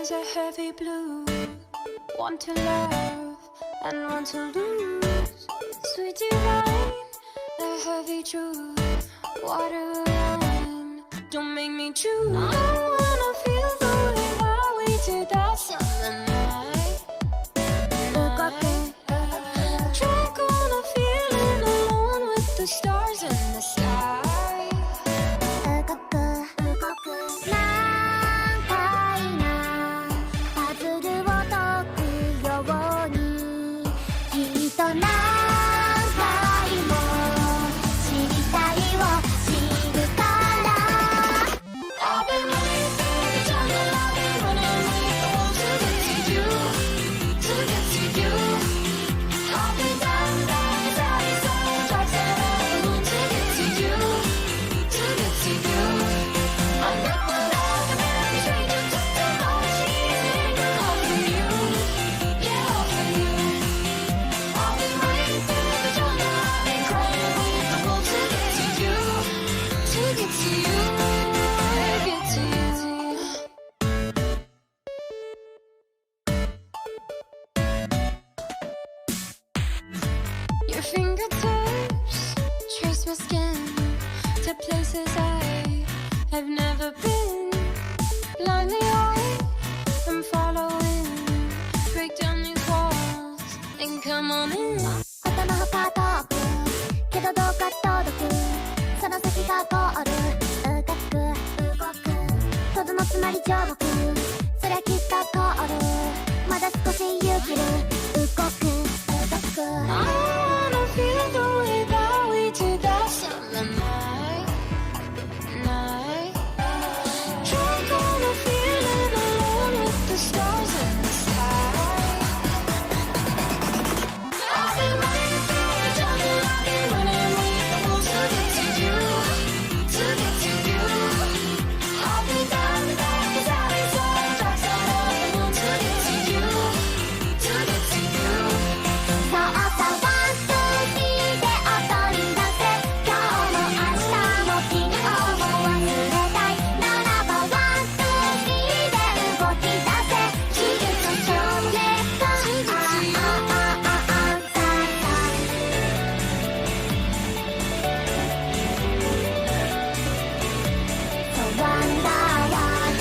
is a heavy blue. Want to love and want to lose. Sweet divine, the heavy truth. Water wine, don't make me choose. I wanna feel the way that we did that summer night. Drunk on a feeling alone with the stars in the sky. 難解なパズルを解くようにきっと何回も知りたいを知るから I've been running through the jungle, I've been running with the wolves to get to you, to get to you. I've been down the valley, side, dark side of the moon to get to you, to get to you. I'm not like a very stranger, just to know that she's an angel. All for you, yeah, all for you. I've been running through the jungle, I've been crying with the wolves to get to you, to get to you, get to you. Your fingertips trace my skin to places I have never been. Blindly I'm following. Break down these walls and come on in. ことのほか遠くけどどうか届くその先がゴール動くとどのつまり上国そりゃきっと通るまだ少し勇気る動く I wanna feel the way that we did that summer night. Drunk on a feeling alone with the stars in the sky. I've been running through the jungle, I've been running with the wolves to get to you, to get to you. I've been down the valley, side, dark side of the moon to get to you, to get to you. そうさワンツースリーで踊り出せ今日も明日も昨日も忘れたいならばワンツースリーで動き出せ技術情熱アンサーそうワンダーワー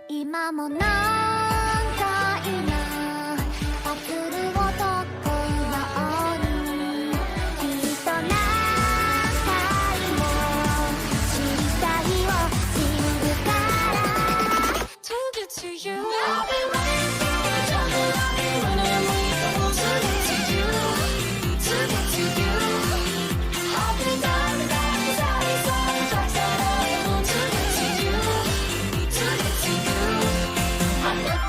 今も何回なパズルを解くようにきっと何回も知りたいを知るから To get to you, I've been running through the jungle, I've been running with the wolves to get to you, to get to you. I've been down the valley, side, dark side of the moon to get to you, to get to you. I'm not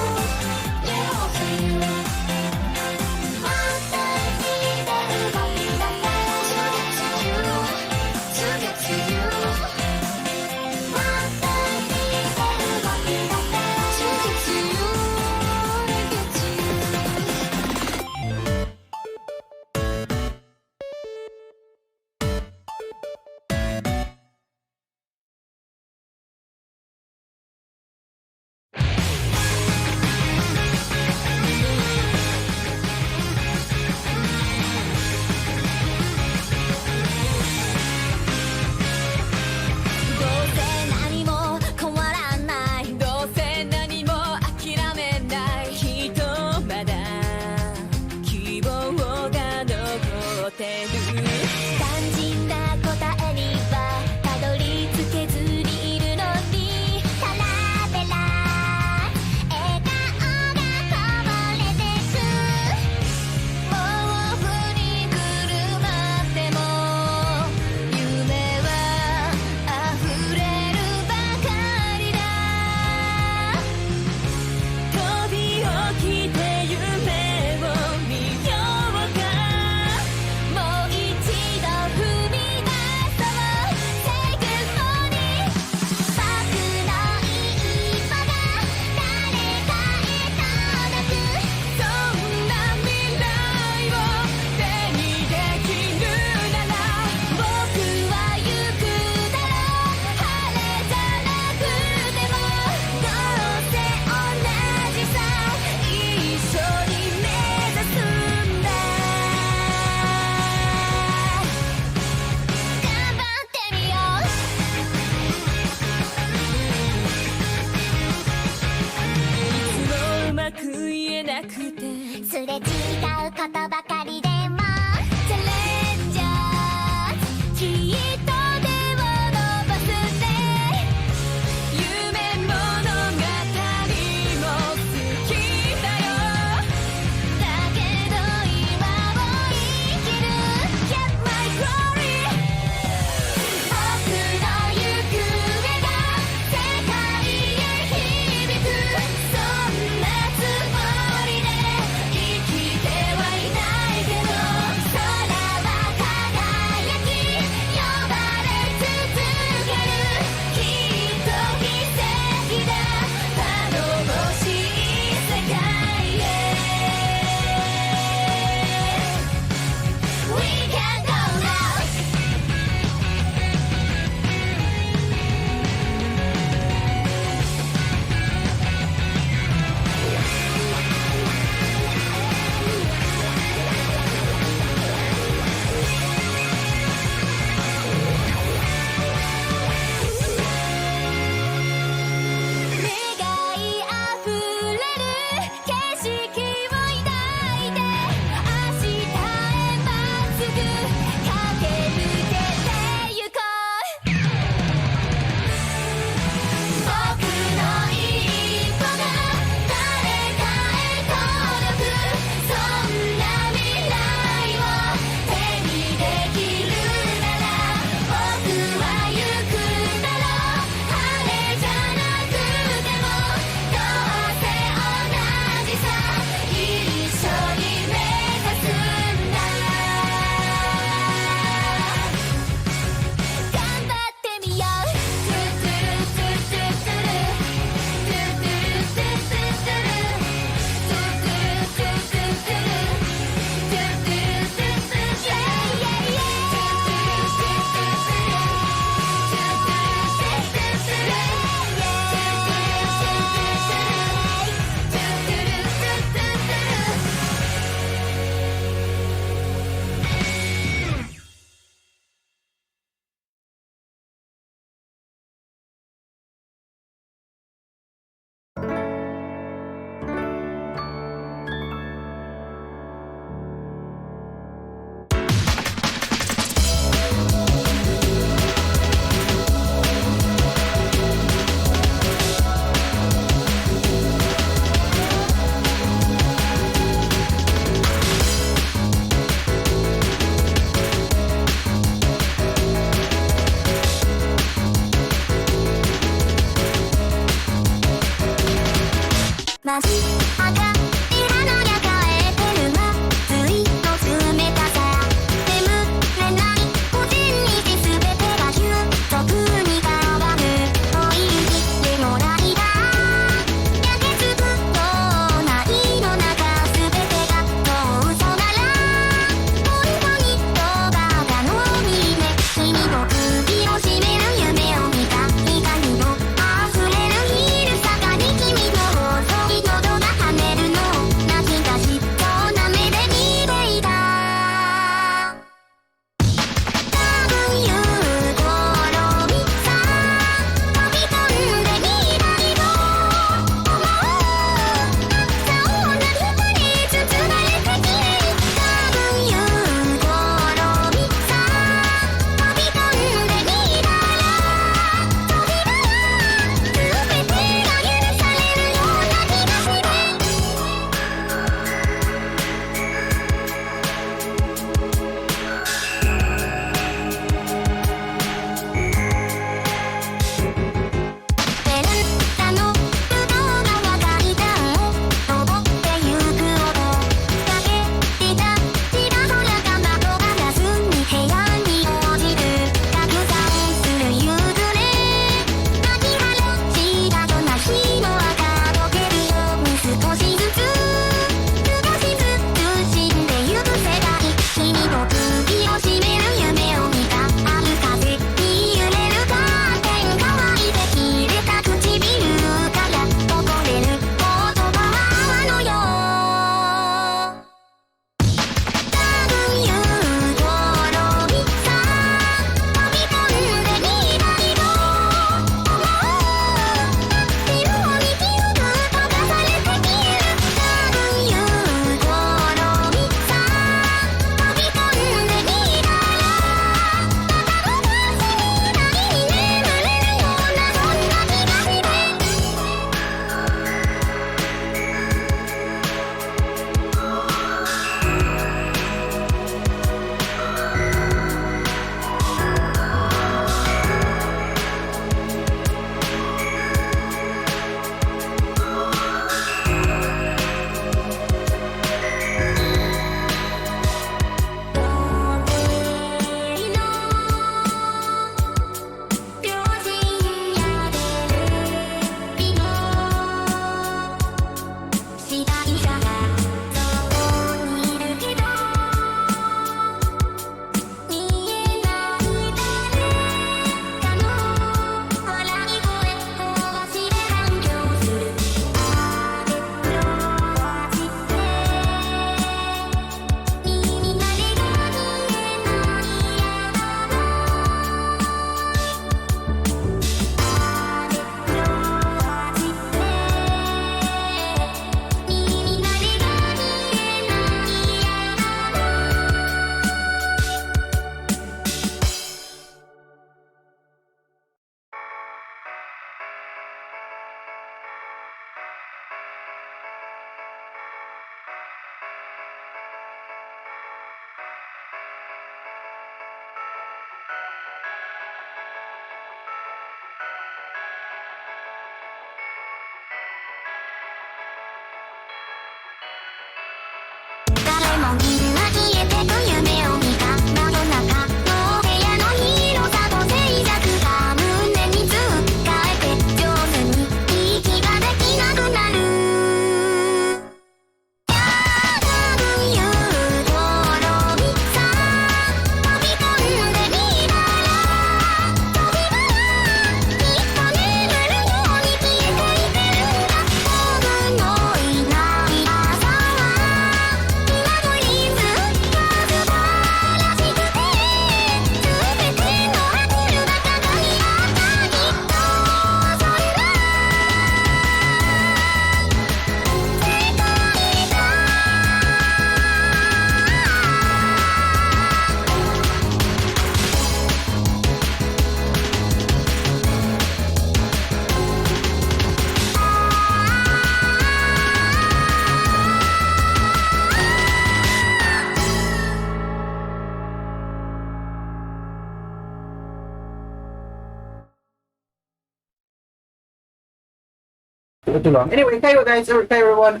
too long. Anyway, hi guys, hi everyone.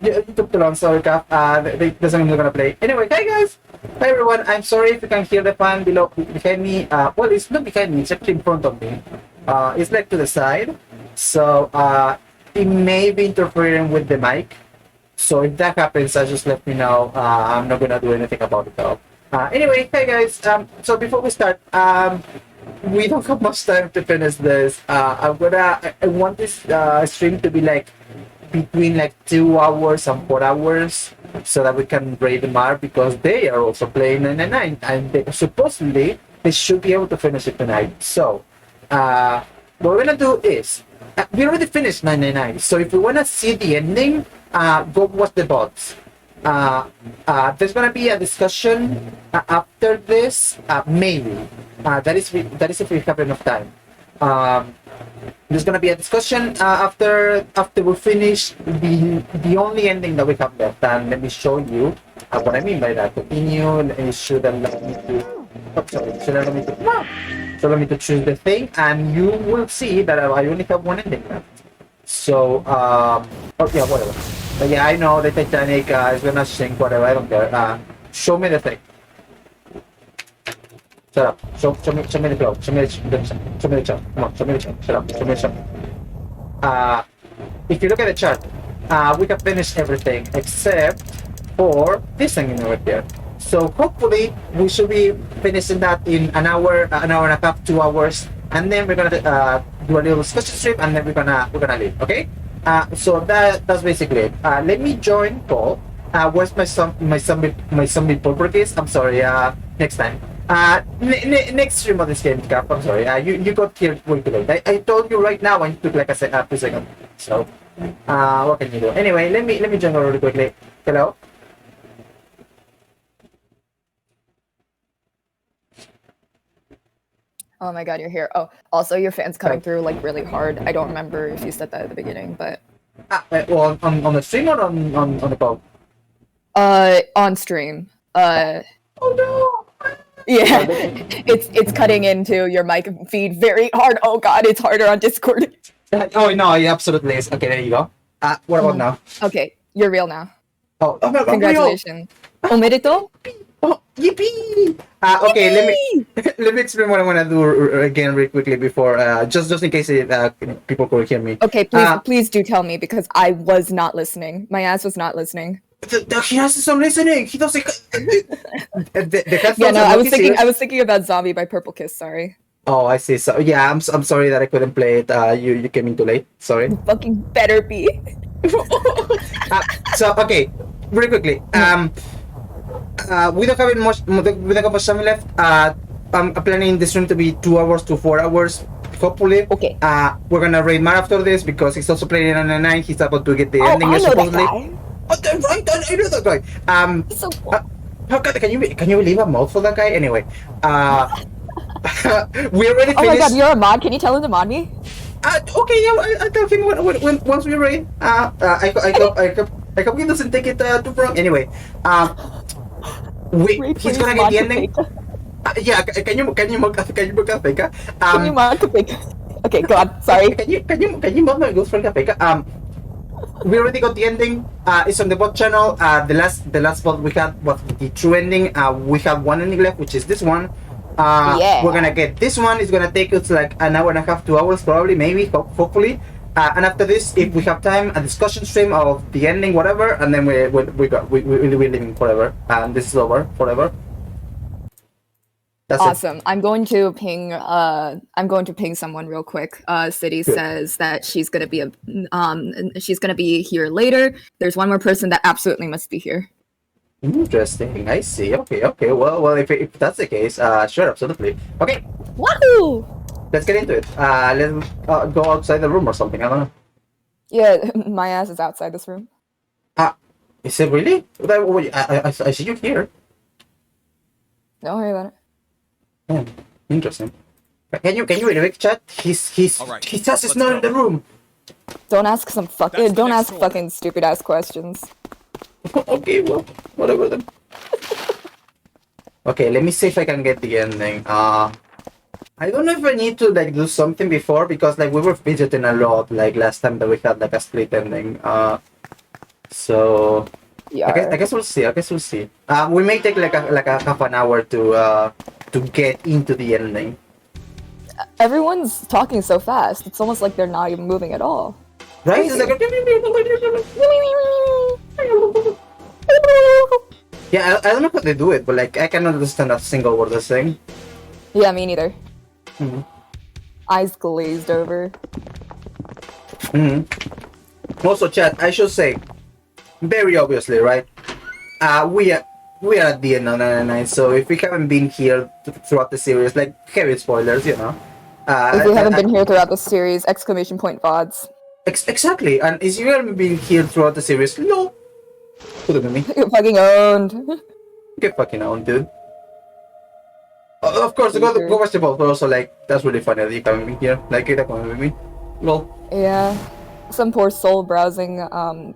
You took too long, sorry, Kaf. The song is gonna play. Anyway, hi guys, hi everyone. I'm sorry if you can hear the fan below behind me. Well, it's not behind me; it's actually in front of me. It's like to the side, so it may be interfering with the mic. So if that happens, just let me know. I'm not gonna do anything about it though. Anyway, hey guys. So before we start, we don't have much time to finish this. I want this stream to be like between like 2 hours and 4 hours, so that we can raid the Mar because they are also playing 999, and supposedly they should be able to finish it tonight. So, what we're gonna do is we already finished 999. So if you wanna see the ending, go watch the bots. There's gonna be a discussion after this, maybe. That is if we have enough time. There's gonna be a discussion after we finish the only ending that we have left. And let me show you what I mean by that. Continue. It should allow me to. Oh, sorry. Should allow me to. So let me to choose the thing, and you will see that I only have one ending left. So, oh yeah, whatever. But yeah, I know the Titanic is gonna sink, whatever, I don't care. Show me the thing. Shut up. Show me the cloud. Show me the chart. Come on, show me the chart. Shut up. Show me the chart. If you look at the chart, we have finished everything except for this thing over here. So hopefully we should be finishing that in an hour and a half, 2 hours, and then we're gonna do a little discussion stream, and then we're gonna leave. Okay? So that's basically it. Let me join Paul. Where's my zombie pulper case? I'm sorry. Next time. Next stream of this game, Cap. I'm sorry. You got here way too late. I told you right now, and you took like a 2 seconds. So, what can you do? Anyway, let me join really quickly. Hello. Oh my god, you're here. Oh, also your fan's coming through like really hard. I don't remember if you said that at the beginning, but Well, on the stream or on the phone? on stream. Oh no. Yeah. It's cutting into your mic feed very hard. Oh god, it's harder on Discord. Oh no, it absolutely is. Okay, there you go. What about now? Okay, you're real now. Oh my god. Congratulations. Omerito? Oh, yippee! Okay, let me explain what I want to do again really quickly before, just in case people could hear me. Okay, please do tell me because I was not listening. My ass was not listening. He has some listening. He doesn't. Yeah, no, I was thinking about Zombie by Purple Kiss. Sorry. Oh, I see. So yeah, I'm sorry that I couldn't play it. You came in too late. Sorry. You fucking better be. So okay, really quickly. We don't have much time left. I'm planning this room to be 2 hours to 4 hours, hopefully. Okay. We're gonna raid Mar after this because he's also playing on the 9. He's about to get the ending. I know supposedly. that guy. Oh, that's right. I know that guy. He's so cool. How can you leave a mouth for that guy? Anyway, we already finished. Oh my god, you're a mod. Can you tell him to mod me? Okay, yeah, I'll tell him when once we raid. I hope he doesn't take it too wrong. Anyway, he's gonna get the ending. Yeah, can you mock Kapeka? Can you mod Kapeka? Okay, go on. Sorry. Can you mod my ghost friend Kapeka? We already got the ending. It's on the bot channel. The last bot we had was the true ending. We have one ending left, which is this one. Yeah. We're gonna get this one. It's gonna take us like an hour and a half, 2 hours, probably, maybe, hopefully. And after this, if we have time, a discussion stream of the ending, whatever, and then we're leaving forever. And this is over forever. That's awesome. I'm going to ping someone real quick. City Good. says that she's gonna be here later. There's one more person that absolutely must be here. Interesting. I see. Okay. Well, if that's the case, sure, absolutely. Okay, Wahoo! let's get into it. Let's go outside the room or something. I don't know. Yeah, my ass is outside this room. Is it really? I see you here. Don't worry about it. Yeah, interesting. Can you read chat? Alright, His ass is let's not in go. the room. Don't ask some That's the don't next ask one. fucking stupid ass questions. Okay, well, whatever then. Okay, let me see if I can get the ending. I don't know if I need to like do something before because like we were fidgeting a lot like last time that we had like a split ending. So Yeah. I guess we'll see. I guess we'll see. We may take like a half an hour to get into the ending. Everyone's talking so fast. It's almost like they're not even moving at all. Right? It's like yeah, I don't know how they do it, but like I cannot understand a single word they're saying. Yeah, me neither. Mhm. Eyes glazed over. Mhm. Also, chat, I should say, very obviously, right? We are at the end of 99, so if we haven't been here throughout the series, like heavy spoilers, you know. If we haven't been here throughout the series, exclamation point VODs. Exactly, and if you haven't been here throughout the series, no. Look at me. You're fucking owned. Get fucking on, dude. Of course, go watch the both, but also, like, that's really funny that you haven't been here. Like, you're coming with me. Lol. Yeah. Some poor soul browsing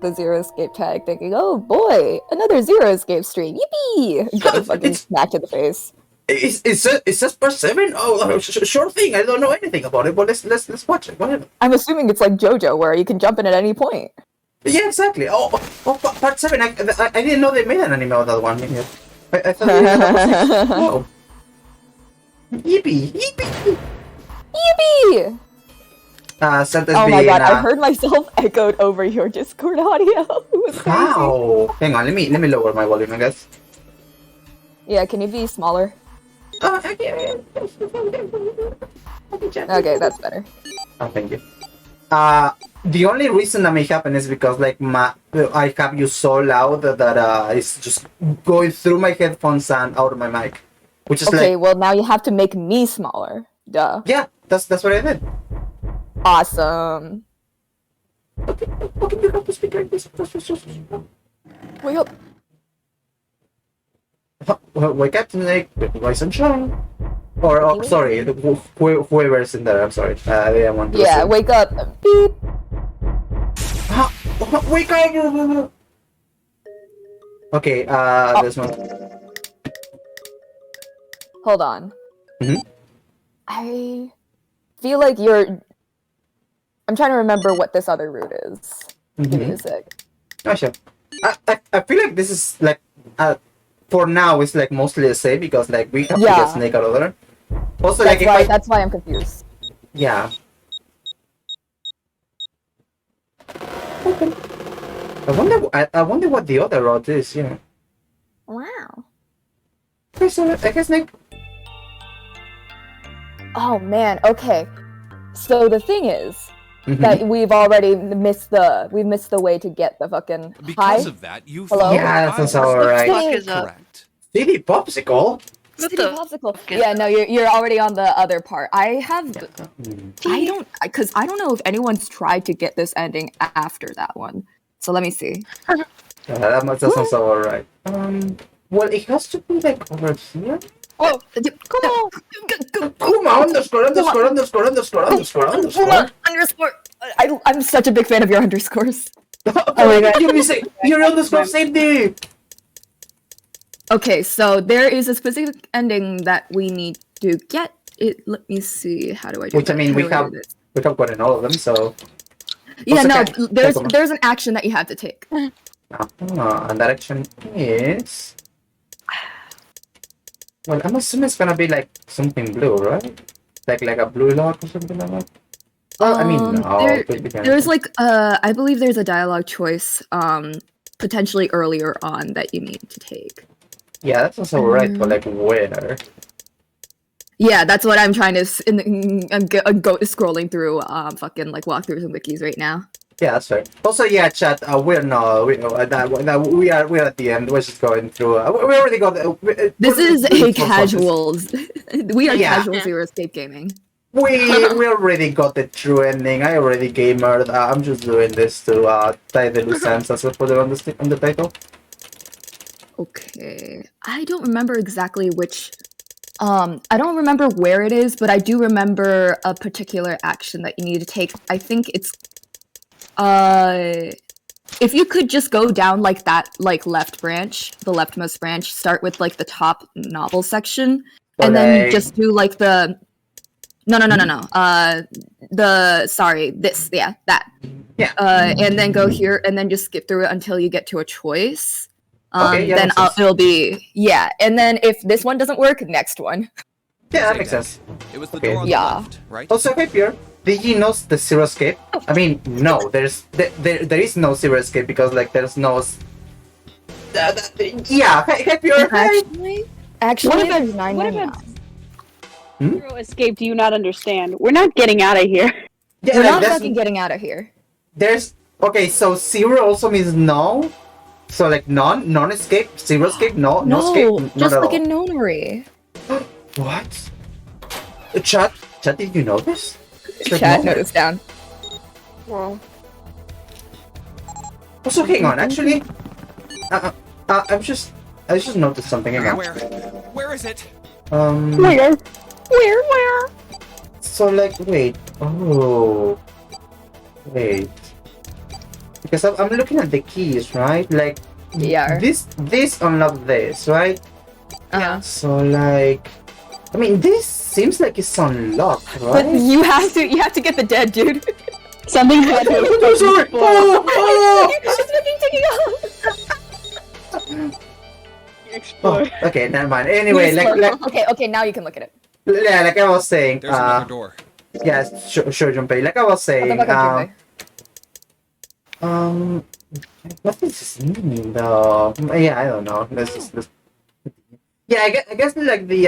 the Zero Escape tag thinking, oh boy, another Zero Escape stream. Yippee! Getting fucking smacked in the face. It says part 7? Oh, sure thing. I don't know anything about it, but let's watch it. Whatever. I'm assuming it's like JoJo where you can jump in at any point. Yeah, exactly. Part 7. I didn't know they made an anime of that one. Yeah. I thought they had a oh. Yippee! Yippee! Yippee! Sentence Oh my being, god, I heard myself echoed over your Discord audio. It was crazy. How? Hang on, let me lower my volume, I guess. Yeah, can you be smaller? Okay, Okay, that's better. Oh, thank you. The only reason that may happen is because like I have you so loud that it's just going through my headphones and out of my mic, which is Okay, like well now you have to make me smaller. Duh. yeah, that's what I did. Awesome. Okay, you have to speak like this. Wake up. Wake up, Snake. Rise and shine. Or oh, sorry, whoever's in there. I'm sorry. I didn't want to. Yeah, listen. wake up. Beep. Wake up! Okay, this one. Hold on. Mhm. I feel like you're. I'm trying to remember what this other route is. Give me a sec. Oh, sure. I feel like this is like for now it's like mostly the same because like we have to Yeah. get Snake out of there. Also, like if That's why I'm confused. yeah. Okay. I wonder what the other route is. Yeah. Wow. Okay, so I guess Snake. Oh man. Okay. So the thing is Mhm. that we've already missed the way to get the fucking Because high. of that, you Hello? Yeah, that's all What the right. fuck is up? Correct. CD popsicle. What City the popsicle. fuck is Yeah, no, you're already on the other part. I Hmm. don't because I don't know if anyone's tried to get this ending after that one. So let me see. That sounds all right. Well, it has to be like over here. Oh, come on. Kuma underscore. Kuma underscore. I'm such a big fan of your underscores. Oh my god! Your underscore saved me. Okay, so there is a specific ending that we need to get. It. Let me see. How do I do Which I that? mean, How we do I have do this? gotten all of them, so. Yeah, Also, no. can- There's Come on. there's an action that you have to take. And that action is. Well, I'm assuming it's gonna be like something blue, right? Like a blue lock or something like that. Well, I mean, no. There's like I believe there's a dialogue choice potentially earlier on that you need to take. Yeah, that's also right, but like where? Yeah, that's what I'm trying to go scrolling through fucking like walkthroughs and wikis right now. Yeah, that's right. Also, yeah, chat. We are at the end. We're just going through. We already got. This is a casuals. We are Yeah. casual Zero Escape gaming. We already got the true ending. I already gamered. I'm just doing this to tie the loose ends. That's what put it on the title. Okay, I don't remember exactly which. I don't remember where it is, but I do remember a particular action that you need to take. I think it's if you could just go down like that, like left branch, the leftmost branch, start with like the top novel section, But and then I- just do like the No. That. Yeah. And then go here, and then just skip through it until you get to a choice. Okay, yeah, Then makes sense. it'll be and then if this one doesn't work, next one. Yeah, that makes sense. It was the Okay. door on Yeah. the left, right? Also, hey Pierre, did you know the zero escape? I mean, no, there is no zero escape because like there's no. Yeah, hey Pierre, hey. Actually, What there's if 999. Zero escape, do you not understand? We're not getting out of here. Yeah, We're like, not that's- fucking getting out of here. there's okay. So zero also means no. So like non-escape, zero escape, no escape, No, not just at all. fucking nonary. What? Chat, did you know this? It's like Chat, no- notice down. Well, Also, hang on. Actually, I just noticed something. Hang on. Where is it? where? So like, wait. Oh, wait. Because I'm looking at the keys, right? Like, Yeah. this unlock this, right? Uh-huh. So like, I mean, this seems like it's unlocked, But right? you have to get the dead, dude. Something had to I'm sorry. Oh, She's fucking taking off. explore. oh. Okay, never mind. Anyway, like, Okay, now you can look at it. yeah, like I was saying, There's another door. yeah, sure, Junpei. Like I was What the saying, fuck are what does this mean though? Yeah, I don't know. Let's yeah, I guess like the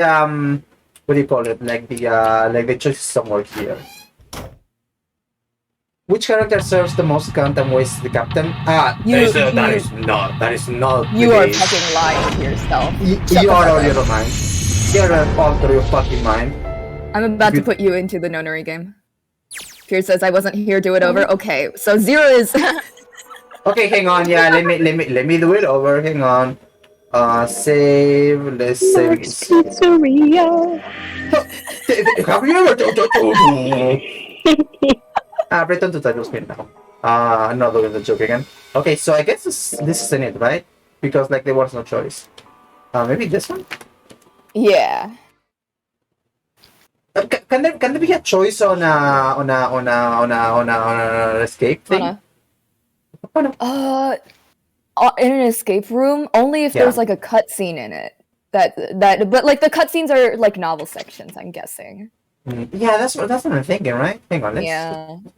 what do you call it? Like the choice is somewhere here. Which character serves the most quantum waste? The captain? That is not You the are case. fucking lying to yourself. Shut You the are fuck out of up. your mind. You're out of your fucking mind. I'm about to put you into the nonary game. Pierce says I wasn't here. Do it over. Okay, so zero is. Okay, hang on. Yeah, let me do it over. Hang on. Save. Let's save. Pizzeria. Have you ever? Return to title screen now. I'm not doing the joke again. Okay, so I guess this isn't it, right? Because like there was no choice. Maybe this one. Yeah. Can there be a choice on a escape thing? In an escape room, only if Yeah. there's like a cutscene in it. But like the cutscenes are like novel sections, I'm guessing. Yeah, that's what I'm thinking, right? Hang on, let's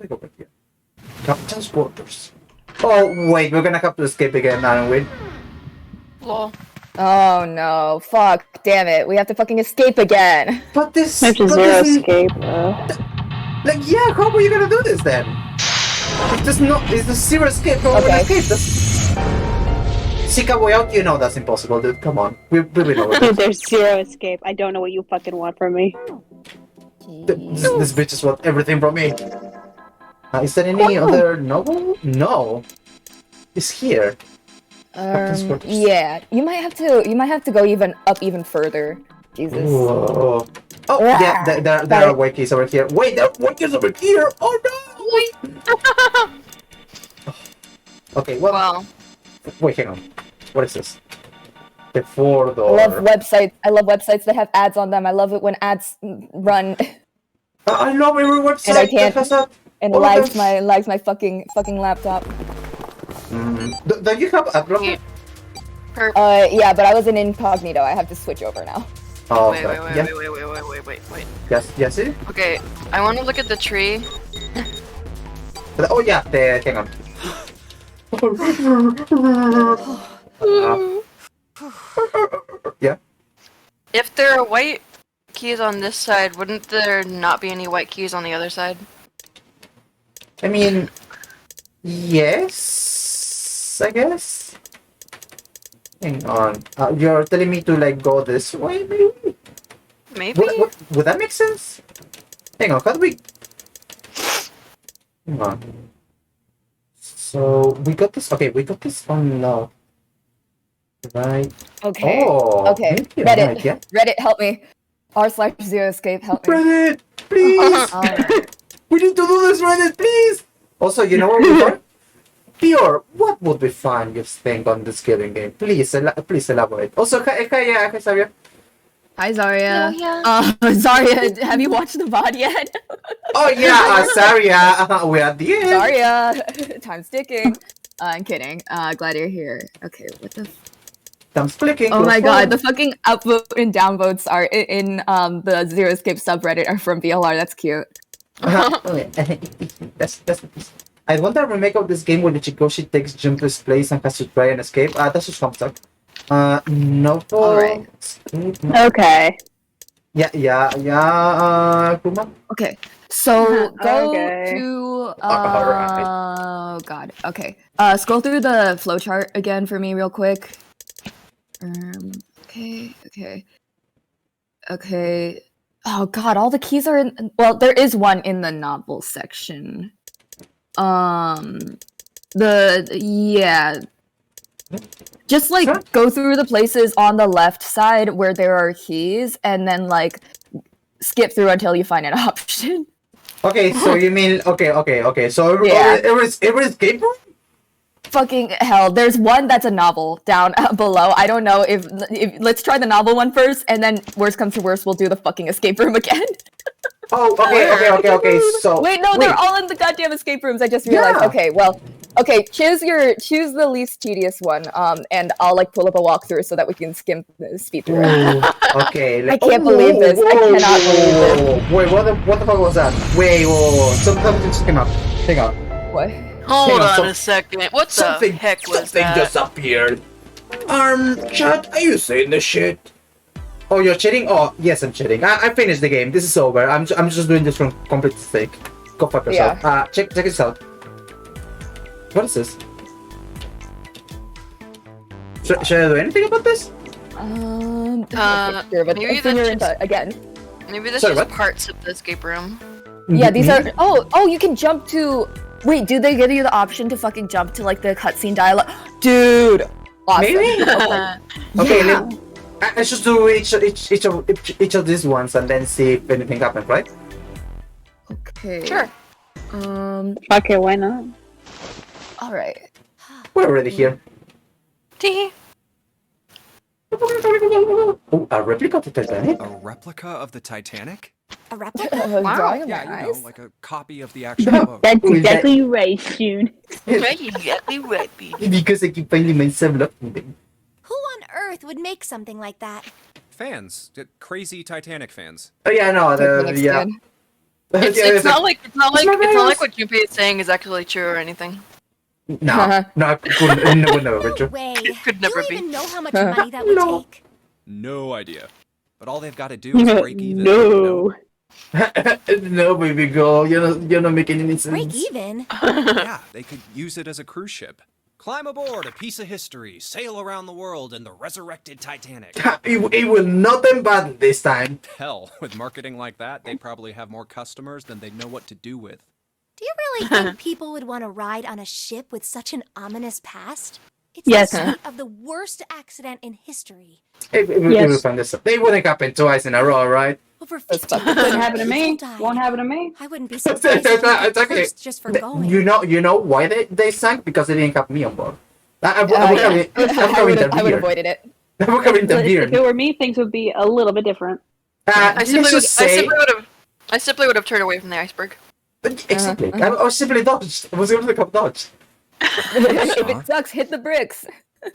go back here. Captain's quarters. Oh wait, we're gonna have to escape again, aren't we? Lol. Oh no! Fuck! Damn it! We have to fucking escape again. But this. There's a but zero this- escape. Like, yeah, how are you gonna do this then? It's the zero escape. How are we gonna Okay. escape? Seek a way out. You know that's impossible, dude. Come on, we know it. There's zero escape. I don't know what you fucking want from me. This bitch just want everything from me. Is there any other novel? No. It's here. Captain's quarters. Yeah. You might have to go even further. Jesus. Whoa. Oh, yeah, there are white keys over here. Wait, there are white keys over here! Oh no! Okay, well, Wow. wait, hang on. What is this? The four I door. love websites that have ads on them. I love it when ads run I love every website And I can't- that has a... and all of lags them. my fucking laptop. Do you have a blog? Yeah, but I was in incognito. I have to switch over now. Oh, Wait, okay. wait, wait, Yeah. wait. Yes, see? Okay, I want to look at the tree. Oh, yeah, hang on. Yeah. If there are white keys on this side, wouldn't there not be any white keys on the other side? I mean, yes, I guess. Hang on. You're telling me to like go this way, maybe? Maybe? Would that make sense? Hang on, how do we... Hang on. So, we got this... Okay, we got this unlocked. Right. Okay. Oh, Okay. maybe Reddit. right, yeah. Reddit, help me. r/zero escape, help me. Reddit, please! Alright. We need to do this, Reddit, please! Also, you know what we thought? Pure, what would be fun you think on this killing game? Please, please elaborate. Also, hi, Xavier. Hi, Zarya. Oh, Zarya, have you watched the VOD yet? Oh yeah, Saria, we're at the end. Zarya, time's ticking. I'm kidding. Glad you're here. Okay, what the? Thumbs clicking. Oh close my god, phone. the fucking upvote and downvotes are in the Zero Escape subreddit are from VLR. That's cute. that's. I want a remake of this game where the Chikoshi takes Junpei's place and has to try and escape. That's just thumbs up. Novo. Alright. Okay. Yeah. Kuma. Okay, so go Okay. to Alright. oh god. Okay, scroll through the flowchart again for me real quick. Okay. Oh god, all the keys are in. Well, there is one in the novel section. Just like Sure. go through the places on the left side where there are keys, and then like skip through until you find an option. Okay, so you mean okay. So Yeah. it was escape room. Fucking hell, there's one that's a novel down below. I don't know if let's try the novel one first, and then worst comes to worst, we'll do the fucking escape room again. Oh, okay. So Wait, no, they're all in the goddamn escape rooms. I just realized. Yeah. Okay, well, okay, choose the least tedious one, and I'll like pull up a walkthrough so that we can speed through it. Ooh, okay. I can't believe this. I cannot believe this. Wait, what the fuck was that? Wait, whoa. Something just came up. Hang on. What? Hold Hang on, on a second. What Something the heck was something that? just appeared. Chat, are you saying this shit? Oh, you're cheating? Oh, yes, I'm cheating. I finished the game. This is over. I'm just doing this from complete mistake. Go fuck yourself. Check this out. What is this? Should I do anything about this? Sure, but maybe it's in that's your just- again. Maybe that's Sorry, just what? parts of the escape room. Yeah, these are. Oh, you can jump to. Wait, do they give you the option to fucking jump to like the cutscene dialogue? Dude, awesome. Maybe? Okay. Okay, Yeah. let's just do each of these ones and then see if anything happens, right? Okay. Sure. Okay, why not? All right. We're already here. Tee. Oh, a replica of the Titanic? A replica of the Titanic? A replica? Drawing of Yeah, my you know, eyes. like a copy of the actual book. That's Is that- exactly right, Shun. Because I keep finding myself looking. Who on earth would make something like that? Fans, crazy Titanic fans. Oh yeah, no, Titanic yeah. stand. It's not like not very what Junpei is saying is actually true or anything. No, it would never be No true. way. Could never Do be. you even know how much money that would No. take? No idea. But all they've got to do is break even. you know? No. No, baby girl, you're not making any sense. Break even? Yeah, they could use it as a cruise ship. Climb aboard a piece of history, sail around the world in the resurrected Titanic. It will not end bad this time. Hell, with marketing like that, they probably have more customers than they know what to do with. Do you really think people would want to ride on a ship with such an ominous past? It's Yes. the site of the worst accident in history. It will find this. They wouldn't happen twice in a row, right? Over That's 50 fucking- Couldn't happen to me. people died. Won't happen to me. I wouldn't be surprised if It's we okay. cursed just for going. You know why they sank? Because they didn't have me on board. I would Yeah. have I would interfered. avoided it. I would have If it interfered. were me, things would be a little bit different. I Let's simply just say... would have turned away from the iceberg. Exactly. I was simply dodged. I was able to come dodge. If it sucks, hit the bricks.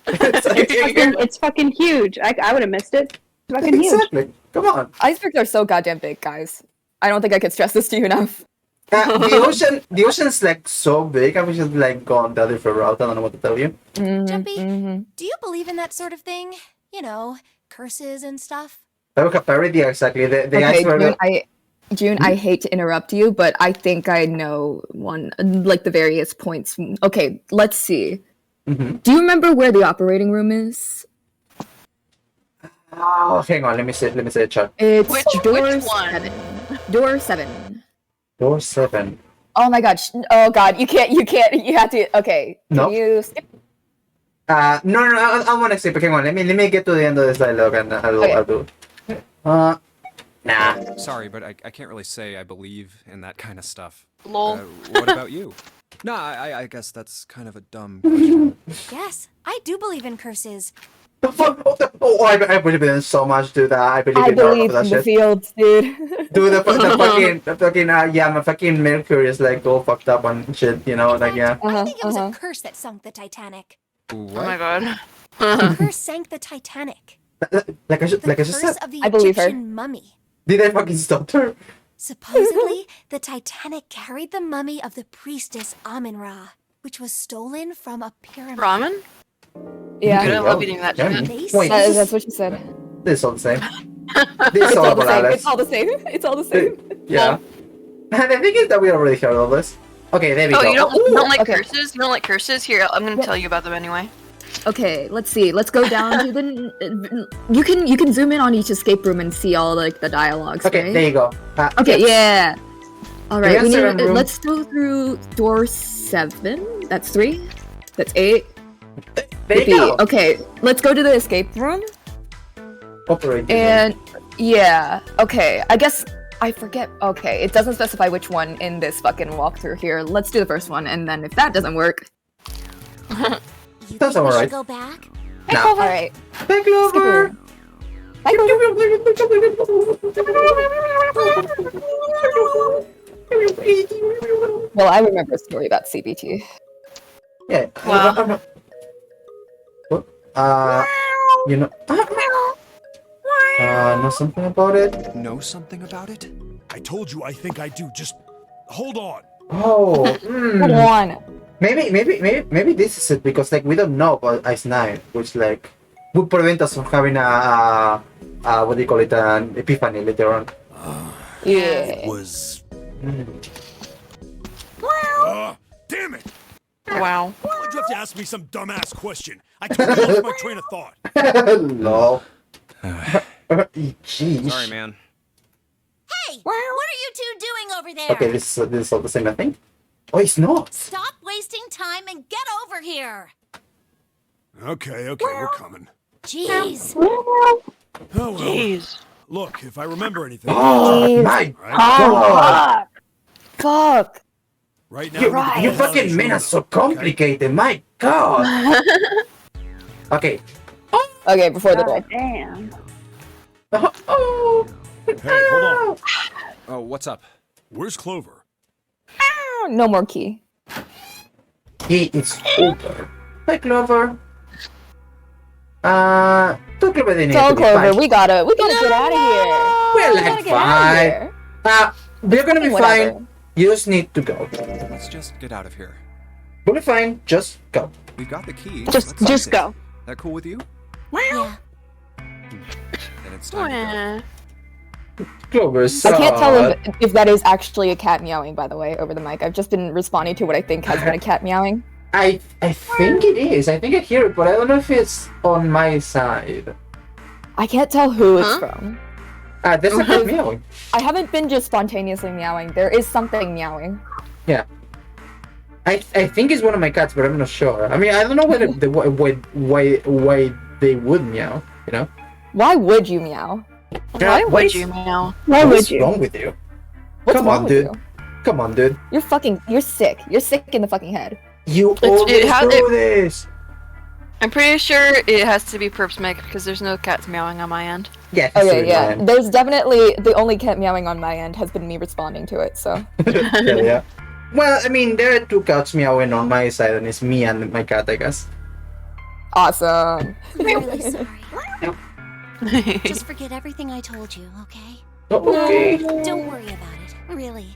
It's fucking huge. I would have missed it. It's fucking huge. Exactly. Come on. Icebergs are so goddamn big, guys. I don't think I could stress this to you enough. The ocean's like so big. I was just like gone the different route. I don't know what to tell you. Jumpy, do you believe in that sort of thing? You know, curses and stuff? I look at parody exactly. The Okay, iceberg. June, I hate to interrupt you, but I think I know like the various points. Okay, let's see. Mhm. Do you remember where the operating room is? Oh, hang on. Let me say the chat. It's Which door one? 7. Door 7. Door 7. Oh my god. Oh god, you have to. Okay. Can No. you skip? No. I want to say, but hang on. Let me get to the end of this dialogue and I'll do. Nah. Sorry, but I can't really say I believe in that kind of stuff. Lol. What about you? No, I guess that's kind of a dumb question. Yes, I do believe in curses. The fuck? I believe in so much, dude. I believe I in all of believe that in the shit. fields, dude. Dude, the fucking yeah, my fucking Mercury is like all fucked up on shit, you know, like yeah. I think it was a curse that sunk the Titanic. Oh my god. The curse sank the Titanic. Like I The just curse said. of the I believe her. Egyptian mummy. Did I fucking stop her? Supposedly, the Titanic carried the mummy of the priestess Amun-Ra, which was stolen from a pyramid. Ramen? Yeah, Good, I love eating that shit. Wait, that's what she said. this is all the same. This is It's all all the about same. Alice. It's all the same. It's all the same. Yeah. And the thing is that we already heard all this. Okay, there we Oh, go. you don't like okay. curses? You don't like curses? Here, I'm gonna tell you about them anyway. Okay, let's see. Let's go down to the. You can zoom in on each escape room and see all like the dialogues. Okay, right? there you go. Okay, yeah. All right, we answer need. room. Let's go through door 7. That's 3. That's 8. There you go. Okay, let's go to the escape room. Operating. And yeah, okay. I guess I forget. Okay, it doesn't specify which one in this fucking walkthrough here. Let's do the first one, and then if that doesn't work, You That's think we alright. should go back? Nah. all right. Take over. Bye, Well, I remember a story about CBT. Yeah. Wow. What? You know. Know something about it? Know something about it? I told you I think I do. Just hold on. Oh. Come on. Maybe this is it because like we don't know about Ice 9, which like would prevent us from having a what do you call it, an epiphany later on. Yeah. Was Mm. damn it! Wow. Why'd you have to ask me some dumbass question? I totally lost my train of thought. Lol. Jeez. Sorry, man. Hey, what are you two doing over there? Okay, this is all the same, I think. Oh, it's not. Stop wasting time and get over here. Okay, we're coming. Jeez. Oh well. Jeez. Look, if I remember anything, Oh my right? god. Fuck. Right now, You, we need to you get out of fucking this men are room, so okay? complicated. My god. Okay. Okay, before the door. Damn. Oh. Hey, hold on. Oh, what's up? Where's Clover? No more key. He is over. Hi, Clover. Two Clover they need Tell to be Clover, fine. we gotta get out of here. We're We gotta like get out of fine. here. We're gonna be Whatever. fine. You just need to go. Let's just get out of here. We'll be fine. Just go. We've got the key. Just Let's use it. go. That cool with you? Yeah. Then it's time to go. Clover, I can't tell if that is actually a cat meowing, by the way, over the mic. I've just been responding to what I think has been a cat meowing. I think it is. I think I hear it, but I don't know if it's on my side. I can't tell who it's Huh? from. There's a cat meowing. I haven't been just spontaneously meowing. There is something meowing. Yeah. I think it's one of my cats, but I'm not sure. I mean, I don't know why they would meow. You know? Why would you meow? Why would you meow? Why What's would you? wrong with you? What's Come wrong on, with dude. you? Come on, dude. You're sick. You're sick in the fucking head. You always do this. I'm pretty sure it has to be Perps Mic because there's no cats meowing on my end. Yeah. it's Okay, really yeah. fine. There's definitely the only cat meowing on my end has been me responding to it, so. Yeah. Well, I mean, there are two cats meowing on my side, and it's me and my cat, I guess. Awesome. I'm really sorry. Just forget everything I told you, okay? Okay. Don't worry about it. Really.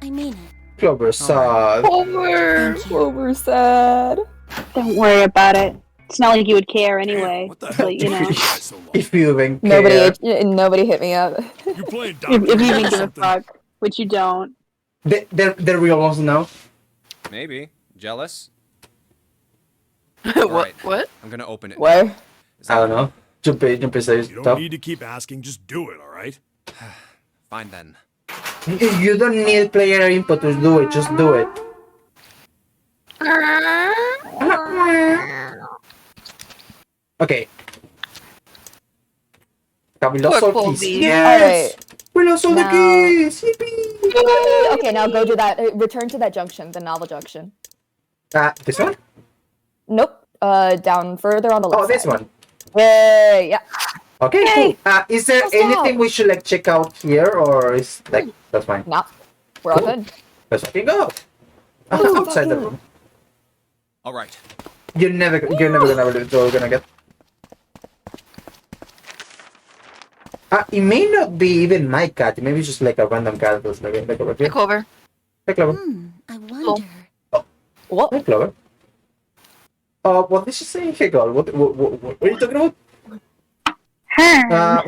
I mean it. Clover, sad. Clover sad. Don't worry about it. It's not like you would care anyway. What the hell But, you took know, you guys so long? If you even care. Nobody hit me up. You're playing if you Dr. even or give a something. fuck, which you don't. The real ones now. Maybe. Jealous? what? Alright. What? I'm gonna open it. Where? Is I that- don't know. Jump says You stuff. don't need to keep asking. Just do it, all right? Fine then. You don't need player input to do it. Just do it. Okay. Have we lost Poor all keys? Colby. Yes! We lost all the Now- keys! Yippee! Okay, now go to that. Return to that junction, the novel junction. This one? Nope. Down further on the left. Oh, this side. one. Yay! Yeah. Okay, Yay. cool. Is there Let's anything go. we should like check out here, or is like that's fine? No, we're all Cool. good. Let's fucking go. Ooh, Outside the fucking- room. All right. You're never gonna get. It may not be even my cat. Maybe it's just like a random cat that's like over Hey, here. Clover. Hey, Clover. I wonder. What? Hey, Clover. What did she say? Hey, girl. What are you talking about?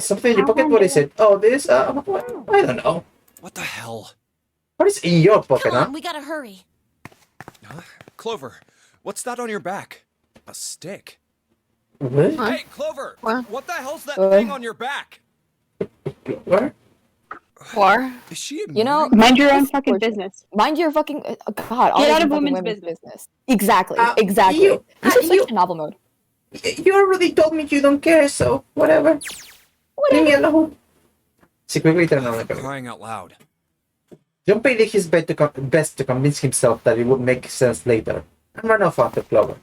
Something in your pocket. What is it? Oh, this. I don't know. What the hell? What is in your pocket, Come huh? on, we gotta hurry. Huh? Clover, what's that on your back? A stick. What? Huh? Hey, Clover! What? What the hell's that What? thing on your back? Where? War. Is she You know, ignoring Mind your own This fucking portion. business. Mind your fucking God. All Get your out of fucking women's business. Exactly. Exactly. you- You should switch you- to novel mode. You already told me you don't care, so whatever. Leave me alone. She quickly turned on the camera. crying out loud? Junpei did his best to convince himself that it would make sense later, and ran off after Clover.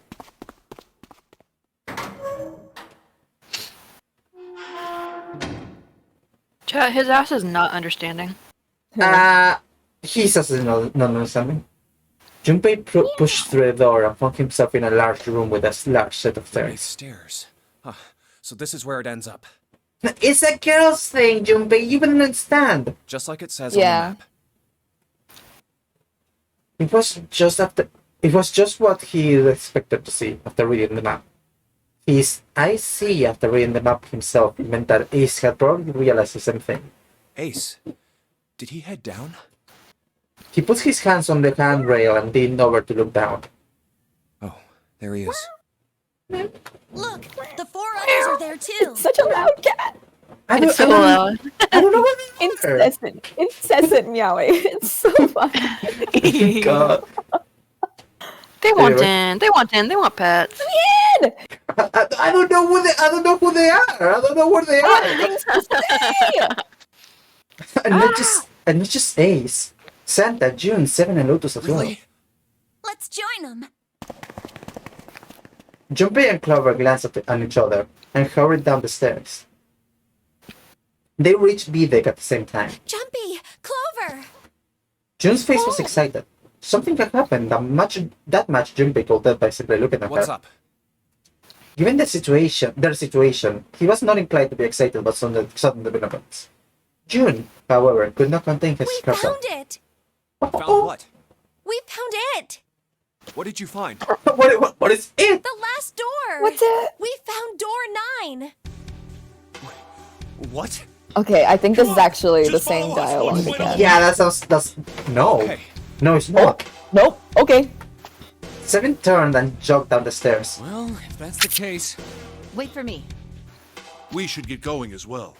Chat, his ass is not understanding. He says not understanding. Junpei pushed through the door and found himself in a large room with a large set of Many stairs. stairs. Huh. So this is where it ends up. It's a girl's thing, Junpei. You wouldn't understand. Just like it says Yeah. on the map. It was just what he expected to see after reading the map. His I see after reading the map himself meant that Ace had probably realized the same thing. Ace, did he head down? He put his hands on the handrail and leaned over to look down. Oh, there he is. Look, the four others are there too. Such a loud cat. I It's so loud. I don't know what they are. Incessant meowing. It's so fun. God. They want Anyway. in. They want in. They want pets. I don't know who they are. I don't know where they are. and not just Ace. Santa, June, Seven, and Lotus as well. Really? Let's join them. Junpei and Clover glanced at each other and hurried down the stairs. They reached B-Deck at the same time. Jumpy, Clover. June's face was excited. Something had happened that much Junpei told her by simply looking at What's her. up? Given their situation, he was not inclined to be excited about sudden developments. June, however, could not contain his We expression. found it. Found what? We found it. What did you find? What is it? The last door. What's it? We found door 9. What? Okay, I think this is actually the Just same follow us, dialogue boys. again. Yeah, that's no. Okay. No, it's not. Nope. Okay. Seven turned and jogged down the stairs. Well, if that's the case. Wait for me. We should get going as well.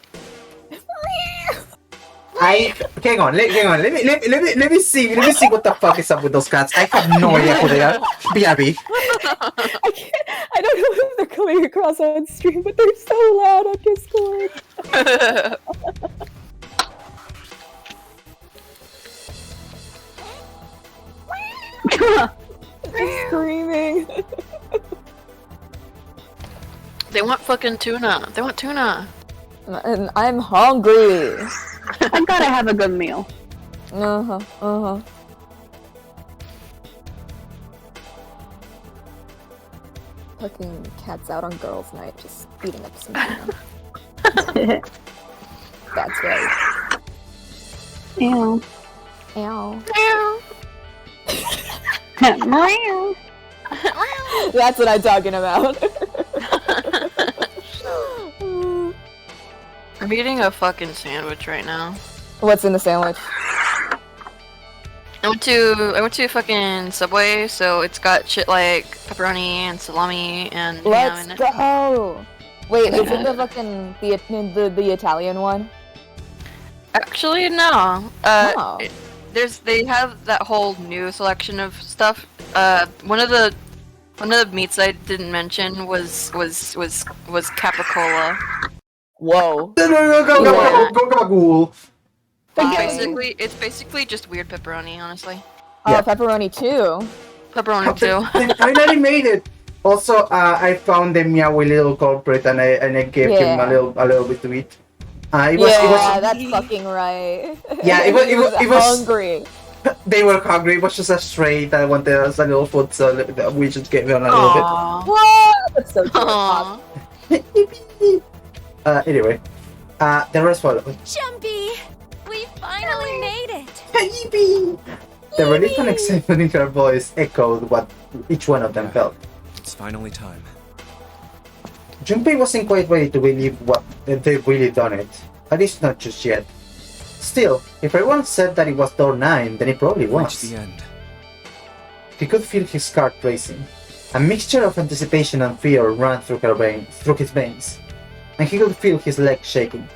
Hang on. Let me see what the fuck is up with those cats. I have no idea who they are. BRB. I don't know if they're coming across on stream, but they're so loud on Discord. They're screaming. They want fucking tuna. They want tuna. And I'm hungry. I gotta have a good meal. Uh-huh. Fucking cats out on girls' night, just eating up some tuna. That's right. Ew. Ow. Meow. That's what I'm talking about. I'm eating a sandwich right now. What's in the sandwich? I went to fucking Subway, so it's got shit like pepperoni and salami and ham Let's in it. go! Wait, is it the fucking the Italian one? Actually, no. Oh. They have that whole new selection of stuff. One of the meats I didn't mention was capicola. Whoa. Go. It's basically just weird pepperoni, honestly. Oh, Yeah. pepperoni too. Pepperoni too. They finally made it. Also, I found the Meowie little culprit, and I gave him a little bit to eat. It was, that's fucking right. Yeah, it was hungry. They were hungry. It was just a stray that wanted us a little food, so we just gave them a little bit. What? That's so cute. Aw. Anyway, the rest followed. Jumpy! We finally made it! Yippee! The relief and excitement in her voice echoed what each one of them felt. It's finally time. Junpei wasn't quite ready to believe that they've really done it. At least not just yet. Still, if everyone said that it was door 9, then it probably Reach was. the end. He could feel his heart racing. A mixture of anticipation and fear ran through his veins, and he could feel his legs shaking.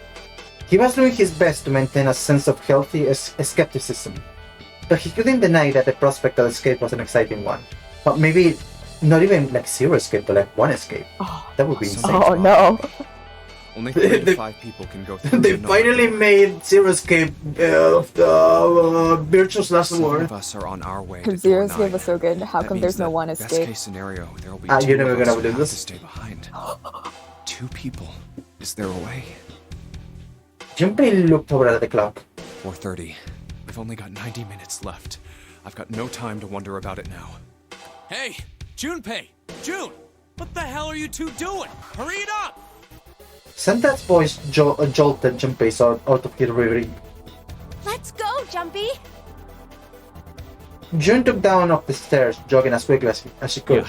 He was doing his best to maintain a sense of healthy skepticism, but he couldn't deny that the prospect of escape was an exciting one. But maybe not even like 0 escape, but like 1 escape. That would be insane. Oh no. Only 3 to 5 people can go through. They the finally Nova. made 0 escape Virtuous Last Some Word. of us are on our way to Zero door escape 9. was so good. How That come means there's no that 1 Best escape? case scenario, there will be You're 2 never of us gonna who believe have this? to stay behind. 2 people. Is there a way? Junpei looked over at the clock. 4:30. We've only got 90 minutes left. I've got no time to wonder about it now. Hey, Junpei! June! What the hell are you two doing? Hurry it up! Santa's voice jolted Junpei out of his reverie. Let's go, Jumpy! June took down off the stairs, jogging as quickly as she could.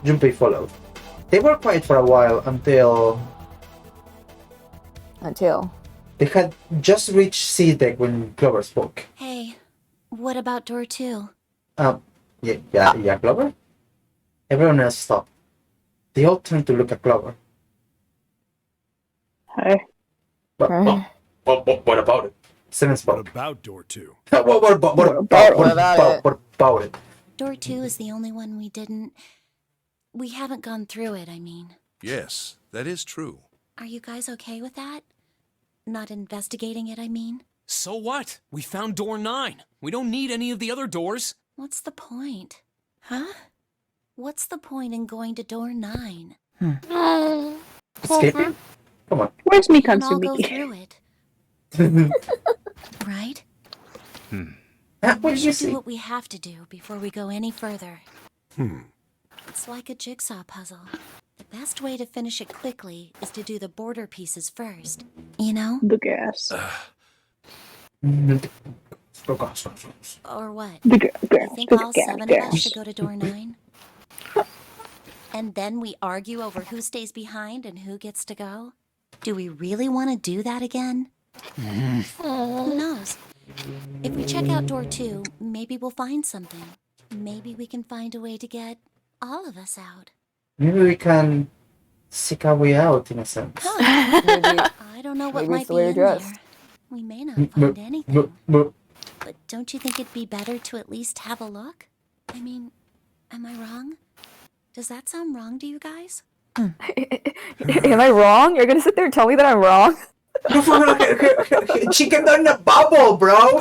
Junpei followed. They were quiet for a while until they had just reached C deck when Clover spoke. Hey, what about door 2? Yeah, Clover? Everyone else stopped. They all turned to look at Clover. Hey. What about it? Seven What spoke. about door 2? What about it? Door 2 is the only one we haven't gone through it, I mean. Yes, that is true. Are you guys okay with that? Not investigating it, I mean? So what? We found door 9. We don't need any of the other doors. What's the point? Huh? What's the point in going to door 9? Escaping? Come on. Where's We can all go Miki? through it, right? What We did you should do see? what we have to do before we go any further. It's like a jigsaw puzzle. The best way to finish it quickly is to do the border pieces first. You know? The gas. Or what? The You think all gas. 7 of us should go to door 9? And then we argue over who stays behind and who gets to go? Do we really want to do that again? Who knows? If we check out door 2, maybe we'll find something. Maybe we can find a way to get all of us out. Maybe we can seek our way out in a sense. I don't know what Maybe might it's the be way in to dress. there. We may not find anything. But don't you think it'd be better to at least have a look? I mean, am I wrong? Does that sound wrong to you guys? Am I wrong? You're gonna sit there and tell me that I'm wrong? Chicken in a bubble, bro!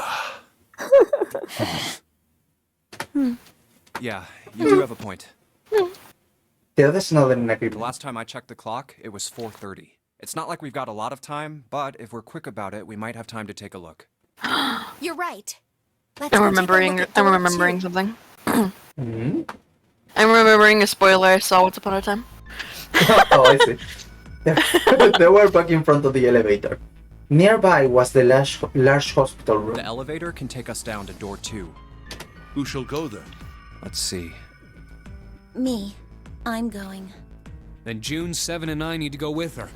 Yeah, you do have a point. The others nodded in The agreement. last time I checked the clock, it was 4:30. It's not like we've got a lot of time, but if we're quick about it, we might have time to take a look. You're right. Let's I'm go take a remembering. look at I'm door remembering 2. something. Hmm? I'm remembering a spoiler I saw once upon a time. Oh, I see. They were back in front of the elevator. Nearby was the large hospital room. The elevator can take us down to door 2. Who shall go then? Let's see. Me. I'm going. Then June, 7, and I need to go with her.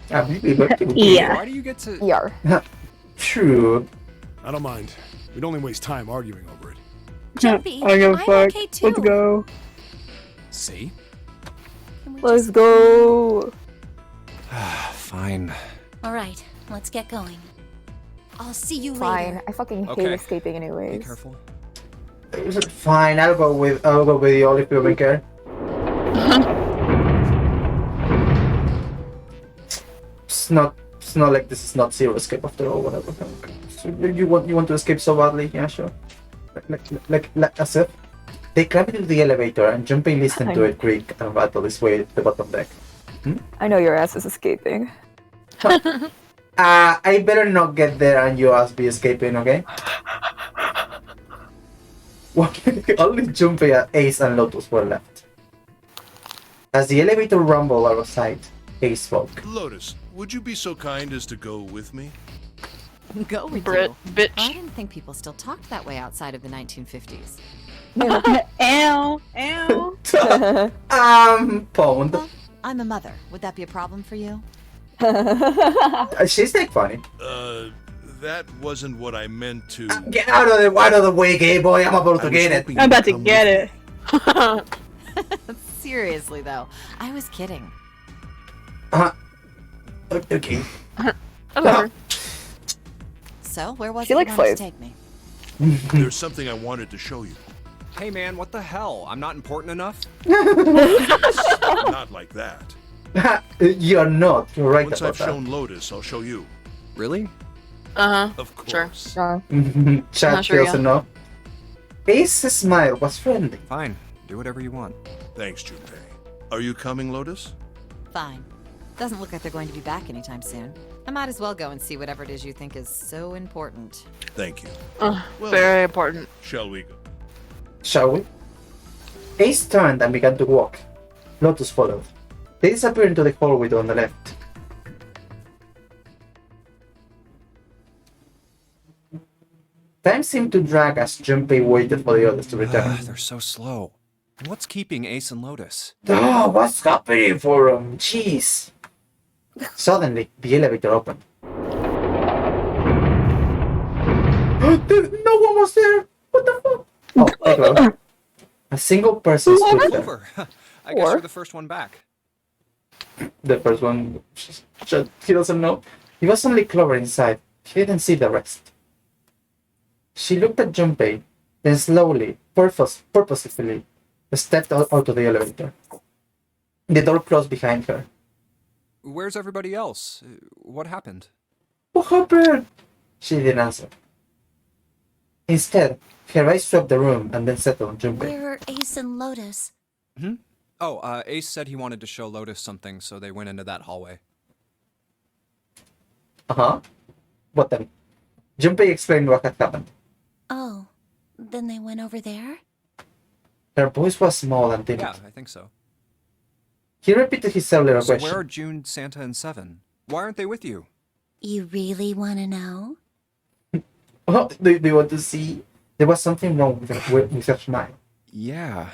Yeah. Why do you get to... Yar. True. I don't mind. We'd only waste time arguing over it. Jumpy, I give a I'm fuck. okay too. Let's go. See? Can we Let's just- go. Fine. All right, let's get going. I'll see you Fine. later. I fucking hate Okay. escaping Be anyways. careful. Fine, I'll go with the Olive if you don't care. It's not like this is not zero escape after all. Whatever. So you want to escape so badly? Yeah, sure. Like as if. They climb into the elevator and Junpei listened to it creak and rattle its way to the bottom deck. I know your ass is escaping. I better not get there and your ass be escaping, okay? Only Junpei, Ace, and Lotus were left. As the elevator rumbled out of sight, Ace spoke. Lotus, would you be so kind as to go with me? Go with Brit, you. I bitch. didn't think people still talked that way outside of the 1950s. Ow, ow. Pwned. Well, I'm a mother. Would that be a problem for you? She's like funny. That wasn't what I meant to. Get out of the way, gay boy. I'm about to get it. I'm about to get it. Seriously, though. I was kidding. Okay. Whatever. So, where was She it you likes wanted to slaves. take me? There's something I wanted to show you. Hey man, what the hell? I'm not important enough? Not like that. You're not. You're right Once about I've that. shown Lotus, I'll show you. Really? Of Sure. course. Chad Not sure feels yet. enough. Ace's smile was friendly. Fine. Do whatever you want. Thanks, Junpei. Are you coming, Lotus? Fine. Doesn't look like they're going to be back anytime soon. I might as well go and see whatever it is you think is so important. Thank you. Ugh, Well- very important. Shall we go? Shall we? Ace turned and began to walk. Lotus followed. They disappeared into the hallway on the left. Time seemed to drag as Junpei waited for the others to return. They're so slow. What's keeping Ace and Lotus? Oh, what's happening for them? Jeez. Suddenly, the elevator opened. No one was there! What the fuck? Oh, hello. A single person stood there. Over. I guess you're the first one back. The first one, he doesn't know. He was only Clover inside. He didn't see the rest. She looked at Junpei, then slowly, purposefully, stepped out of the elevator. The door closed behind her. Where's everybody else? What happened? What happened? She didn't answer. Instead, her eyes swept the room and then settled on Junpei. Where are Ace and Lotus? Oh, Ace said he wanted to show Lotus something, so they went into that hallway. Uh-huh. What then? Junpei explained what had happened. Oh, then they went over there? Her voice was small and timid. Yeah, I think so. He repeated his earlier So question. where are June, Santa, and Seven? Why aren't they with you? You really want to know? Oh, do you want to see? There was something wrong with her smile. Yeah.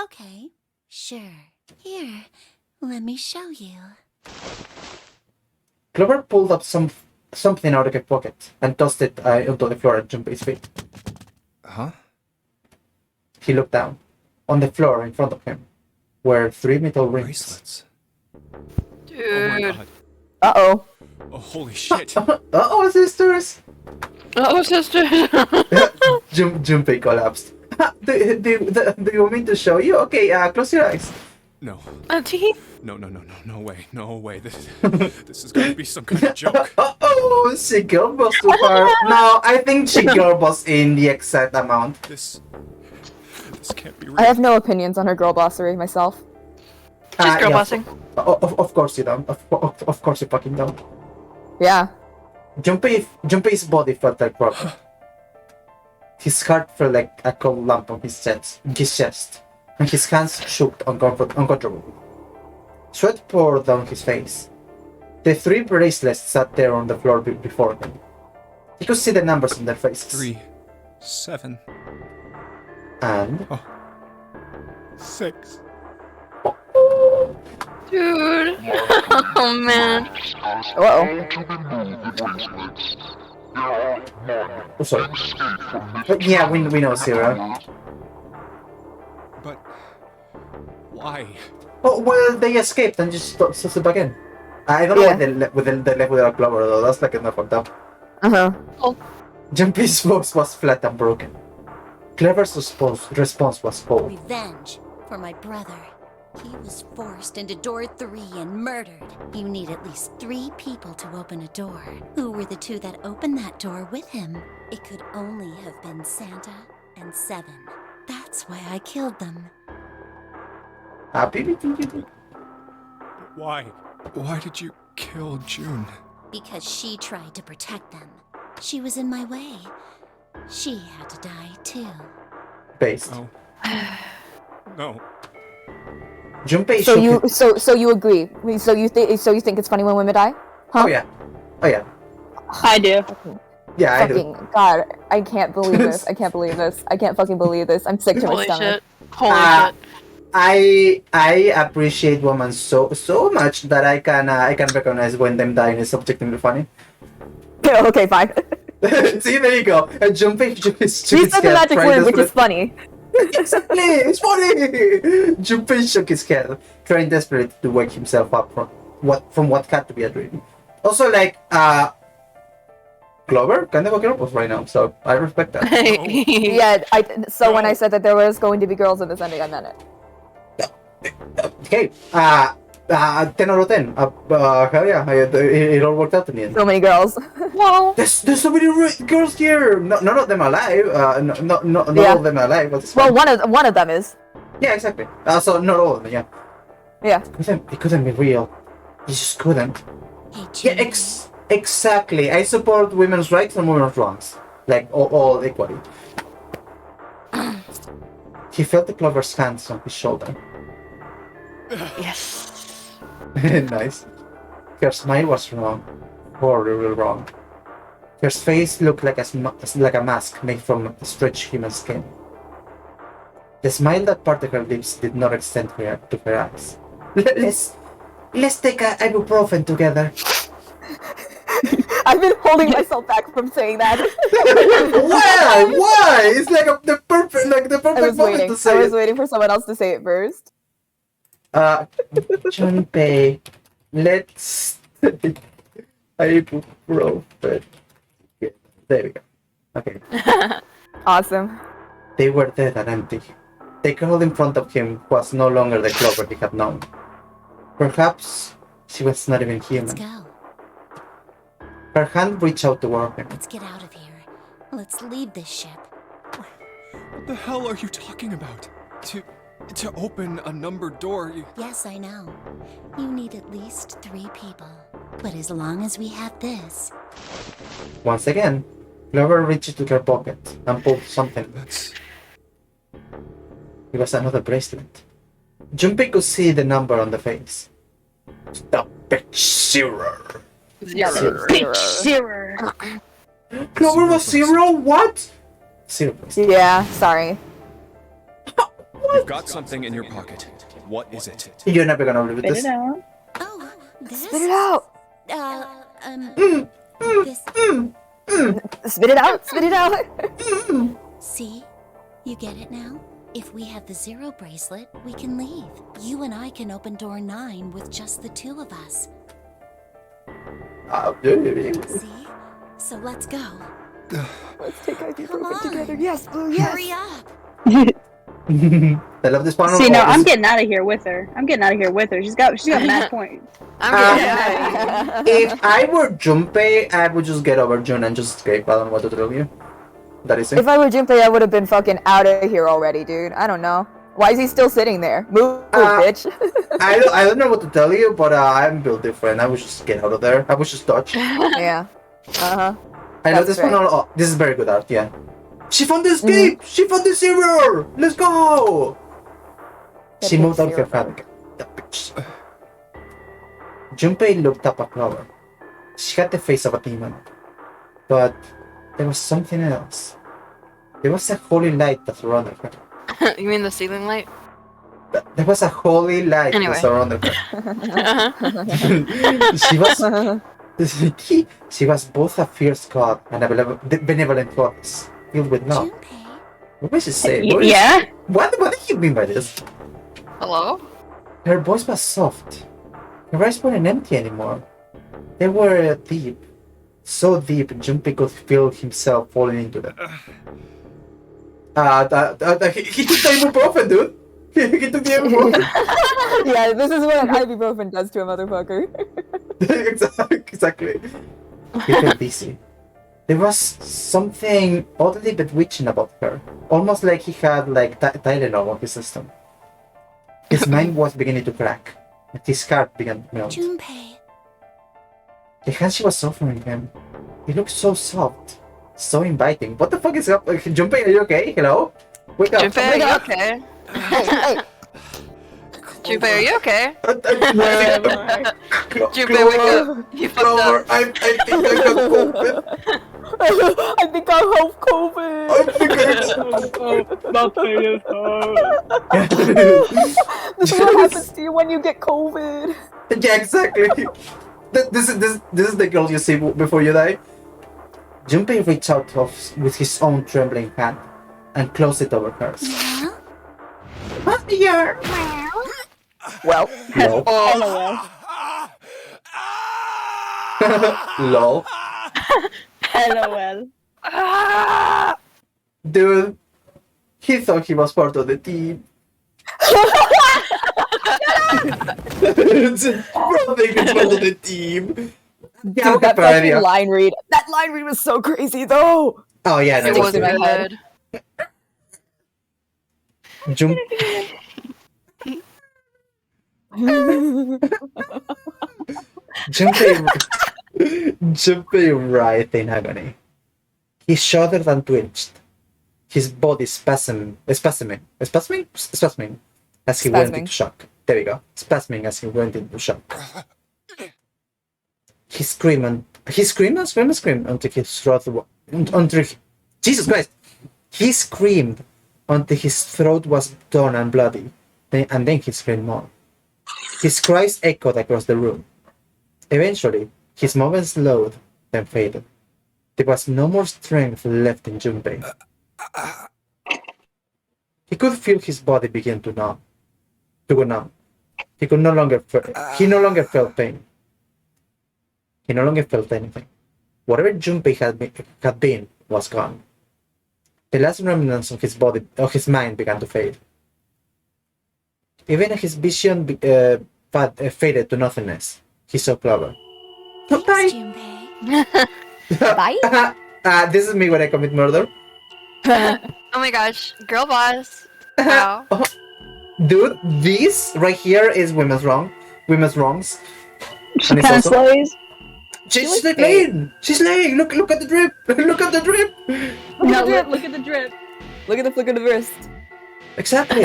Okay, sure. Here, let me show you. Clover pulled up something out of her pocket and tossed it onto the floor at Junpei's feet. Huh? He looked down. On the floor in front of him were 3 metal rings. Bracelets. Dude. Oh my god. Uh-oh. Oh, holy shit. Uh-oh, sisters! Oh, sister. Junpei collapsed. Do you want me to show you? Okay, close your eyes. No. Auntie? No way. No way. This is gonna be some kind of joke. Uh-oh, she girl boss too far. No, I think she girl boss in the exact amount. This can't be real. I have no opinions on her girl bossery myself. She's girl yeah, bossing. Of course you don't. Of course you fucking don't. Yeah. Junpei's body felt like rubber. His heart felt like a cold lump on his chest, and his hands shook uncontrollably. Sweat poured down his face. The 3 bracelets sat there on the floor before him. He could see the numbers on their faces. 3, 7, And 6. Dude. Oh, man. Uh-oh. oh, sorry. Yeah, we know Zero. But why? Oh well, they escaped and just stood back in. I don't know why they left without Clover though. That's like enough fucked up. Uh-huh. Junpei's voice was flat and broken. Clever's response was cold. Revenge for my brother. He was forced into door 3 and murdered. You need at least 3 people to open a door. Who were the 2 that opened that door with him? It could only have been Santa and Seven. That's why I killed them. Happy? Why? Why did you kill June? Because she tried to protect them. She was in my way. She had to die too. Based. Oh. No. Junpei So shook you his- so you agree? So you think it's funny when women die? Oh yeah. Oh yeah. I do. Yeah, I do. Fucking God, I can't believe this. I can't believe this. I can't fucking believe this. I'm sick to my Holy stomach. shit. Holy Uh, shit. I appreciate women so much that I can recognize when them dying is objectively funny. Okay, fine. See, there you go. And Junpei shook his You said the head, magic trying word, which is desperate- funny. Exactly, it's funny. Junpei shook his head, trying desperately to wake himself up from what had to be a dream. Also, like Clover kind of waking up right now, so I respect that. Yeah, so when I said that there was going to be girls in this ending, I meant it. Okay, 10 out of 10. Hell yeah, it all worked out in the end. So many girls. Well, There's so many girls here. None of them are alive. Not Yeah. all of them are alive. But it's Well, fine. one of them is. Yeah, exactly. So not all of them. Yeah. Yeah. It couldn't be real. It just couldn't. Hey, Yeah, Junpei. exactly. I support women's rights and women's wrongs, like all equally. He felt the Clover's hands on his shoulder. yes. Nice. Her smile was wrong, horribly wrong. Her face looked like a mask made from stretched human skin. The smile that parted her lips did not extend to her eyes. Let's take a ibuprofen together. I've been holding myself back from saying that. Why? It's like the perfect I was moment waiting. to say I was it. waiting for someone else to say it first. Junpei, let's ibuprofen. Yeah, there we go. Okay. Awesome. They were dead and empty. The girl in front of him was no longer the Clover he had known. Perhaps she was not even Let's human. go. Her hand reached out toward him. Let's get out of here. Let's leave this ship. What the hell are you talking about? To open a numbered door, Yes, I know. You need at least 3 people. But as long as we have this, Once again, Clover reached into her pocket and pulled something. That's... It was another bracelet. Junpei could see the number on the face. Stop it, Zero. Zero. Clover was 0? What? 0 bracelet. Yeah, sorry. You've got something in your pocket. What is it? You're never gonna believe Spit this. it out. oh, this. Spit it out. This. Spit it out. Spit it out. See, you get it now. If we have the 0 bracelet, we can leave. You and I can open door 9 with just the 2 of us. See? So let's go. Let's take Come ibuprofen on. together. Yes. Oh, yes. Hurry up. I love this panel. See, no, Oh, I'm this- getting out of here with her. She's got mad points. I'm getting If I were Junpei, I would just get over June and just escape. I don't know what to tell you. That is it. If I were Junpei, I would have been fucking out of here already, dude. I don't know. Why is he still sitting there? Move, bitch. I don't know what to tell you, but I'm built different. I would just get out of there. I would just dodge. Yeah. Uh-huh. I know That's this right. panel. Oh, this is very good art. Yeah. She found the escape. She found the 0. Let's go. That She big moved out her zero. hand. That bitch. Junpei looked up at Clover. She had the face of a demon, but there was something else. There was a holy light that surrounded her. You mean the ceiling light? There was a holy light Anyway. that surrounded her. She was both a fierce god and a benevolent goddess, filled with love. Junpei. What was she saying? What is- Yeah? What did you mean by this? Hello? Her voice was soft. Her eyes weren't empty anymore. They were deep. So deep, Junpei could feel himself falling into them. He took the ibuprofen, dude. He took the ibuprofen. Yeah, this is what an ibuprofen does to a motherfucker. Exactly. He felt dizzy. there was something oddly bewitching about her. Almost like he had like Tylenol on his system. His mind was beginning to crack. And his heart began to melt. Junpei. The hand she was offering him. It looked so soft. So inviting. What the fuck is up? Junpei, are you okay? Hello? Wake up. Junpei, are Wake you up. okay? Hey, hey. Junpei, are you okay? Junpei, Clover, wake up. You fucked Clover, up. I think I got COVID. I think I have COVID. I think This is what happens to you when you get COVID. Yeah, exactly. This is the girl you see before you die. Junpei reached out with his own trembling hand and closed it over hers. Yeah. Well, Lol. LOL. Lol. LOL. Dude, he thought he was part of the team. Bro, they can part of the team. Yeah, Dude, okay, that fair fucking idea. line read. That line read was so crazy though. Oh yeah, no, It was in my head. good. Junpei writhed in agony. He shuddered and twitched. His body spasming as he went Spasming. into shock. There we go. Spasming as he went into shock. He screamed until his throat Jesus Christ! He screamed until his throat was torn and bloody. And then he screamed more. His cries echoed across the room. Eventually, his movement slowed, then faded. There was no more strength left in Junpei. He could feel his body begin to go numb. He no longer felt pain. He no longer felt anything. Whatever Junpei had been was gone. The last remnants of his mind began to fade. Even his vision faded to nothingness. He saw Clover. Thanks, Bye. Junpei. Bye. This is me when I commit murder. Oh my gosh, girl boss. Wow. Dude, this right here is women's wrongs. She And it's kind of also- slays. She's laying. She's laying. Look at the drip. Look at the drip. No, look at the drip. Look at the flick of the wrist. Exactly.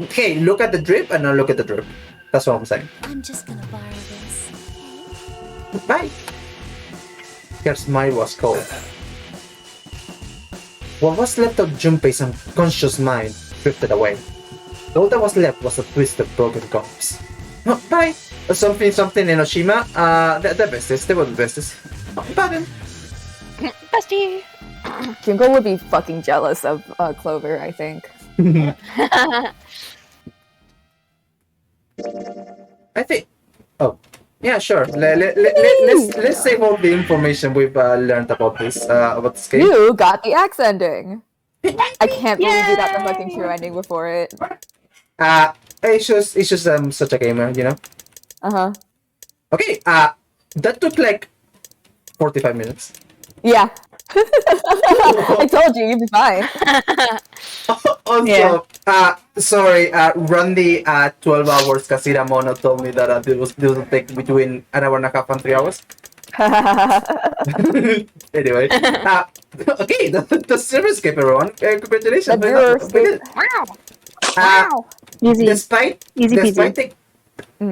Hey, look at the drip and now look at the drip. That's what I'm saying. I'm just gonna borrow this. Bye. Her smile was cold. What was left of Junpei's unconscious mind drifted away. All that was left was a twisted, broken corpse. Oh, bye. Something in Oshima. The bestest. They were the bestest. Oh, bye then. Bestie. Junko would be fucking jealous of Clover, I think. I think. Oh, yeah, sure. Let's save all the information we've learned about this game. You got the axe ending. I can't believe you got the fucking true ending before it. It's just such a gamer, you know. Uh-huh. Okay. That took like 45 minutes. Yeah. I told you, you'd be fine. Also, sorry, Randy at 12 hours Casira Mono told me that this will take between an hour and a half and 3 hours. Anyway, okay, the service escape, everyone. Congratulations. The viewer escape. Wow. Easy. Despite Easy peasy.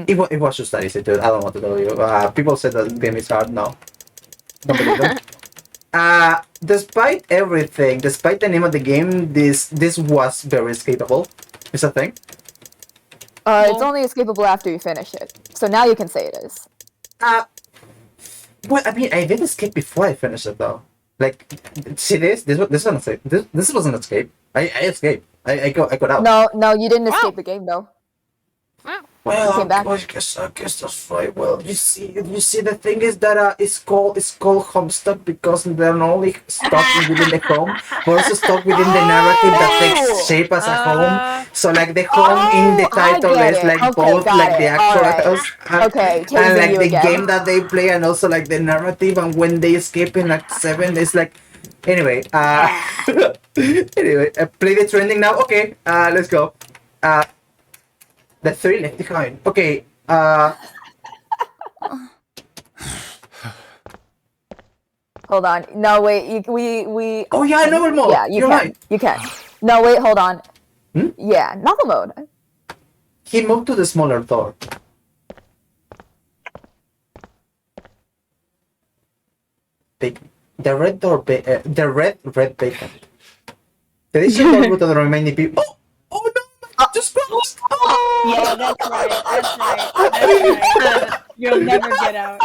it was just that easy, dude. I don't want to tell you. People said that the game is hard. No, don't believe them. Despite everything, despite the name of the game, this was very escapable. Is a thing. It's only escapable after you finish it. So now you can say it is. Well, I mean, I did escape before I finished it, though. Like, see this? This wasn't escape. This wasn't escape. I escaped. I got out. No, you didn't escape the game though. Wow. Well, came back? I guess that's right. Well, you see, the thing is that it's called Homestuck because they're not only stuck within the home, but also stuck within the narrative that takes shape as a home. So like the home in the I title get is it. like Okay, both got like the it. actual Alright. house Okay, and tasing like you the again. game that they play, and also like the narrative. And when they escape in Act 7, it's like anyway. Anyway, play the trending now. Okay, let's go. The 3 left behind. Okay. Hold on. No, wait. We. Oh yeah, novel mode. Yeah, you You're can. right. You can. No, wait. Hold on. Hmm? Yeah, novel mode. He moved to the smaller door. The red door. The red bacon. The addition door go to the remaining people. Oh no! Just close. Yeah, that's right. That's right. That's right. You'll never get out.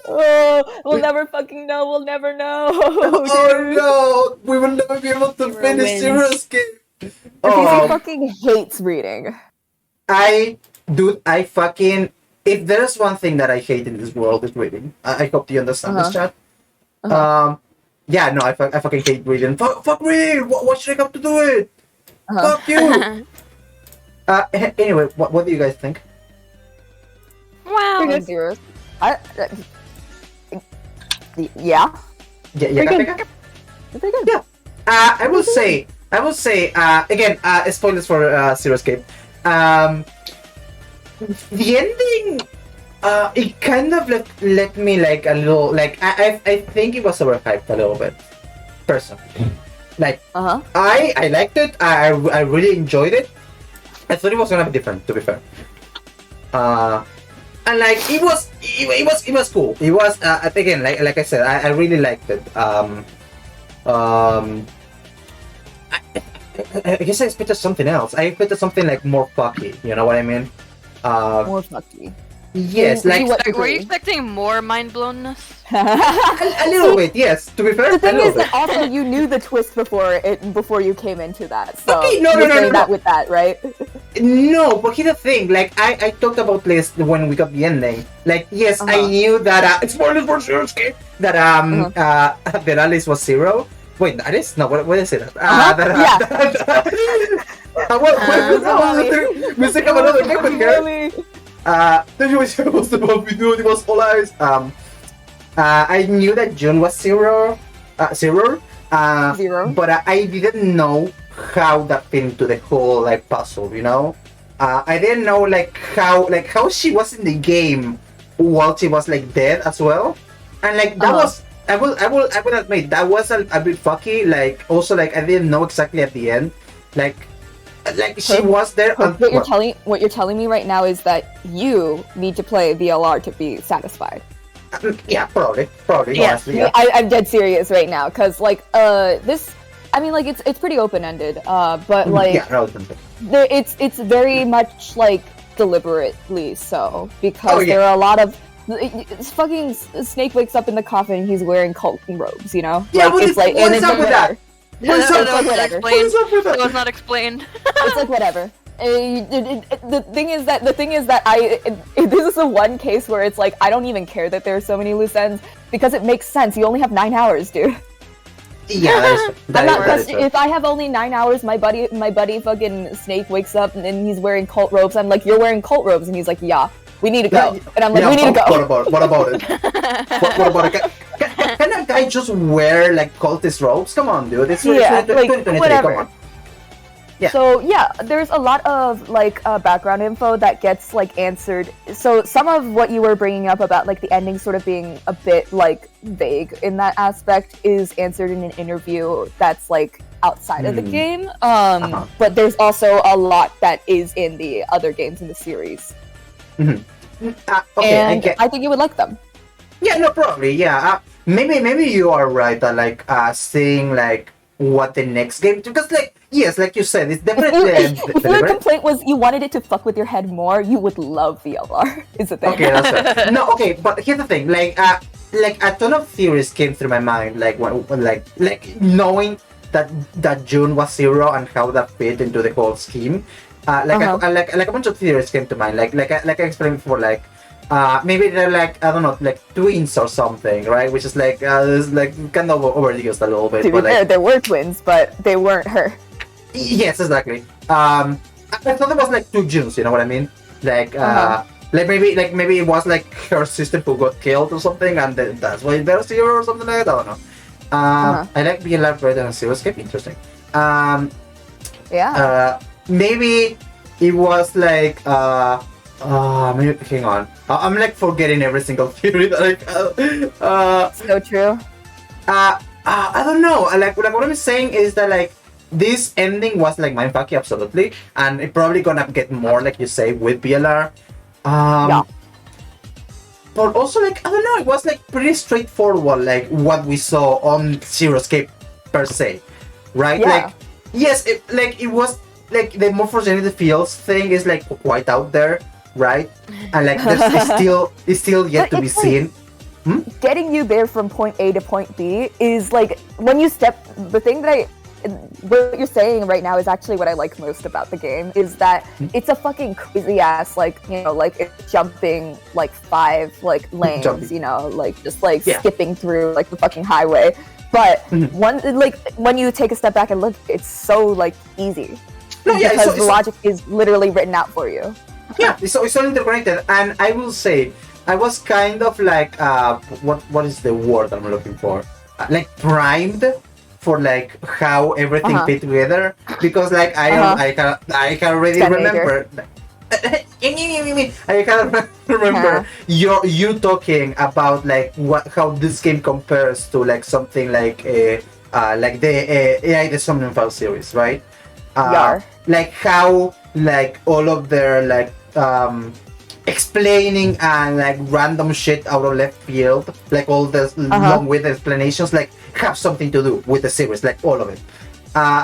Oh, we'll never fucking know. We'll never know. Oh no! We will never be able to finish wins. Zero Escape. He Oh, fucking hates reading. I fucking. If there's one thing that I hate in this world, is reading. I hope you understand this, chat. Yeah, no, I fucking hate reading. Fuck reading! What should I have to do it? Fuck you! Anyway, what do you guys think? Wow. Zeros. Yeah. Yeah, Pretty Becca? good. Pretty good. Yeah. I will say, again, spoilers for Zero Escape. The ending, it kind of let me like a little, like, I think it was overhyped a little bit, personally. Like, I liked it. I really enjoyed it. I thought it was gonna be different, to be fair. And like it was cool. It was again, like I said, I really liked it. I guess I expected something else. I expected something like more fucky. You know what I mean? More fucky. Yes, like Were you expecting more mind blownness? a little bit. Yes, to be fair, The thing a little is that bit. also you knew the twist before you came into that. So Okay, no, you're no, saying no. that with that, right? No, but here's the thing. Like I talked about this when we got the ending. Like yes, I knew that spoilers for Zero Escape. That that Alice was Zero. Wait, Alice? No, what is it? We still have another game here. Then you was supposed to be doing it was all eyes. I knew that June was Zero. Zero. But I didn't know how that fit into the whole like puzzle. You know, I didn't know like how she was in the game while she was like dead as well, and like that was. I will admit that was a bit fucky. Like also like I didn't know exactly at the end, like she was there. What you're telling me right now is that you need to play VLR to be satisfied. Yeah, probably. Yeah, Honestly, yeah. I'm dead serious right now because like this. I mean, like it's pretty open ended. But like yeah, no, it's very much like deliberately so because there are a lot of. Fucking Snake wakes up in the coffin and he's wearing cult robes, you know? Yeah, like, it's like, what is up with that? It's That like was not whatever. explained. with that? That was not explained. It's like whatever. The thing is that this is the one case where it's like I don't even care that there are so many loose ends because it makes sense. You only have 9 hours, dude. Yeah, I'm not that is questioning. If I have only 9 hours, my buddy fucking Snake wakes up and he's wearing cult robes. I'm like, you're wearing cult robes, and he's like, yeah. We need to go. And I'm like, we need to go. What about it? what about it? Can a guy just wear like cultist robes? Come on, dude. It's Yeah, like, 2023. whatever. Come on. Yeah. So yeah, there's a lot of like background info that gets like answered. So some of what you were bringing up about like the ending sort of being a bit like vague in that aspect is answered in an interview that's like outside of the game. But there's also a lot that is in the other games in the series. Okay, and I think you would like them. Yeah, no, probably. Yeah, maybe you are right. That like seeing like what the next game, because like yes, like you said, it's definitely. If your complaint was you wanted it to fuck with your head more, you would love VLR. Is the thing. Okay, that's right. No, okay, but here's the thing. Like a ton of theories came through my mind. Like when like knowing that June was Zero and how that fit into the whole scheme. like a bunch of theories came to mind. Like I explained before, like maybe they're like, I don't know, like twins or something, right? Which is like it's like kind of overused a little bit. To be but fair, like, there were twins, but they weren't her. yes, exactly. I thought it was like two Junes. You know what I mean? Like like maybe it was like her sister who got killed or something, and that's why there's zero or something like that. I don't know. I like BLR better than Zero Escape. Interesting. Maybe it was like maybe hang on. I'm like forgetting every single theory that So true. I don't know. Like what I'm saying is that like this ending was like mindfucky, absolutely, and it probably gonna get more, like you say, with BLR. But also, like, I don't know, it was like pretty straightforward, like what we saw on Zero Escape per se, right? Yeah. Like, yes, it was like the Morphogenetic Fields thing is like quite out there, right? And like it's still yet to be seen. Getting you there from point A to point B is like when you step. The thing that what you're saying right now is actually what I like most about the game is that it's a fucking crazy ass, like, you know, like it's jumping like 5 like lanes, you know, like just like skipping through like the fucking highway. But when you take a step back and look, it's so like easy because the logic is literally written out for you. Yeah, it's so interconnected, and I will say I was kind of like what is the word I'm looking for? Like primed for like how everything fit together, because like I can already remember. I can remember you talking about like how this game compares to like something like the AI the Somnium File series, right? Like how like all of their like explaining and like random shit out of left field, like all the long-winded explanations, like have something to do with the series, like all of it.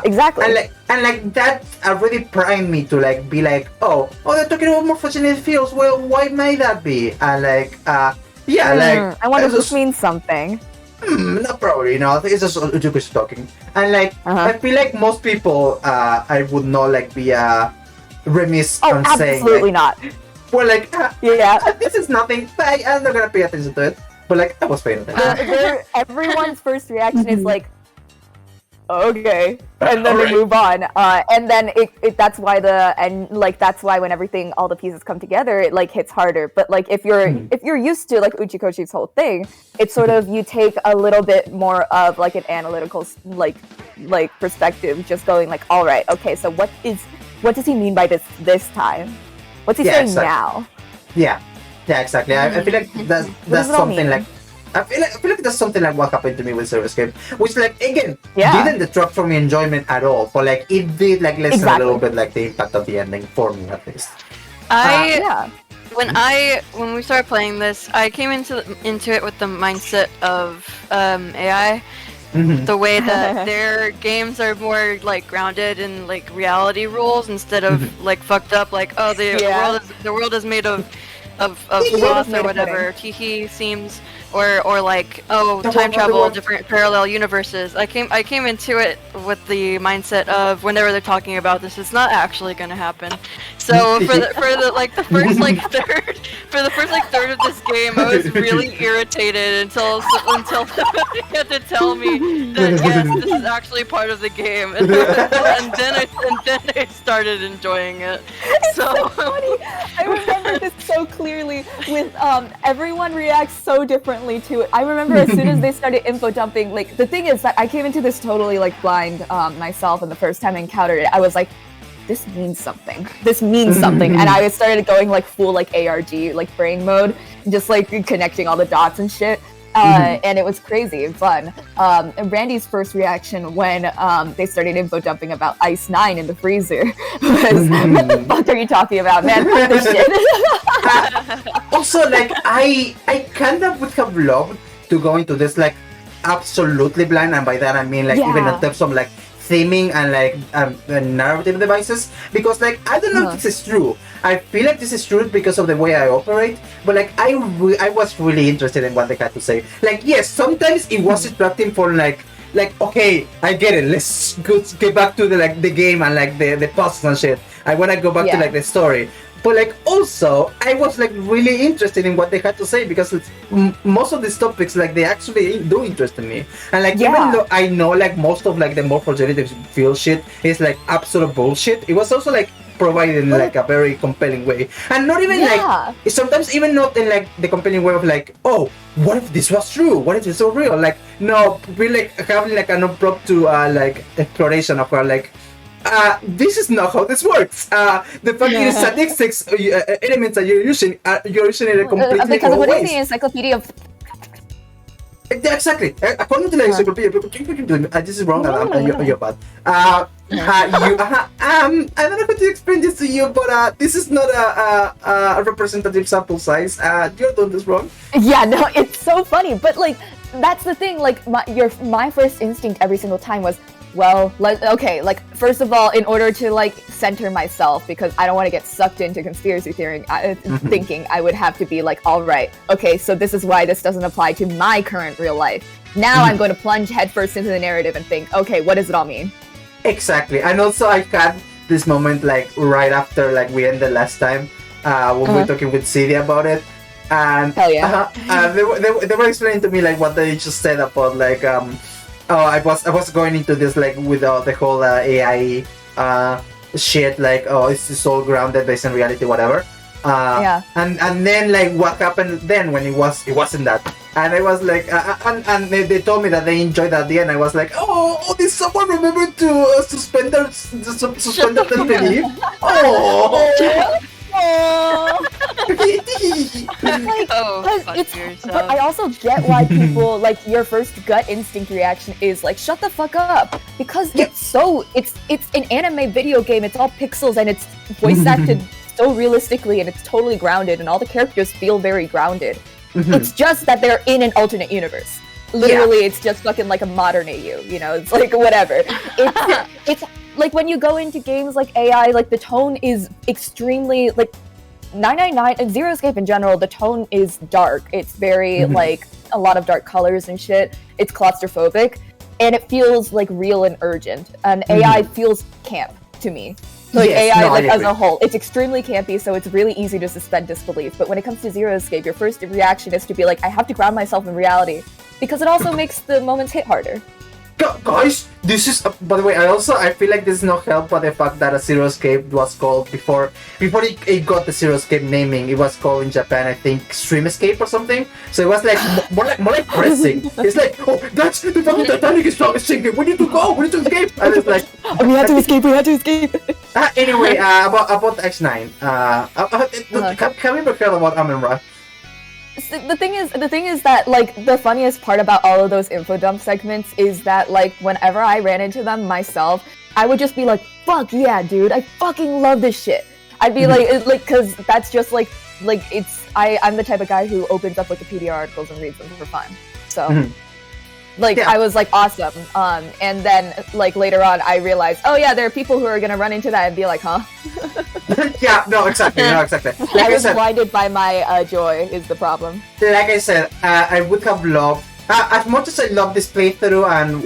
Exactly. And like that already primed me to like be like, oh, they're talking about Morphogenetic Fields. Well, why might that be? And like, like I wonder if this means something. Not probably, no. It's just Ujuku's talking, and like I feel like most people, I would not like be remiss on saying. Absolutely not. Well, like, this is nothing. But I'm not gonna pay attention to it. But like, I was paying attention. Everyone's first reaction is like, okay, and then they move on. And then that's why that's why when everything, all the pieces come together, it like hits harder. But like if you're used to like Uchikoshi's whole thing, it's sort of you take a little bit more of like an analytical like perspective, just going like, all right, okay, so what does he mean by this time? What's he saying now? Yeah, exactly. I feel like that's something like. I feel like that's something like what happened to me with Zero Escape, which like again didn't detract from my enjoyment at all, but like it did like lessen a little bit like the impact of the ending for me at least. When we started playing this, I came into it with the mindset of AI. The way that their games are more like grounded in like reality rules instead of like fucked up, like the world is made of cloth or whatever. Teehee seems or like time travel, different parallel universes. I came into it with the mindset of whenever they're talking about this, it's not actually gonna happen. So for the first third of this game, I was really irritated until they had to tell me that yes, this is actually part of the game, and then I started enjoying it. So funny. I remember this so clearly. With everyone reacts so differently to it. I remember as soon as they started info dumping, like the thing is that I came into this totally like blind myself, and the first time I encountered it, I was like, this means something. This means something. And I started going like full like ARG, like brain mode, just like connecting all the dots and shit. And it was crazy and fun. And Randy's first reaction when they started info dumping about Ice 9 in the freezer was, what the fuck are you talking about, man? Fuck this shit. Also, like, I kind of would have loved to go into this, like, absolutely blind, and by that I mean, like, even in terms of, like, theming and, like, narrative devices, because, like, I don't know if this is true. I feel like this is true because of the way I operate, but, like, I was really interested in what they had to say. Like, yes, sometimes it was distracting for, like, like, okay, I get it. Let's get back to the game and like the puzzles and shit. I want to go back to like the story. But like also, I was like really interested in what they had to say because most of these topics like they actually do interest me. And like even though I know like most of like the more progenitive field shit is like absolute bullshit, it was also like provided in like a very compelling way, and not even like sometimes even not in like the compelling way of like, oh, what if this was true? What if it's so real? Like no, we like having like an approach to like exploration of our like. This is not how this works. The fucking statistics elements that you're using in a completely because wrong what is ways. the encyclopedia of Yeah, exactly. According to the encyclopedia, this is wrong. You're bad. I don't know how to explain this to you, but this is not a representative sample size. You're doing this wrong. Yeah, no, it's so funny, but like that's the thing. Like my first instinct every single time was, well, okay, like first of all, in order to like center myself, because I don't want to get sucked into conspiracy theory thinking, I would have to be like, all right, okay, so this is why this doesn't apply to my current real life. Now I'm going to plunge headfirst into the narrative and think, okay, what does it all mean? Exactly, and also I had this moment like right after like we ended last time when we were talking with Cidi about it, and they were explaining to me like what they just said about like I was going into this like with the whole AI shit, like it's all grounded based on reality, whatever. And then like what happened then when it wasn't that, and I was like and they told me that they enjoyed that at the end. I was like, oh, did someone remember to suspend their disbelief? But I also get why people like your first gut instinct reaction is like, shut the fuck up, because it's an anime video game. It's all pixels and it's voice acted so realistically, and it's totally grounded, and all the characters feel very grounded. It's just that they're in an alternate universe. Literally, it's just fucking like a modern AU. You know, it's like whatever. It's like when you go into games like AI, like the tone is extremely like 999 and Zero Escape in general. The tone is dark. It's very like a lot of dark colors and shit. It's claustrophobic, and it feels like real and urgent. And AI feels camp to me. Like AI, like as a whole, it's extremely campy, so it's really easy to suspend disbelief. But when it comes to Zero Escape, your first reaction is to be like, I have to ground myself in reality, because it also makes the moments hit harder. Guys, this is by the way. I feel like this is not helped by the fact that a Zero Escape was called before it got the Zero Escape naming. It was called in Japan, I think, Stream Escape or something. So it was like more like pressing. It's like, oh, that's the fucking Titanic is sinking. We need to go. We need to escape. And it's like, we have to escape. We have to escape. Anyway, about X9. Have you ever heard about Amun-Ra? The thing is that like the funniest part about all of those info dump segments is that like whenever I ran into them myself, I would just be like, fuck yeah, dude, I fucking love this shit. I'd be like cause that's just like it's I'm the type of guy who opens up Wikipedia articles and reads them for fun. So I was like, awesome. And then like later on I realized, oh yeah, there are people who are gonna run into that and be like, huh? Exactly. Like I was blinded by my joy is the problem. Like I said, I would have loved, as much as I love this playthrough, and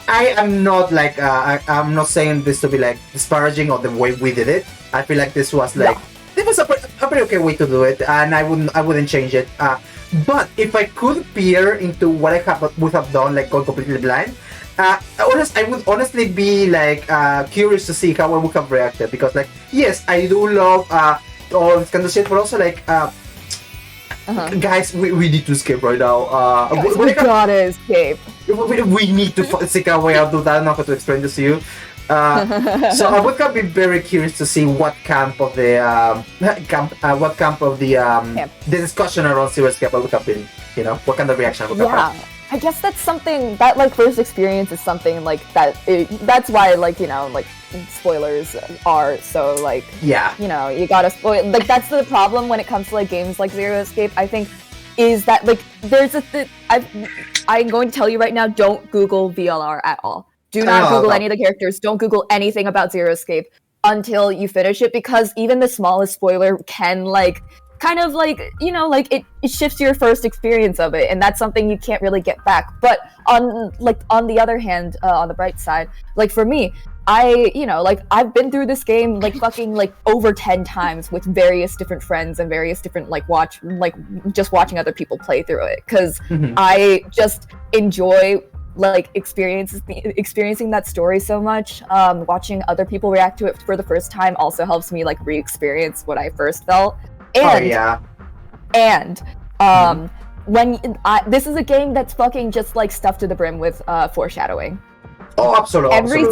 I am not like, I'm not saying this to be like disparaging of the way we did it. I feel like this was like, it was a pretty okay way to do it, and I wouldn't change it. But if I could peer into what I would have done, like gone completely blind, I would honestly be like curious to see how I would have reacted, because like, yes, I do love all this kind of shit, but also like guys, we need to escape right now. We gotta escape. We need to seek a way out of that. I'm not going to explain this to you. So I would have been very curious to see what camp of the the discussion around Zero Escape would have been. You know, what kind of reaction I would have had. I guess that's something that like first experience is something like that. That's why like you know like spoilers are so like you know you gotta spoil, like that's the problem when it comes to like games like Zero Escape, I think, is that like there's I'm going to tell you right now, don't Google VLR at all. Do not Google any of the characters. Don't Google anything about Zero Escape until you finish it, because even the smallest spoiler can like kind of like, you know, like it shifts your first experience of it, and that's something you can't really get back. But on the other hand, on the bright side, like for me, I've been through this game like fucking like over 10 times with various different friends and various different just watching other people play through it, because I just enjoy like experiencing that story so much. Watching other people react to it for the first time also helps me like re-experience what I first felt. And this is a game that's fucking just like stuffed to the brim with foreshadowing. Oh, absolutely. Every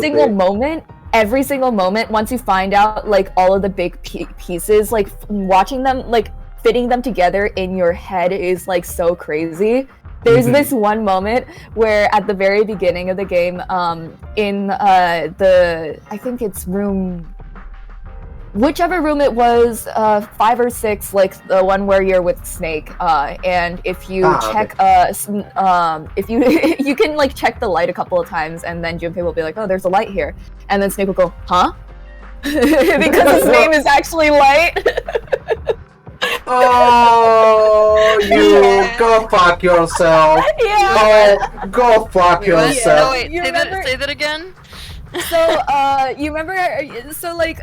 single moment, once you find out like all of the big pieces, like watching them, like fitting them together in your head is like so crazy. There's this one moment where at the very beginning of the game, in I think it's whichever room it was, 5 or 6, like the one where you're with Snake, and if you check, if you can like check the light a couple of times, and then Junpei will be like, oh, there's a light here, and then Snake will go, huh? Because his name is actually Light. Oh, you go fuck yourself. Yeah. Oh, go fuck yourself. No, wait, say that again. So, you remember? So, like,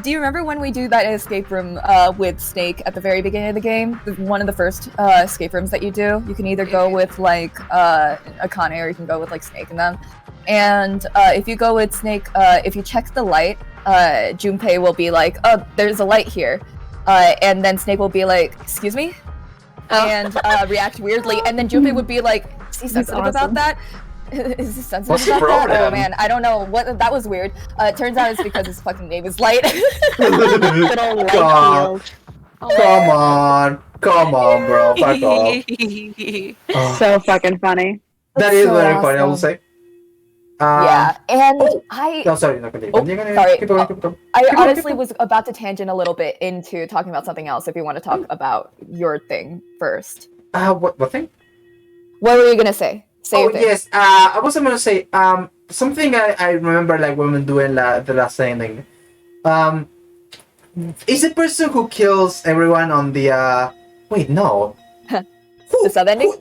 do you remember when we do that escape room with Snake at the very beginning of the game? One of the first escape rooms that you do. You can either go with like Akane, or you can go with like Snake and them. And if you go with Snake, if you check the light, Junpei will be like, "Oh, there's a light here," and then Snake will be like, "Excuse me," and react weirdly, and then Junpei would be like, "Is he sensitive about that? Is he sensitive What's the about that? problem? Oh man, I don't know. What that was weird. Turns out it's because his fucking name is Light." God. Come on, bro. Fuck off. So fucking funny. That is so very funny, I will awesome. say. Yeah, and No, sorry, no, continue. sorry. Keep going. I honestly was about to tangent a little bit into talking about something else. If you want to talk about your thing first, What thing? what were you gonna say? Say your thing. Yes. I was going to say something I remember, like when we were doing the last ending. Is the person who kills everyone on the wait, no. The sub ending?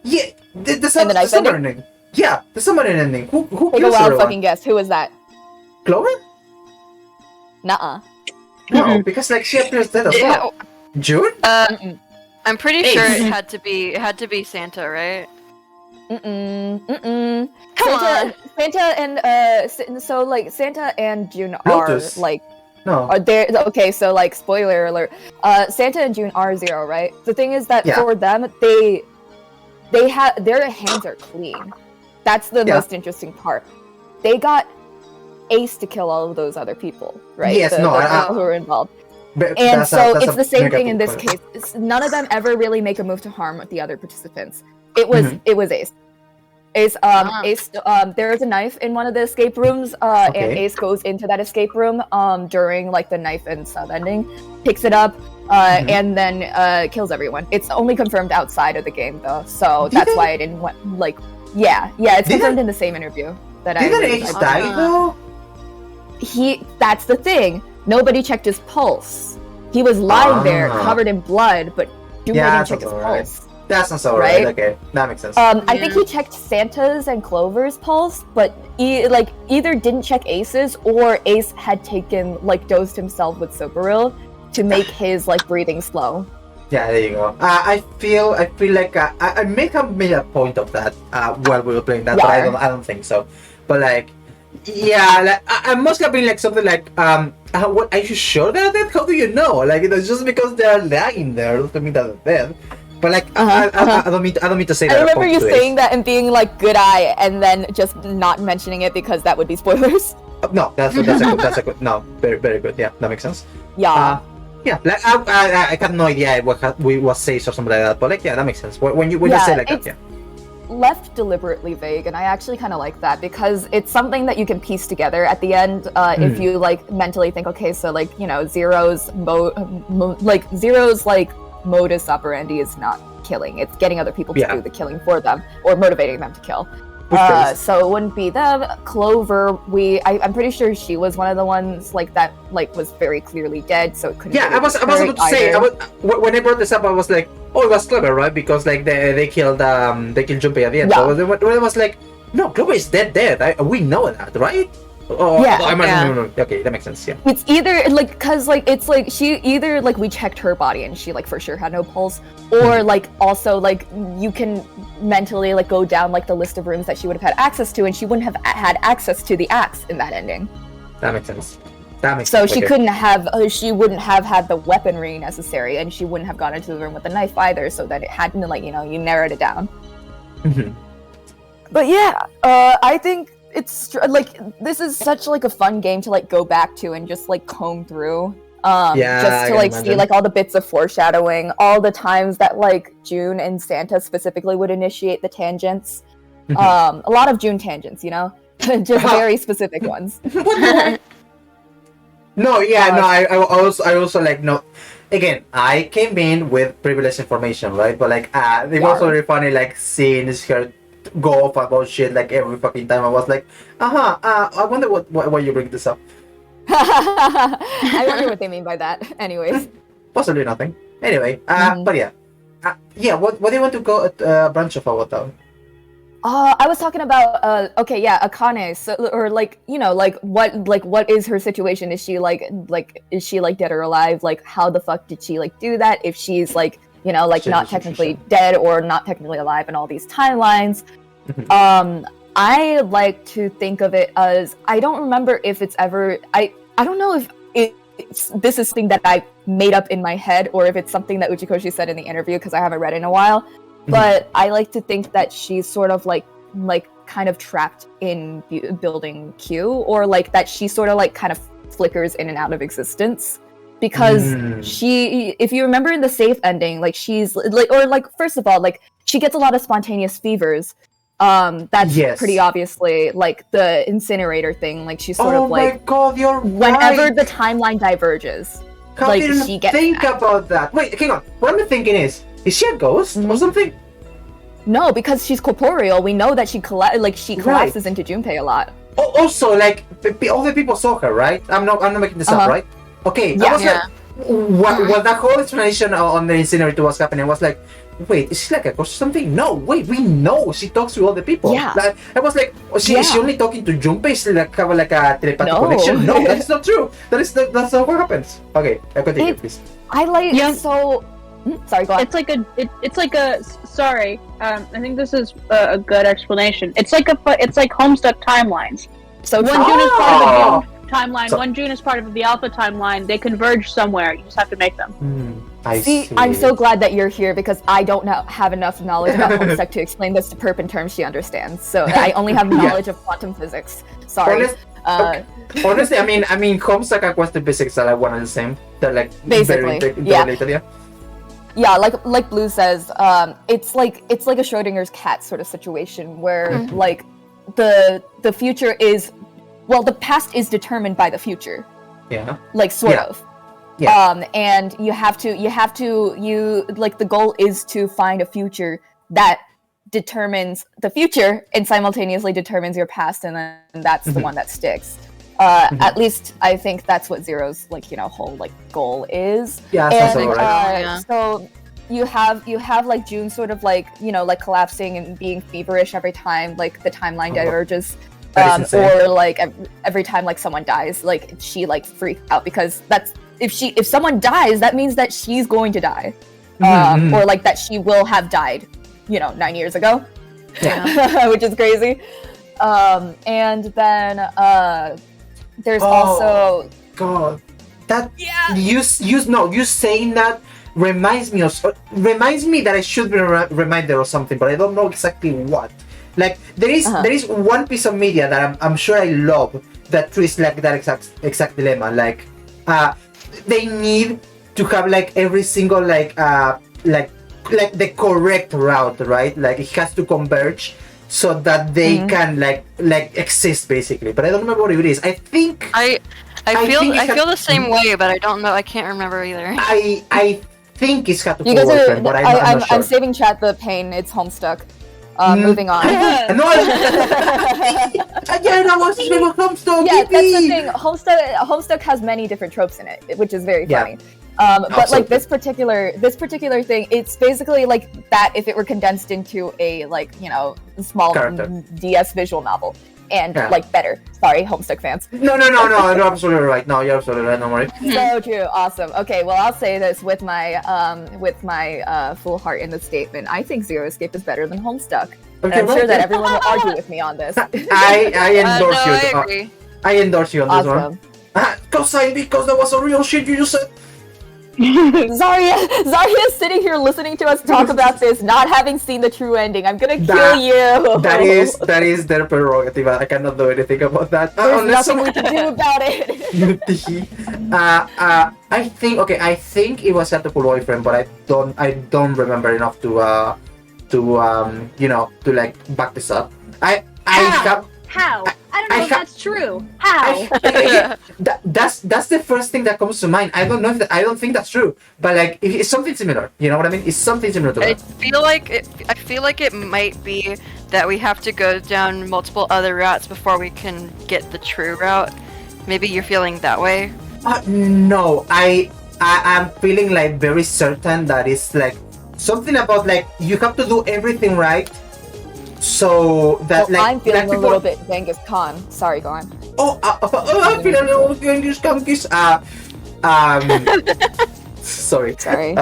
Yeah, the knife summer ending? ending. Yeah, the summer ending. Who Take a kills wild everyone? fucking guess. Who was that? Clover? Nuh-uh. No, because like she appears dead as well. June? I'm pretty sure it had to be Santa, right? Santa and so like Santa and June are Lotus. like No. are there. Okay, so like spoiler alert. Santa and June are Zero, right? The thing is that for them, they have their hands are clean. That's the most interesting part. They got Ace to kill all of those other people, right? Yes, the people who were involved. And so it's the same thing in this case. None of them ever really make a move to harm the other participants. It was Ace. Ace, there is a knife in one of the escape rooms, and Ace goes into that escape room during like the knife and sub ending, picks it up, and then kills everyone. It's only confirmed outside of the game though, so that's why I didn't want like it's confirmed in the same interview that Didn't Ace die though? That's the thing. Nobody checked his pulse. He was lying there, covered in blood, but didn't check his pulse. That's not so right. Okay, that makes sense. I think he checked Santa's and Clover's pulse, but either didn't check Ace's, or Ace had taken dosed himself with Soberil to make his breathing slow. Yeah, there you go. I feel like I may have made a point of that while we were playing that, but I don't think so. But I must have been something what, are you sure they're dead? How do you know? It's just because they're lying there doesn't mean that they're dead. But I don't mean to say that. I remember you saying that and being good eye, and then just not mentioning it because that would be spoilers. No, that's a good. No, very very good. Yeah, that makes sense. Yeah. I have no idea what was says or something like that, but that makes sense. When you say that, left deliberately vague, and I actually kind of like that because it's something that you can piece together at the end if you mentally think, okay, so Zero's Zero's modus operandi is not killing; it's getting other people to do the killing for them or motivating them to kill. face? So it wouldn't be them. Clover, I'm pretty sure she was one of the ones like that was very clearly dead, so it couldn't. Yeah, really I was be about to say. either. When I brought this up, I was like, "Oh, it was Clover, right?" Because like they killed Junpei at the end. Yeah. So when I was like, "No, Clover is dead. We know that, right?" Oh, Yeah. no. Okay, that makes sense. Yeah. It's either like because like it's like she either like we checked her body and she like for sure had no pulse, or like also like you can mentally like go down like the list of rooms that she would have had access to, and she wouldn't have had access to the axe in that ending. That makes sense. So So she okay. couldn't have, she wouldn't have had the weaponry necessary, and she wouldn't have gone into the room with the knife either. So that it hadn't like you narrowed it down. Mhm. But yeah, I think it's like this is such like a fun game to like go back to and just like comb through. Yeah, Just I to can like see imagine. like all the bits of foreshadowing, all the times that like June and Santa specifically would initiate the tangents. Mhm. A lot of June tangents, just very specific ones. No, yeah, no. I also like no. Again, I came in with privileged information, right? But like, it was very funny, like seeing her go off about shit like every fucking time. I was like, I wonder why you bring this up. I wonder what they mean by that. Anyways, Possibly nothing. Anyway, Mhm. but yeah, What do you want to go branch of about that? I was talking about Akane. So, or like what is her situation? Is she is she dead or alive? Like how the fuck did she do that? If she's not technically dead or not technically alive in all these timelines. I like to think of it as I don't remember if it's ever I don't know if this is something that I made up in my head or if it's something that Uchikoshi said in the interview because I haven't read it in a while. But I like to think that she's sort of like kind of trapped in building Q, or like that she sort of kind of flickers in and out of existence. Because she, if you remember in the safe ending, she's first of all, she gets a lot of spontaneous fevers. That's Yes. pretty obviously the incinerator thing. She's sort of Oh my god, you're whenever right. the timeline diverges, I didn't she gets think that. about that. Wait, hang on. What I'm thinking is she a ghost or something? No, because she's corporeal. We know that she collapses into Junpei a lot. Also, all the people saw her, right? I'm not making this up, right? Okay, I Yeah. was like, what that whole explanation on the incinerator was happening, I was like, wait, is she like a ghost or something? No, wait, we know she talks to all the people. Yeah. I was like, is she only talking to Junpei? She have a telepathic No. connection? No, that's not true. That's not what happens. Okay, continue, please. I like Yeah. so. Sorry, go on. It's like a sorry. I think this is a good explanation. It's like Homestuck timelines. So One June is part of the Oh. June timeline. So- One June is part of the Alpha timeline. They converge somewhere. You just have to make them. I See, I'm so glad that you're here because I don't have enough knowledge about Homestuck to explain this to Perp in terms she understands. So I only have knowledge of quantum physics. Sorry. Honestly, I mean, Homestuck and quantum physics are one and the same. They're Basically, very yeah. interrelated, yeah. Yeah, like Blue says, it's like a Schrodinger's cat sort of situation where the future is, well, the past is determined by the future, Yeah. sort Yeah. of. Yeah. And the goal is to find a future that determines the future and simultaneously determines your past, and then that's the one that sticks. At least I think that's what Zero's whole goal is. Yeah, And sounds alright. Yeah. so you have June sort of collapsing and being feverish every time the timeline diverges. That is insane. Or every time someone dies, she freaks out because that's if someone dies, that means that she's going to die. Or that she will have died 9 years ago. Yeah. Which is crazy. And then there's also God, that you saying that reminds me that I should be reminded of something, but I don't know exactly what. There is one piece of media that I'm sure I love that treats that exact dilemma. They need to have every single the correct route, right? It has to converge so that they can exist basically. But I don't remember what it is. I think I think feel the same way, but I don't know. I can't remember either. I think it's got to you guys boyfriend, but I'm not sure. I'm saving chat the pain. It's Homestuck. Moving on. No, again, I was just with Homestuck. Yeah, that's the thing. Homestuck has many different tropes in it, which is very funny. But like this particular thing, it's basically like that if it were condensed into a small DS visual novel. And like better. Sorry, Homestuck fans. No, you're absolutely right. No, you're absolutely right. Don't worry. So true, awesome. Okay, well, I'll say this with my full heart in the statement. I think Zero Escape is better than Homestuck. And I'm sure that everyone will argue with me on this. I endorse you. I agree. I endorse you on this one. Because that was a real shit you just said. Zarya is sitting here listening to us talk about this, not having seen the true ending. I'm gonna kill you. That is their prerogative. I cannot do anything about that. There's nothing we can do about it. I think it was at the boyfriend, but I don't remember enough to like back this up. How? I don't know if that's true. How? That's the first thing that comes to mind. I don't know I don't think that's true, but like it's something similar. You know what I mean? It's something similar to that. I feel like it might be that we have to go down multiple other routes before we can get the true route. Maybe you're feeling that way. No, I'm feeling like very certain that it's like something about like you have to do everything right. So that I'm feeling a little bit Genghis Khan. Sorry, go on. I'm feeling a little Genghis Khan. Sorry. Sorry. Sorry.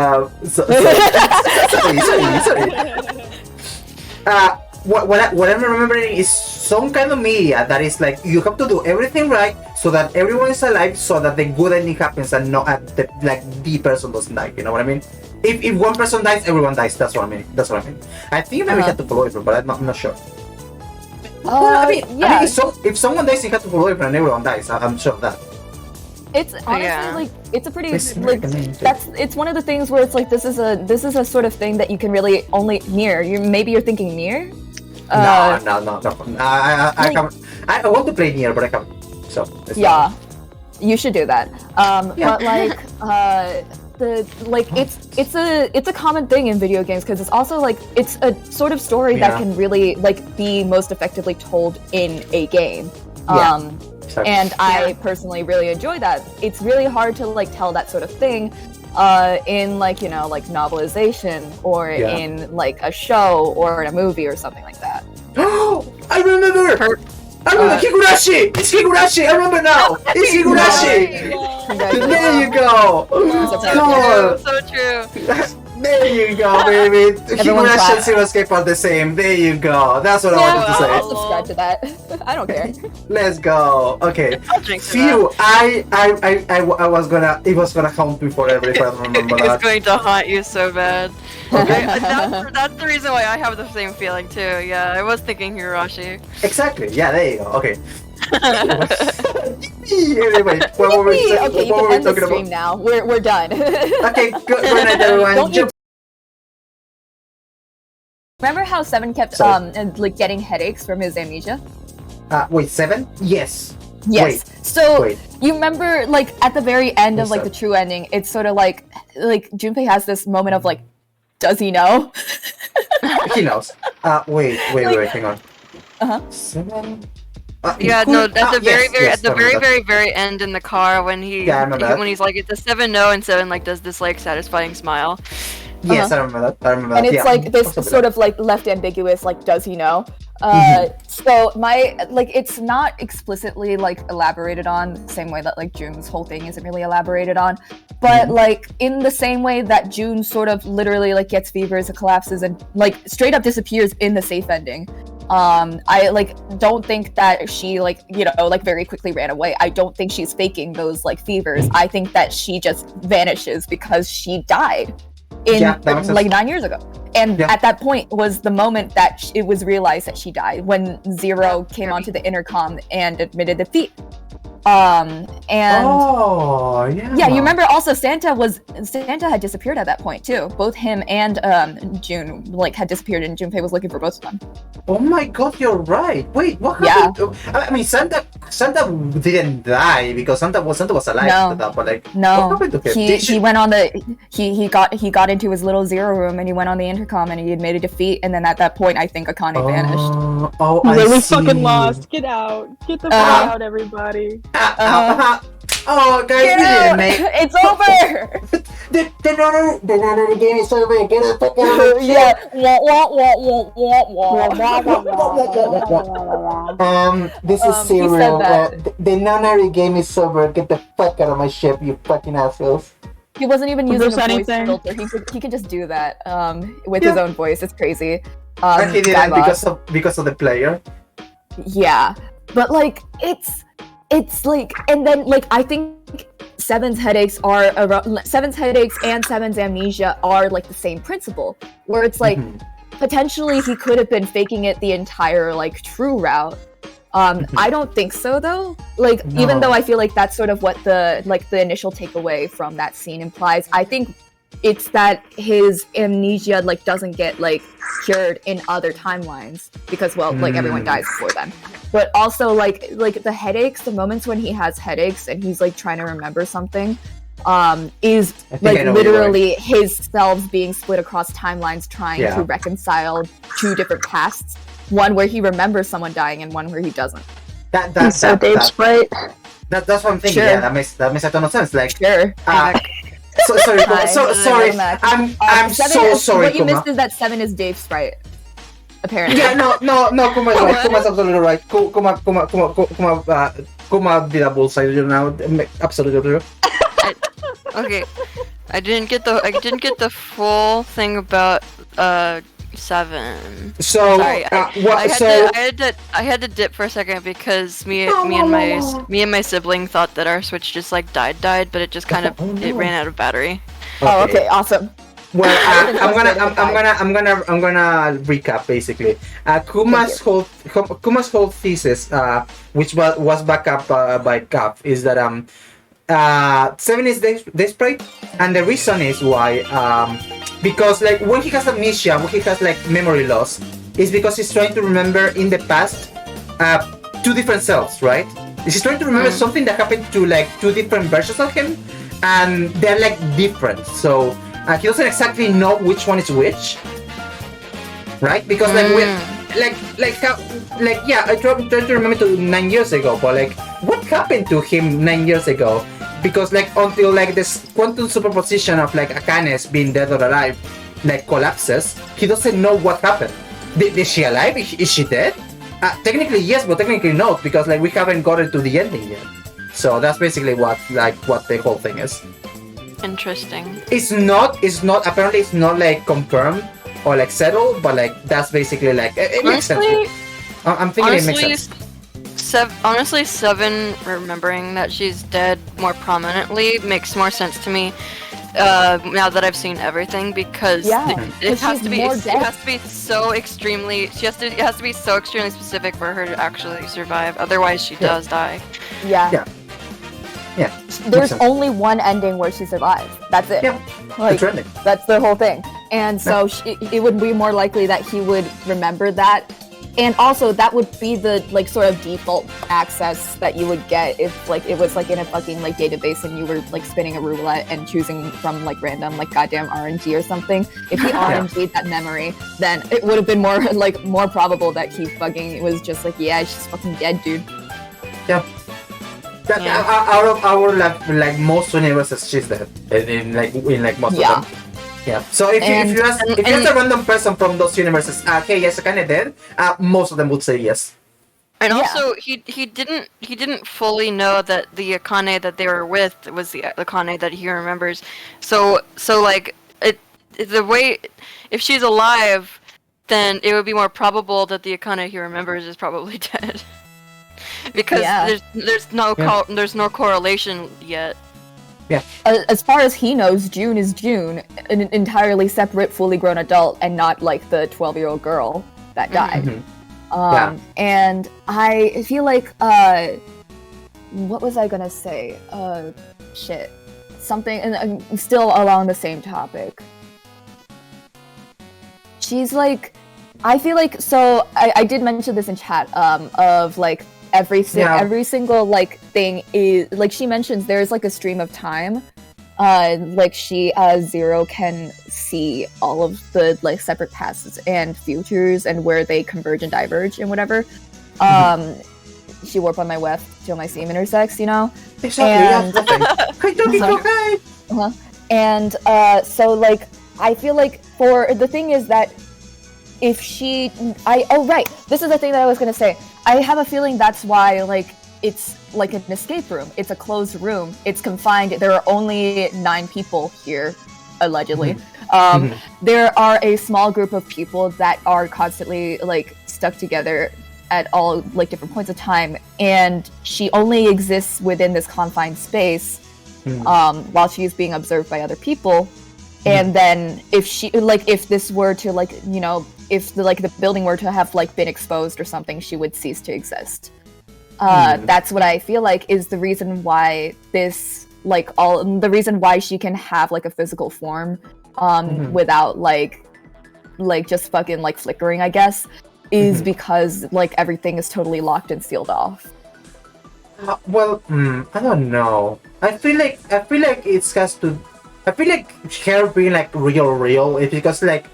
What I'm remembering is some kind of media that is like you have to do everything right so that everyone is alive, so that the good ending happens and not the person doesn't die. You know what I mean? If one person dies, everyone dies. That's what I mean. I think maybe had to follow it, but I'm not sure. If someone dies, you have to follow it, and everyone dies. I'm sure of that. It's honestly like it's a pretty it's one of the things where it's like this is a sort of thing that you can really only Nier. You're thinking Nier. No. I want to play Nier, but I can't. So yeah, you should do that. But like it's a common thing in video games because it's also like it's a sort of story that can really like be most effectively told in a game. And I personally really enjoy that. It's really hard to like tell that sort of thing in like novelization or in like a show or in a movie or something like that. I remember Higurashi! It's Higurashi! I remember now! It's Higurashi! There you go! So true. There you go, baby! Higurashi and Zero Escape are the same. There you go. That's what I wanted to say. I'll subscribe to that. I don't care. Let's go. Okay. Phew! It was gonna haunt me forever if I don't remember that. It's going to haunt you so bad. Okay, that's the reason why I have the same feeling too. Yeah, I was thinking Higurashi. Exactly. Yeah, there you go. Okay. Anyway, what were we talking about? Now we're done. Okay, good night, everyone. Remember how Seven kept like getting headaches from his amnesia? Wait, Seven? Yes. Yes. You remember like at the very end of like the true ending, it's sort of like Junpei has this moment of like, does he know? He knows. Wait, hang on. Seven. At the very end in the car when he's like it's a 7 no and 7 like does this like satisfying smile. Yes, I remember that. And it's like this sort of like left ambiguous, like does he know? So it's not explicitly like elaborated on the same way that like June's whole thing isn't really elaborated on, but like in the same way that June sort of literally like gets fevers and collapses and like straight up disappears in the safe ending. I like don't think that she like very quickly ran away. I don't think she's faking those like fevers. I think that she just vanishes because she died like 9 years ago. And at that point was the moment that it was realized that she died when Zero came onto the intercom and admitted defeat. You remember also Santa had disappeared at that point too. Both him and June like had disappeared and Junpei was looking for both of them. Oh my god, you're right. Wait, what happened? I mean, Santa Santa didn't die because Santa was alive No. at that, but like, what No, happened to him? he Did she- he went on the he got into his little zero room and he went on the intercom and he had made a defeat, and then at that point I think Akane vanished. Oh, He's I like, we see. fucking lost. Get out. Get the fuck out, everybody. Oh, guys, Get we didn't out! make It's over. the Nonary game is over. Get the fuck out. Yeah. Wah. This is He said serial. that. The Nonary game is over. Get the fuck out of my ship, you fucking assholes. He wasn't even Was using a there voice anything? filter. He could just do that with his own voice. It's crazy. And he did Guy it Boss. because of the player. Yeah, but like it's like, and then like I think Seven's headaches are around, Seven's headaches and Seven's amnesia are like the same principle, where it's like potentially he could have been faking it the entire like true route. I don't think so though. Like even No. though I feel like that's sort of what the initial takeaway from that scene implies, I think it's that his amnesia like doesn't get like cured in other timelines because like everyone dies before then. But also like the headaches, the moments when he has headaches and he's like trying to remember something, is I think like I know what you're literally his selves being split across timelines trying Yeah. to reconcile two different pasts. One where he remembers someone dying and one where he doesn't. That's So Dave Sprite. that's what I'm thinking. Sure. Yeah, that makes a ton of sense. Like, Sure. sorry, Kuma. Hi. Sorry. Mac. I'm Seven so is- sorry, What you Kuma. missed is that Seven is Dave Sprite. Apparently. Yeah, no, Kuma's right. Kuma's absolutely right. Kuma did a bullseye you now. Absolutely true. Okay, I didn't get the full thing about 7. So, Sorry, so I had to dip for a second because me and my sibling thought that our Switch just like died, but it just kind of it ran out of battery. Oh, okay, awesome. Well, Everything's I'm frustrating gonna recap basically. Kuma's whole thesis, which was backed up by Cap, is that 7 is desperate, and the reason is why because like when he has amnesia, when he has like memory loss, is because he's trying to remember in the past two different selves, right? He's trying to remember something that happened to like two different versions of him, and they're like different. So he doesn't exactly know which one is which, right? Because like I tried to remember to 9 years ago, but like what happened to him 9 years ago? Because like until like this quantum superposition of like Akane's being dead or alive like collapses, he doesn't know what happened. Is she alive? Is she dead? Technically yes, but technically not, because like we haven't gotten to the ending yet. So that's basically what the whole thing is. Interesting. It's not apparently it's not like confirmed or like settled, but like that's basically like it makes sense. I'm thinking it makes sense. Honestly, 7 remembering that she's dead more prominently makes more sense to me now that I've seen everything, because it has to be so extremely specific for her to actually survive. Otherwise, she does die. Yeah. There's only one ending where she survives. That's it. Yeah. Like, that's the whole thing. And so it would be more likely that he would remember that. And also, that would be the like sort of default access that you would get if like it was like in a fucking like database and you were like spinning a roulette and choosing from like random like goddamn RNG or something. If he RNG'd that memory, then it would have been more probable that he fucking was just like, yeah, she's fucking dead, dude. Yeah. Out of our like most universes, she's dead. In most of them. Yeah. So if you ask a random person from those universes, hey, yes, Akane dead? Most of them would say yes. And also, he didn't fully know that the Akane that they were with was the Akane that he remembers. So like the way, if she's alive, then it would be more probable that the Akane he remembers is probably dead. Because there's no correlation yet. Yeah. As far as he knows, June is June, an entirely separate, fully grown adult, and not like the 12-year-old girl that died. And I feel like, what was I gonna say? Something, and still along the same topic. She's like, I feel like, so I did mention this in chat, of like every Yeah. every single like thing is like she mentions there's like a stream of time. Like she Zero can see all of the like separate pasts and futures and where they converge and diverge and whatever. She warp on my left till my seam intersects, you know. Exactly. And- Hi, Donkey Kong, hi! Uh-huh. And so like I feel like for the thing is that if she this is the thing that I was gonna say. I have a feeling that's why like it's like an escape room. It's a closed room. It's confined. There are only 9 people here, allegedly. There are a small group of people that are constantly like stuck together at all like different points of time, and she only exists within this confined space while she's being observed by other people. And then if this were to like, you know, if the building were to have like been exposed or something, she would cease to exist. That's what I feel like is the reason why this like the reason why she can have like a physical form without like just fucking like flickering, I guess, is because like everything is totally locked and sealed off. Well, I don't know. I feel like it's has to. I feel like her being like real is because like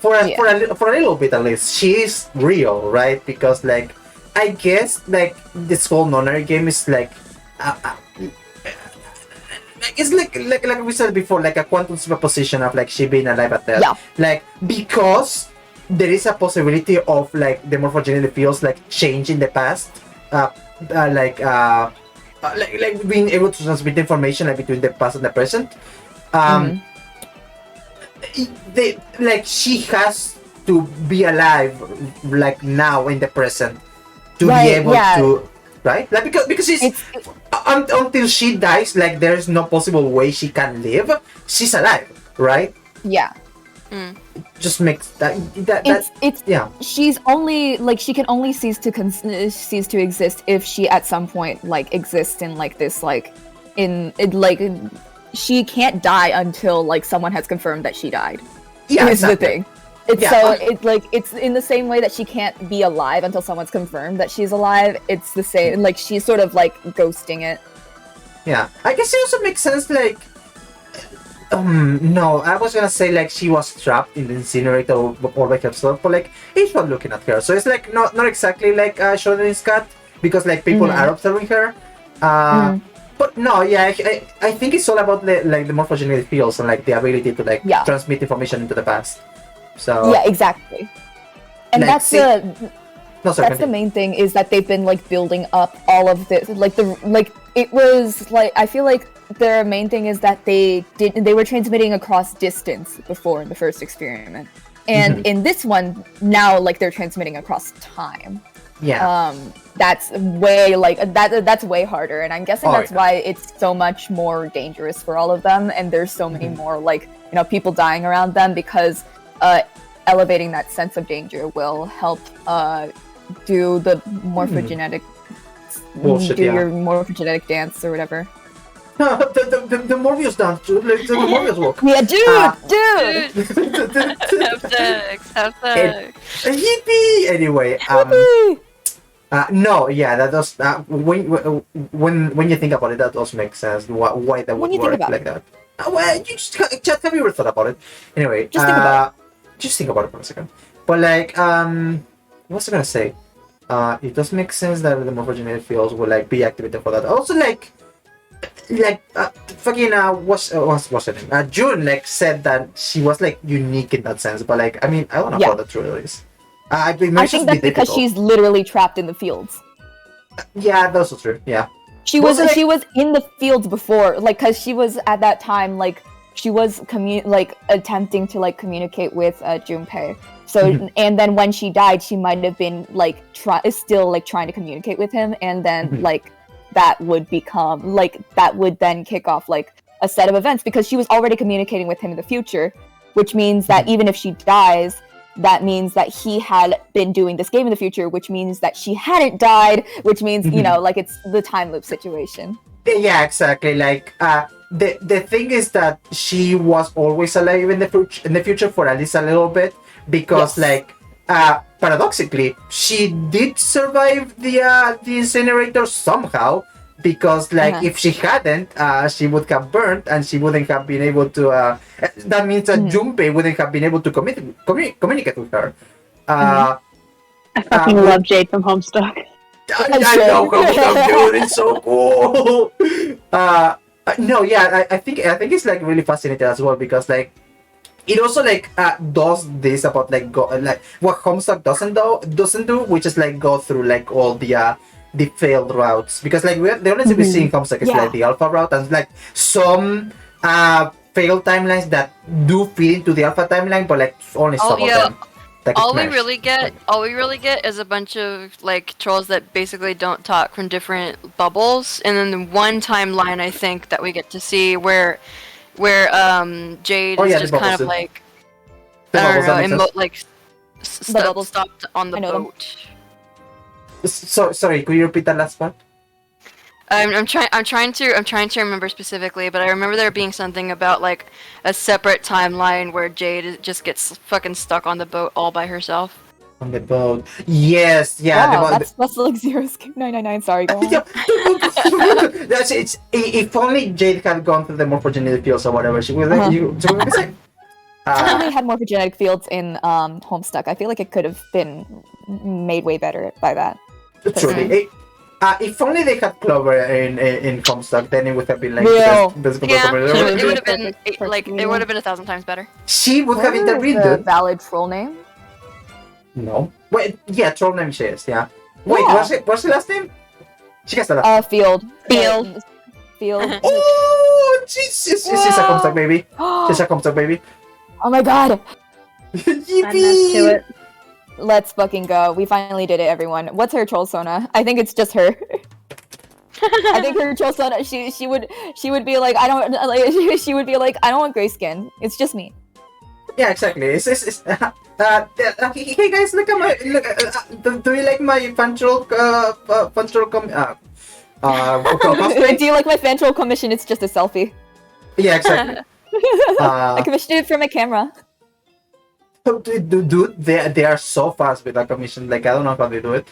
for a little bit at least she's real, right? Because like I guess like this whole non-nary game is like it's like we said before, like a quantum superposition of like she being alive at death. Yeah. Like because there is a possibility of like the morphogenetic fields like change in the past, like being able to transmit information like between the past and the present. She has to be alive like now in the present to be able to, right? Like because until she dies, like there's no possible way she can live. She's alive, right? Yeah. Just makes that she's only like she can only cease to exist if she at some point like exists in like this like she can't die until like someone has confirmed that she died. Yeah, is exactly. the thing. It's in the same way that she can't be alive until someone's confirmed that she's alive. It's the same, like she's sort of like ghosting it. Yeah, I guess it also makes sense. Like, no, I was gonna say like she was trapped in the incinerator all by herself, but like it's not looking at her, so it's like not exactly like Schrödinger's cat because like people are observing her. But no, yeah, I think it's all about the morphogenetic fields and like the ability to like transmit information into the past. So yeah, exactly. And like, that's the main thing is that they've been like building up all of this it was like I feel like their main thing is that they were transmitting across distance before in the first experiment. And in this one now like they're transmitting across time. Yeah. That's way that's way harder, and I'm guessing that's why it's so much more dangerous for all of them, and there's so many more like, you know, people dying around them because elevating that sense of danger will help do the morphogenetic your morphogenetic dance or whatever. the Morbius dance, the Morbius walk. Yeah, dude. Have sex. Yippee! Anyway, no, yeah, that does. When you think about it, that does make sense. Why that would work like that? Well, you just have you ever thought about it? Anyway, just think about it for a second. But like, what was I gonna say? It does make sense that the morphogenetic fields will like be activated for that. Also, fucking what's her name? June like said that she was like unique in that sense, but like I mean I don't know how that truly is. I think that's because she's literally trapped in the fields. Yeah, that's also true. Yeah, she was in the fields before, like because she was at that time like she was attempting to like communicate with Junpei. So and then when she died, she might have been like still trying to communicate with him, and then like that would become that would then kick off like a set of events because she was already communicating with him in the future, which means that even if she dies, that means that he had been doing this game in the future, which means that she hadn't died, which means you know like it's the time loop situation. Yeah, exactly. Like the thing is that she was always alive in the future for at least a little bit because like paradoxically, she did survive the incinerator somehow, because like if she hadn't, she would have burnt and she wouldn't have been able to. That means that Junpei wouldn't have been able to communicate with her. I fucking love Jade from Homestuck. I know Homestuck, dude. It's so cool. No, yeah, I think it's like really fascinating as well, because like it also like does this about like what Homestuck doesn't do, which is like go through like all the failed routes, because like the only thing we see in Homestuck is like the alpha route and like some failed timelines that do fit into the alpha timeline, but like only some of them. Like all we really get is a bunch of like trolls that basically don't talk from different bubbles, and then the one timeline I think that we get to see where Jade is just kind of like I don't know, like stopped on the boat. So sorry, could you repeat that last part? I'm trying to remember specifically, but I remember there being something about like a separate timeline where Jade just gets fucking stuck on the boat all by herself. On the boat, yes, yeah. Wow, that's like Zero Skip 999. Sorry, go on. That's it's. If only Jade had gone through the morphogenetic fields or whatever, she would. If only had morphogenetic fields in Homestuck. I feel like it could have been made way better by that. Truly. If only they had Clover in Homestuck, then it would have been like it would have been like it would have been 1,000 times better. She would have intervened. The valid troll name? No. Wait, yeah, troll name she is. Yeah. Wait, what's the last name? She gets the last. Field. Oh, she's a Homestuck baby. She's a Homestuck baby. Oh my god. Yippee! Let's fucking go. We finally did it, everyone. What's her troll Sona? I think it's just her. I think her troll Sona, she would be like, I don't want gray skin. It's just me. Yeah, exactly. It's hey guys, look at my do you like my fan troll cosplay? Do you like my fan troll commission? It's just a selfie. Yeah, exactly. I commissioned it for my camera. Dude, they are so fast with that commission. Like, I don't know how they do it.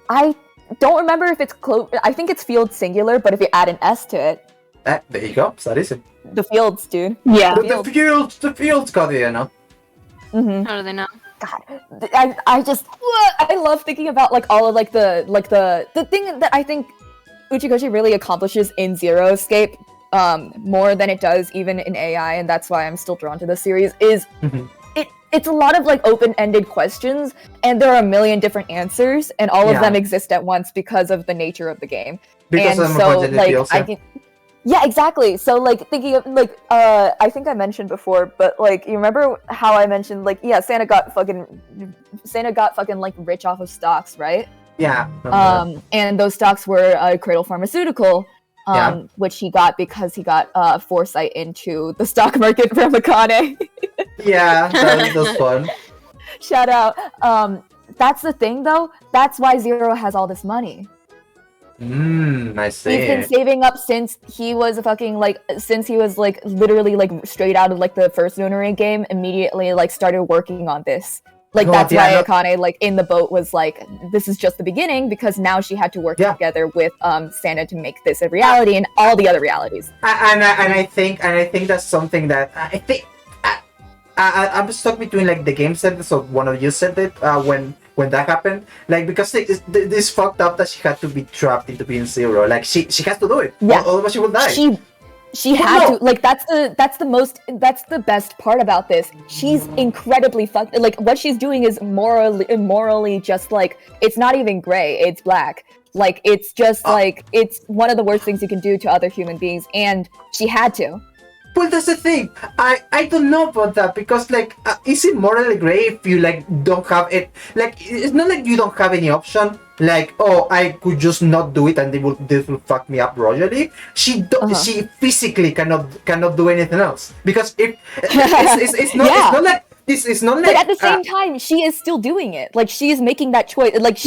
I don't remember if it's I think it's field singular, but if you add an S to it. There you go. So that is it. The fields, dude. Yeah. The fields got it, you know. How do they know? God, I love thinking about like all of like the thing that I think Uchikoshi really accomplishes in Zero Escape, more than it does even in AI, and that's why I'm still drawn to this series, is it's a lot of like open-ended questions, and there are a million different answers, and all of them exist at once because of the nature of the game. Because and so like I can, yeah, exactly. So like thinking of like I think I mentioned before, but like you remember how I mentioned like Santa got fucking like rich off of stocks, right? Yeah. And those stocks were Cradle Pharmaceutical. Which he got because he got foresight into the stock market from Akane. Yeah, that was fun. Shout out. That's the thing, though. That's why Zero has all this money. I see. He's been saving up since he was literally like straight out of like the first Lunary game. Immediately like started working on this. Like that's why Akane like in the boat was like, this is just the beginning, because now she had to work together with Santa to make this a reality and all the other realities. And I think that's something that I think I'm stuck between like the game said this, so one of you said it when that happened, like because this fucked up that she had to be trapped into being Zero. Like she has to do it. Yeah. Otherwise she will die. She had to, like, that's the best part about this. She's incredibly fucked. Like, what she's doing is morally just, like, it's not even gray, it's black. Like, it's just, like, it's one of the worst things you can do to other human beings, and she had to. Well, that's the thing. I don't know about that, because like, is it morally gray if you like don't have it? Like, it's not like you don't have any option. Like, oh, I could just not do it and this will fuck me up royally. She physically cannot do anything else, because if it's not it's not like. It's not like, but at the same time, she is still doing it. Like, she is making that choice. Like,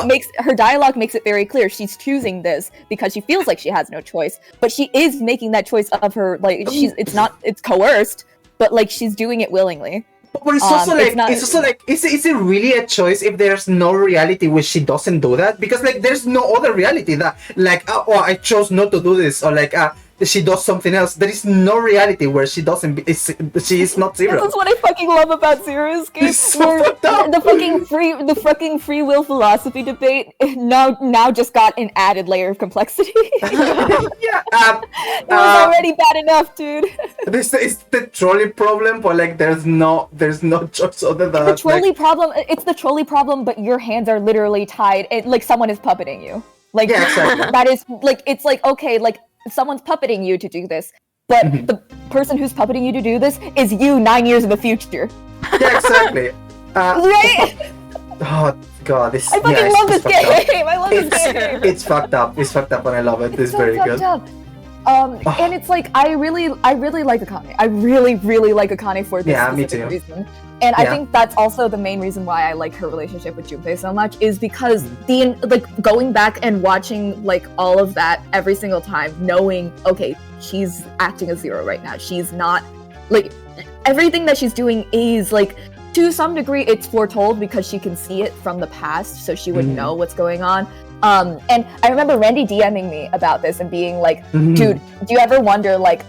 makes her dialogue makes it very clear. She's choosing this because she feels like she has no choice. But she is making that choice of her. Like, it's coerced, but like she's doing it willingly. but it's also It's like not- it's also like is it really a choice if there's no reality where she doesn't do that? Because like there's no other reality that like oh I chose not to do this, or like she does something else. There is no reality where she doesn't. She is not zero. This is what I fucking love about Zero's game. It's so where fucked up. the fucking free will philosophy debate now just got an added layer of complexity. Yeah. It was already bad enough, dude. This is the trolley problem, but like there's no choice other than The trolley problem. It's the trolley problem, but your hands are literally tied. Like someone is puppeting you. Like Yeah, exactly. that is like it's like okay, like someone's puppeting you to do this, but Mm-hmm. the person who's puppeting you to do this is you 9 years in the future. Yeah, exactly. Right? Oh god, this. I fucking love this fucked up. game. I love this game. It's fucked up. It's fucked up, and I love it. It's so very fucked good. up. And it's like I really like Akane. I really like Akane for this Yeah, me specific too. reason. And I Yeah. think that's also the main reason why I like her relationship with Junpei so much is because Mm-hmm. the like going back and watching like all of that every single time, knowing okay, she's acting as zero right now. She's not like everything that she's doing is like to some degree it's foretold because she can see it from the past, so she would Mhm. know what's going on. And I remember Randy DMing me about this and being like, Mhm. dude, do you ever wonder like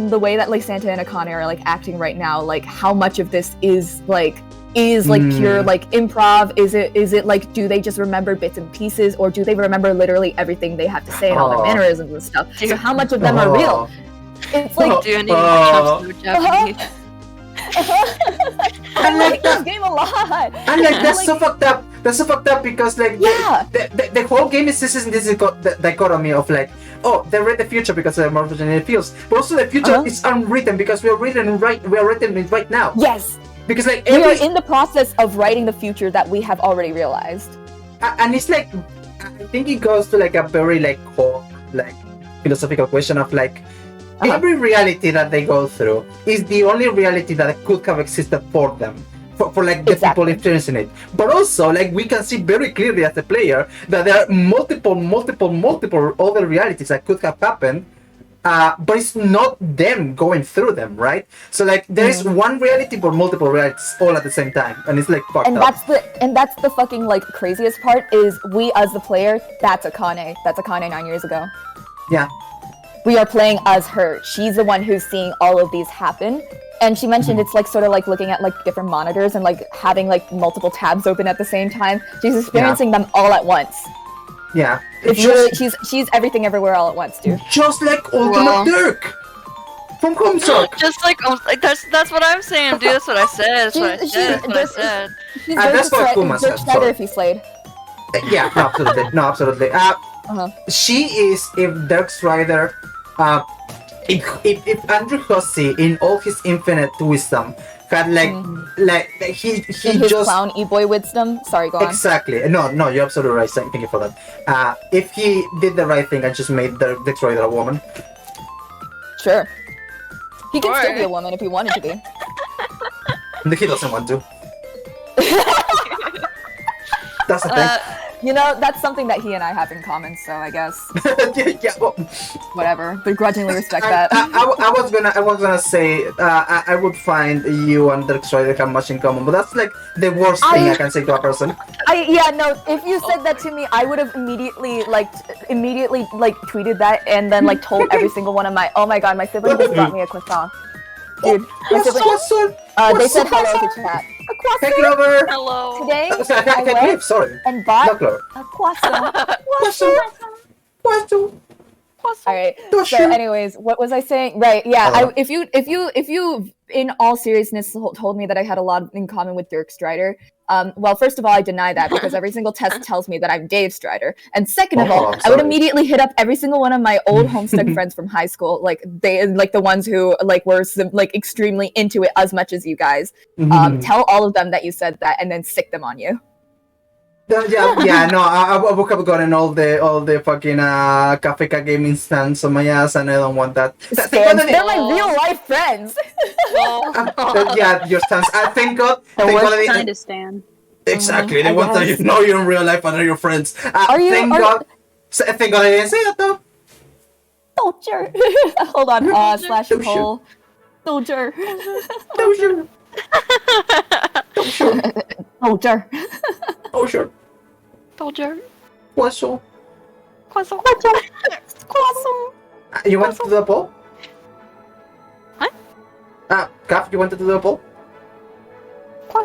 the way that like Santa and Akane are like acting right now, like how much of this is pure like improv? Is it like do they just remember bits and pieces, or do they remember literally everything they have to say and all their Oh. mannerisms and stuff? So Dude. how much of them are real? It's like Do I need to watch Oh. Japanese? I like this game a lot. And like that's so fucked up. That's so fucked up because like Yeah. the whole game is this dichotomy of like they read the future because of the morphogenetic fields, but also the future Uh-huh. is unwritten because we are written it right now. Yes, Because like we are every in the process of writing the future that we have already realized. and it's like I think it goes to like a very like core like philosophical question of like every reality that they go through is the only reality that could have existed for them. For like the people Exactly. experiencing it, but also like we can see very clearly as a player that there are multiple other realities that could have happened, but it's not them going through them, right? So like there is one reality but multiple realities all at the same time, and it's like fucked And up. that's the fucking like craziest part is we as the player, that's Akane 9 years ago. Yeah. We are playing as her. She's the one who's seeing all of these happen. And she mentioned it's like sort of like looking at like different monitors and like having like multiple tabs open at the same time. She's experiencing them all at once. Yeah. It's really, she's everything everywhere all at once, dude. Just like Ultimate Well. Dirk from Homestuck. Just like that's what I'm saying, dude. That's what I said. That's what I said. That's what I said. She's that's what Dirk Kuma said, Schneider sorry. if he slayed. Yeah, no, absolutely. No, absolutely. Uh-huh. She is if Dirk Strider, if Andrew Hussey in all his infinite wisdom had like he In his just clown e-boy wisdom. Sorry, go on. exactly no you're absolutely right. Thank you for that. If he did the right thing and just made Dirk Strider a woman, Sure. He can still Or- be a woman if he wanted to be. he doesn't want to. That's the thing. You know, that's something that he and I have in common, so I guess yeah, well, whatever. Begrudgingly respect I, that. I was gonna say I would find you and Dirk Strider have much in common, but that's like the worst thing I can say to a person. If you said that to me, I would have immediately tweeted that and then like told every single one of my oh my god, my sibling just got me a croissant. Dude, my sibling, they said hello to chat. A Hey croissant Clover! Hello. today. Sorry, I went sorry. and bought Not Clover. a croissant. Croissant. All right. Don't So, shoot. anyways, what was I saying? Right. Yeah. If you, in all seriousness, told me that I had a lot in common with Dirk Strider, well, first of all, I deny that because every single test tells me that I'm Dave Strider, and second of all, I would sorry. immediately hit up every single one of my old Homestuck friends from high school, like the ones who were extremely into it as much as you guys. Tell all of them that you said that, and then sick them on you. Yeah, no, I would have gotten all the fucking Kafka gaming stands on my ass, and I don't want that. Stands. They're my real life friends. Yeah, your stands. Thank God. The Thank God worst I- kind of stand. Exactly, the I ones that you guess. know you in real life and are your friends. Are you- Thank are- God. Thank God I didn't say that though. Soldier. Hold on. Don't Slash shoot. poll. Soldier. Dozier. Oh, sure. Oh, sure. Oh, sure. Told you. Croissant. Croissant. You want to do a poll? What? Kaf, you wanted to do a poll?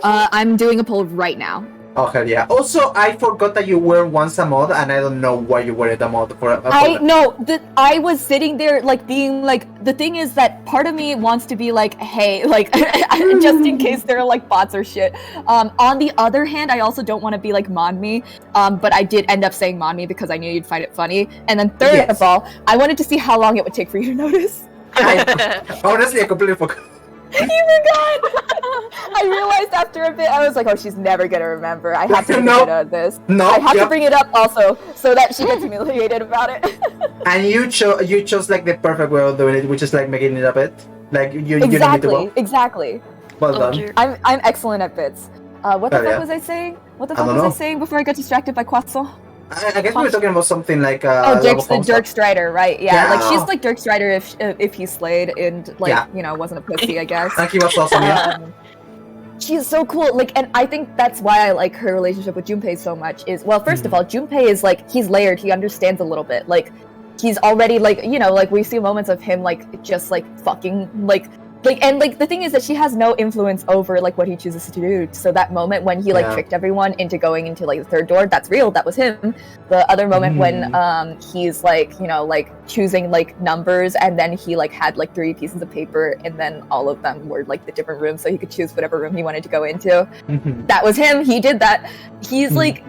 I'm doing a poll right now. Oh, hell yeah. Also, I forgot that you were once a mod, and I don't know why you were a mod for I was sitting there like being like, the thing is that part of me wants to be like, hey, like just in case there are like bots or shit. On the other hand, I also don't want to be like Monmi, but I did end up saying Monmi because I knew you'd find it funny. And then third of all, I wanted to see how long it would take for you to notice. Honestly, I completely forgot. You forgot! I realized after a bit, I was like, oh, she's never gonna remember. I have to bring it up this. I have to bring it up also, so that she gets humiliated about it. And you chose like the perfect way of doing it, which is like making it a bit. Like you Exactly. Well done. I'm excellent at bits. What the fuck was I saying? What the fuck was I saying before I got distracted by Quetzal? I guess we were talking about something like Dirk Strider, right? Yeah, like she's like Dirk Strider if he slayed and like you know wasn't a pussy, I guess. Like he was awesome. Yeah. She's so cool, like, and I think that's why I like her relationship with Junpei so much. Is well, first of all, Junpei is like he's layered. He understands a little bit. Like he's already like like we see moments of him like just like fucking like and like the thing is that she has no influence over like what he chooses to do. So that moment when he like tricked everyone into going into like the third door, that's real. That was him. The other moment when he's like like choosing like numbers, and then he like had like 3 pieces of paper, and then all of them were like the different rooms, so he could choose whatever room he wanted to go into. That was him. He did that. He's like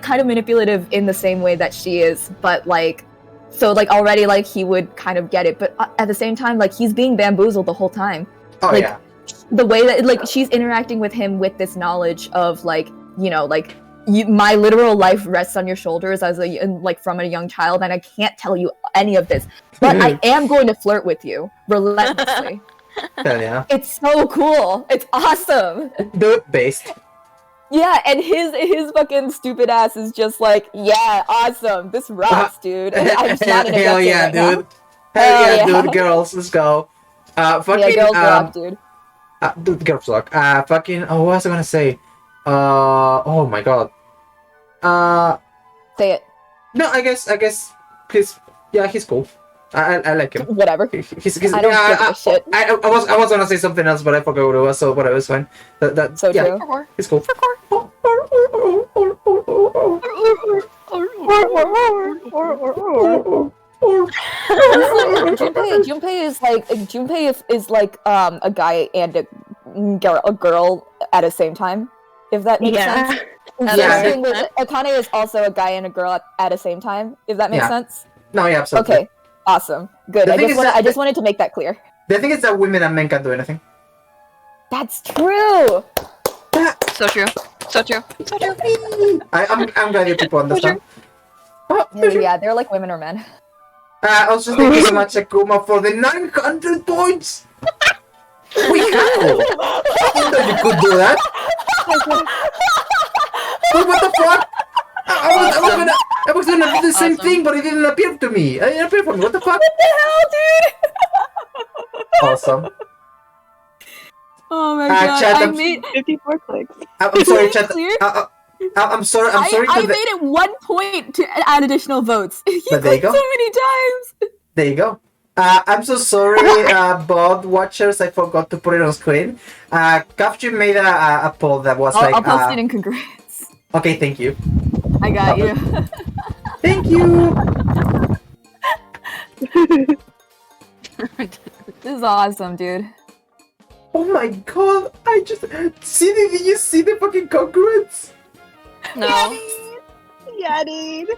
kind of manipulative in the same way that she is, but like. So like already like he would kind of get it, but at the same time like he's being bamboozled the whole time. The way that like she's interacting with him with this knowledge of like like my literal life rests on your shoulders as like from a young child, and I can't tell you any of this, but I am going to flirt with you relentlessly. Hell yeah! It's so cool. It's awesome. Dude, based. Yeah, and his fucking stupid ass is just like, yeah, awesome. This rocks, dude. I'm shouting Hell yeah, right dude. Hell yeah, dude. Girls, let's go. Fucking, girls rock, dude. Dude, girls rock. Fucking, what was I gonna say? Oh my god. Say it. No, I guess, he's cool. I like him. Whatever. He's I don't give a shit. I was gonna say something else, but I forgot what it was, so whatever, it's fine. That's so true. He's cool. Junpei is like a guy and a girl at the same time, if that makes sense. Akane is also a guy and a girl at the same time, if that makes sense. No, yeah, absolutely. Okay, awesome, good. I just wanted to make that clear. The thing is that women and men can't do anything. That's true. So true. So true. So true. I'm glad you people understand. Yeah, they're like women or men. Also, thank you so much, Akuma, for the 900 points! Wait, how? I didn't know you could do that! Wait, what the fuck? I was gonna do the same thing, but it didn't appear to me. It didn't appear for me. What the fuck? What the hell, dude? Awesome. Oh my god, chat, I made 54 clicks. I'm sorry, chat. I'm sorry. I made it 1 point to add additional votes. But there you go. So many times. There you go. I'm so sorry, bot watchers. I forgot to put it on screen. Kafju made a poll that was I'll post it in congrats. Okay, thank you. I got you. Thank you. This is awesome, dude. Oh my god! I just see. Did you see the fucking congruence? No. Yeah, dude.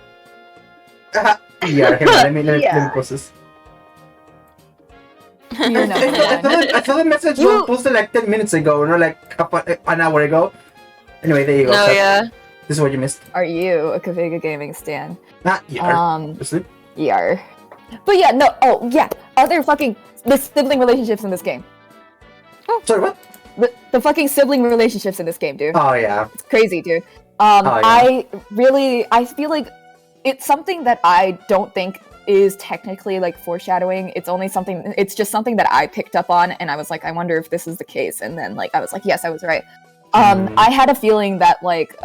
Yeah, let me process. You're not I thought the message was posted like 10 minutes ago, not like an hour ago. Anyway, there you go. No, yeah. This is what you missed. Are you a Kaviga Gaming stan? Not yar. Yar. But yeah, no. Oh yeah. Other fucking the sibling relationships in this game. Sorry, what? The fucking sibling relationships in this game, dude. Oh yeah. It's crazy, dude. I feel like it's something that I don't think is technically like foreshadowing. It's just something that I picked up on, and I was like, I wonder if this is the case. And then like I was like, yes, I was right. I had a feeling that like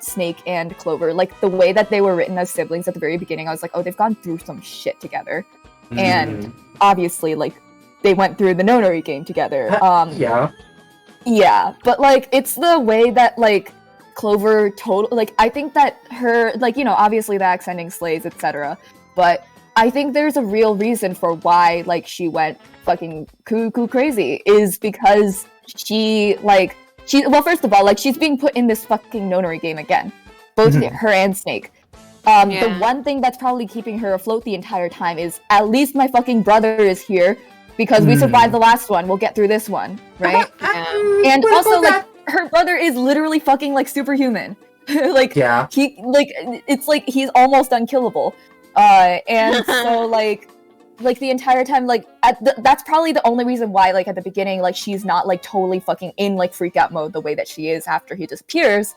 Snake and Clover, like the way that they were written as siblings at the very beginning, I was like, oh, they've gone through some shit together. And obviously like they went through the Nonori game together. Yeah, but like it's the way that like Clover like I think that her, like, you know, obviously the axe ending slays, etc. But I think there's a real reason for why like she went fucking cuckoo crazy is because well, first of all, like she's being put in this fucking Nonori game again, both her and Snake. The one thing that's probably keeping her afloat the entire time is at least my fucking brother is here because we survived the last one. We'll get through this one, right? And also, like, her brother is literally fucking like superhuman. Like, he like it's like he's almost unkillable. And so like the entire time, like that's probably the only reason why, like at the beginning, like she's not like totally fucking in like freak out mode the way that she is after he disappears.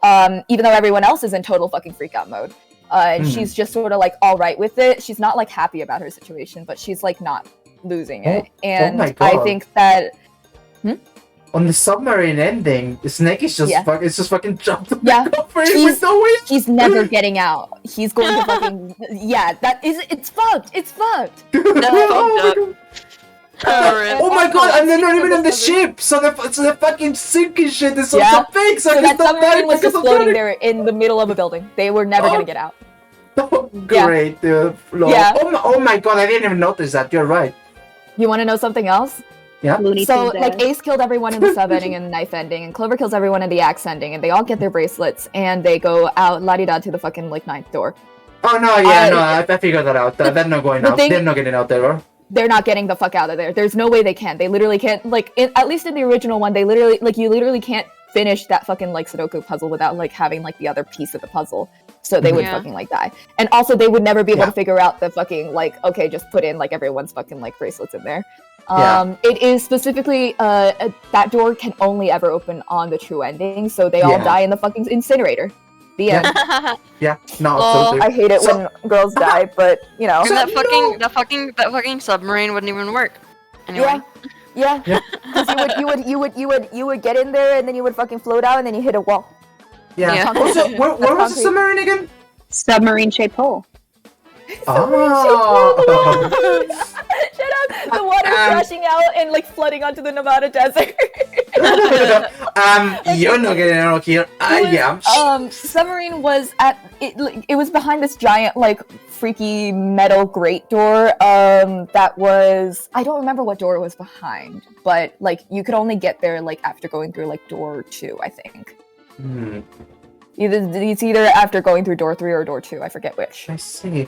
Even though everyone else is in total fucking freak out mode. She's just sort of like all right with it. She's not like happy about her situation, but she's like not losing it. And my God. I think that on the submarine ending, Snake is just fucking jumped he's never getting out. He's going to fucking it's fucked. It's fucked. Oh my God! And they're not even on the ship, so the fucking sinking shit is so big. So that submarine was just floating there in the middle of a building. They were never gonna get out. Oh, great, dude. Yeah. Oh my God! I didn't even notice that. You're right. You want to know something else? Yeah. So like Ace killed everyone in the sub ending and the knife ending, and Clover kills everyone in the axe ending, and they all get their bracelets, and they go out la-di-da to the fucking like 9th door. Oh no! Yeah, I figured that out. They're not going out. They're not getting out there. They're not getting the fuck out of there. There's no way they can. They literally can't. Like, at least in the original one, they literally like you literally can't finish that fucking like Sudoku puzzle without like having like the other piece of the puzzle. So they would fucking like die. And also they would never be able to figure out the fucking like, okay, just put in like everyone's fucking like bracelets in there. It is specifically that door can only ever open on the true ending, so they all die in the fucking incinerator. The end. Absolutely. I hate it when girls die, but you know. And that fucking submarine wouldn't even work. Anyway. Yeah. Because you would get in there and then you would fucking float out and then you hit a wall. Yeah. Also, where was the submarine again? Submarine-shaped hole. Oh. Shut up! The water crashing out and like flooding onto the Nevada desert. You're not getting out here. I am. Submarine was at it was behind this giant like freaky metal grate door. That was, I don't remember what door it was behind, but like you could only get there like after going through like door 2, I think. It's either after going through door 3 or door 2. I forget which. I see.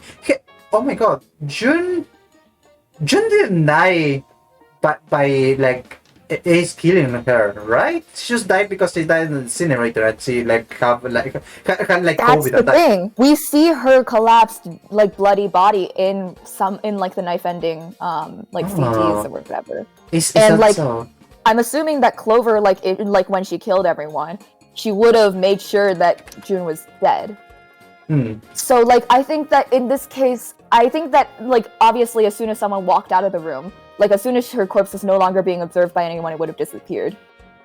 Oh my God, Jun didn't die by like Ace killing her, right? She just died because she died in the incinerator and she like had like That's COVID the thing. We see her collapsed like bloody body in like the knife ending like CTs or whatever. Is and that like so? I'm assuming that Clover like when she killed everyone, she would have made sure that June was dead. So like I think that in this case, I think that like obviously as soon as someone walked out of the room, like as soon as her corpse was no longer being observed by anyone, it would have disappeared.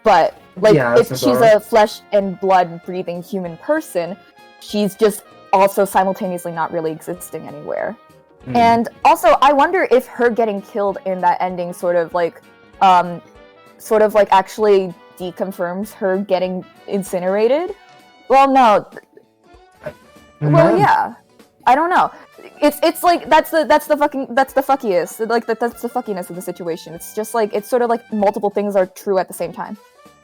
But like if she's a flesh and blood breathing human person, she's just also simultaneously not really existing anywhere. And also I wonder if her getting killed in that ending sort of like actually deconfirms her getting incinerated. Well, no. Well, yeah. I don't know. It's like that's the fuckiest. Like that's the fuckiness of the situation. It's just like it's sort of like multiple things are true at the same time.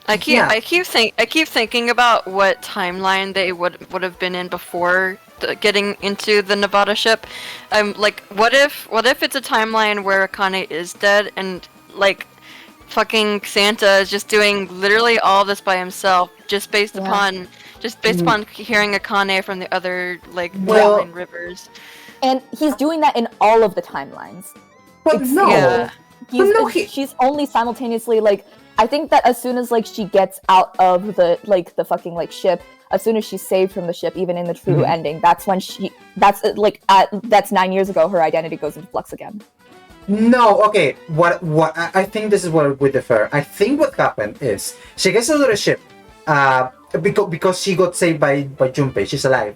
I keep thinking about what timeline they would have been in before getting into the Nevada ship. Like what if it's a timeline where Akane is dead and like fucking Santa is just doing literally all this by himself, just based upon hearing Akane from the other like nine rivers. And he's doing that in all of the timelines. But she's only simultaneously like I think that as soon as like she gets out of the fucking like ship, as soon as she's saved from the ship, even in the true ending, that's when that's that's 9 years ago. Her identity goes into flux again. No, okay. What I think this is where we differ. I think what happened is she gets out of the ship, because she got saved by Junpei. She's alive.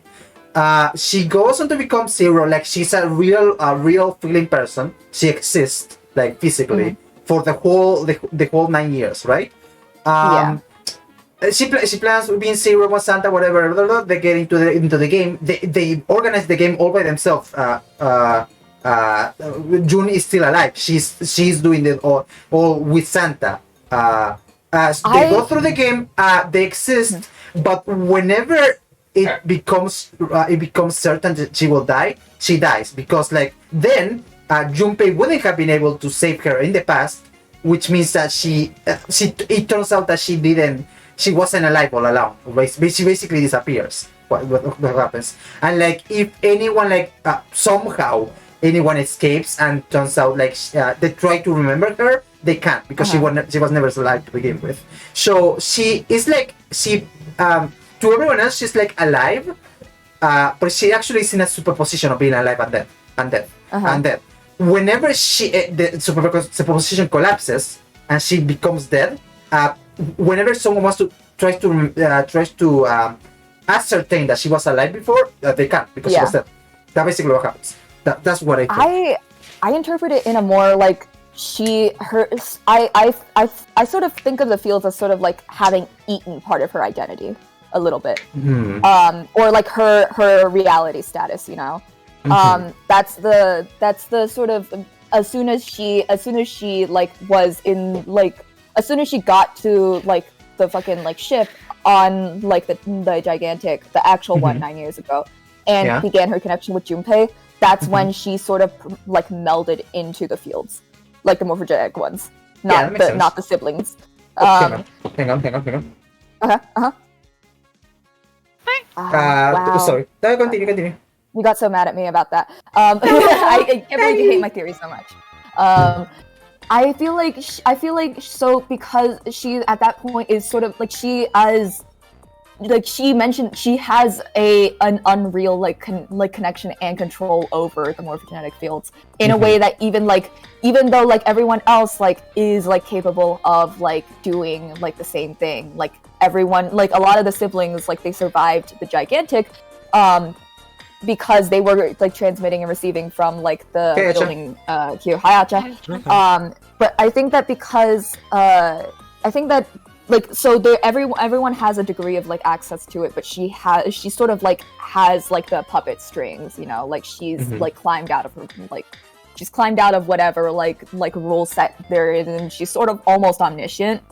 She goes on to become Zero. Like she's a real feeling person. She exists like physically for the whole 9 years, right? She plans being Zero, one Santa, whatever. Blah, blah, they get into the game. They organize the game all by themselves. June is still alive. She's doing it all with Santa. As they go through the game, they exist, but whenever it becomes certain that she will die, she dies, because like then Junpei wouldn't have been able to save her in the past, which means that it turns out that she wasn't alive all along. She basically disappears. What happens? And like if anyone somehow anyone escapes and turns out like they try to remember her, they can't, because she was never alive to begin with. So she is like to everyone else she's like alive, but she actually is in a superposition of being alive and dead. Whenever the superposition collapses and she becomes dead, whenever someone tries to ascertain that she was alive before, they can't, because she was dead. That's basically what happens. That's what I think. I interpret it in a more like I sort of think of the fields as sort of like having eaten part of her identity a little bit, or like her reality status, you know. That's the sort of as soon as she like was in like as soon as she got to like the fucking like ship on like the gigantic, the actual one 9 years ago, and began her connection with Junpei. That's when she sort of like melded into the fields, like the morphogenic ones, not the siblings. Hang on. Wow. Sorry. Continue. You got so mad at me about that. I can't believe you hate my theory so much. I feel like so because she at that point is sort of like she mentioned she has an unreal connection and control over the morphogenetic fields in a way that even though like everyone else like is like capable of like doing like the same thing, like everyone, like a lot of the siblings, like they survived the gigantic because they were like transmitting and receiving from like the building here Hayacha. But I think that because like so there everyone has a degree of like access to it, but she sort of like has like the puppet strings, you know, like she's like climbed out of her she's climbed out of whatever like rule set there is, and she's sort of almost omniscient.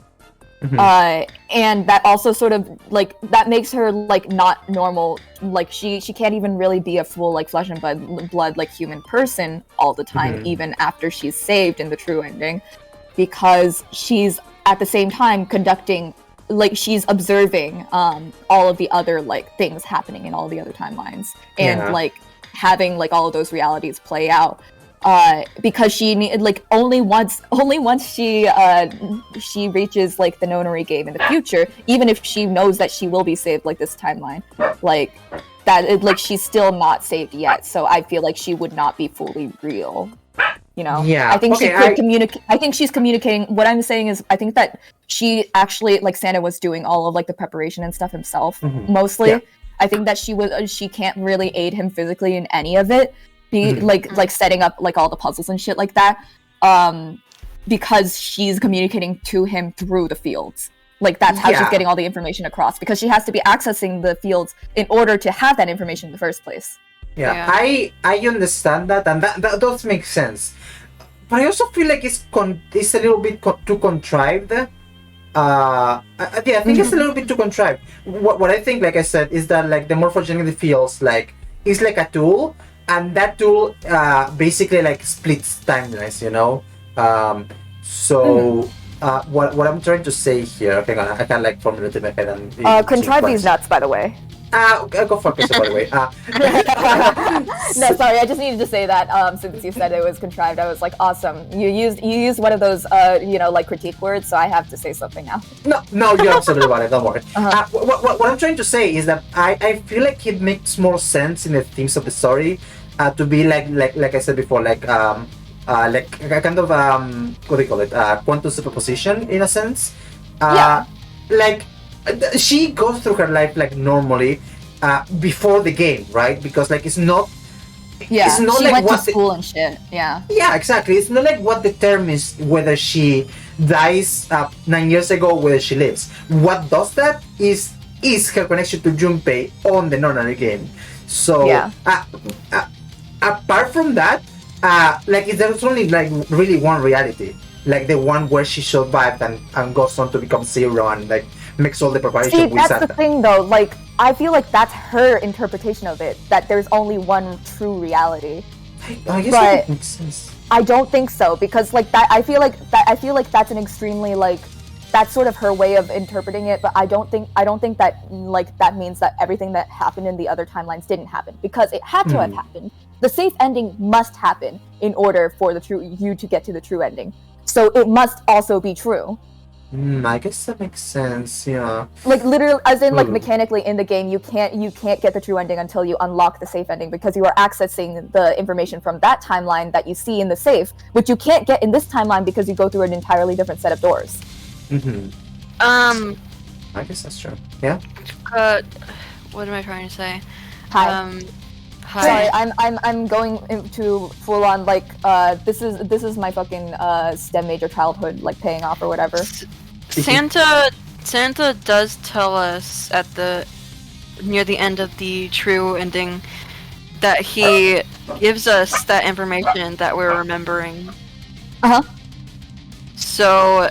And that also sort of like that makes her like not normal, like she can't even really be a full like flesh and blood like human person all the time, even after she's saved in the true ending, because she's at the same time conducting, like she's observing all of the other like things happening in all the other timelines, and like having like all of those realities play out, because she like only once she reaches like the nonary game in the future, even if she knows that she will be saved like this timeline, like that like she's still not saved yet, so I feel like she would not be fully real. You know, I think she could communicate. I think she's communicating. What I'm saying is, I think that she actually, like Santa was doing all of like the preparation and stuff himself, mostly. I think that she can't really aid him physically in any of it, like setting up like all the puzzles and shit like that, because she's communicating to him through the fields. Like that's how she's getting all the information across, because she has to be accessing the fields in order to have that information in the first place. I understand that, and that does make sense, but I also feel like it's a little bit too contrived. I think it's a little bit too contrived. What I think, like I said, is that like the morphogenetic fields like is like a tool, and that tool basically like splits timelines, you know. What I'm trying to say here, hang on, I can like formulate in my head and contrive these nuts, by the way. Go for Krista, by the way. No, sorry, I just needed to say that since you said it was contrived. I was like, awesome. You used one of those like critique words, so I have to say something now. No, you're absolutely right. Don't worry. Uh-huh. What I'm trying to say is that I feel like it makes more sense in the themes of the story to be like I said before, like a kind of what do you call it? Quantum superposition in a sense. Yeah. Like she goes through her life like normally before the game, right? Because like it's not Yeah, not she like went to what the- school and shit. Yeah. Yeah, exactly. It's not like what determines whether she dies 9 years ago, whether she lives. What does that is her connection to Junpei on the Nonary game. So, Yeah. Apart from that, like there's only like really one reality, like the one where she survived and goes on to become Zero and like makes all the preparation See, with that's Santa. the thing, though. Like, I feel like that's her interpretation of it. That there's only one true reality. I guess But- that makes sense. I don't think so because like that. I feel like that's an extremely like that's sort of her way of interpreting it. But I don't think that like that means that everything that happened in the other timelines didn't happen because it had to have happened. The safe ending must happen in order for the true you to get to the true ending. So it must also be true. I guess that makes sense. Yeah. Like literally, as in like Hmm. mechanically in the game, you can't get the true ending until you unlock the safe ending because you are accessing the information from that timeline that you see in the safe, which you can't get in this timeline because you go through an entirely different set of doors. I guess that's true. Yeah. What am I trying to say? Hi. Hi. Sorry, I'm going into full on like this is my fucking STEM major childhood like paying off or whatever. Santa does tell us at the near the end of the true ending that he gives us that information that we're remembering. Uh-huh. So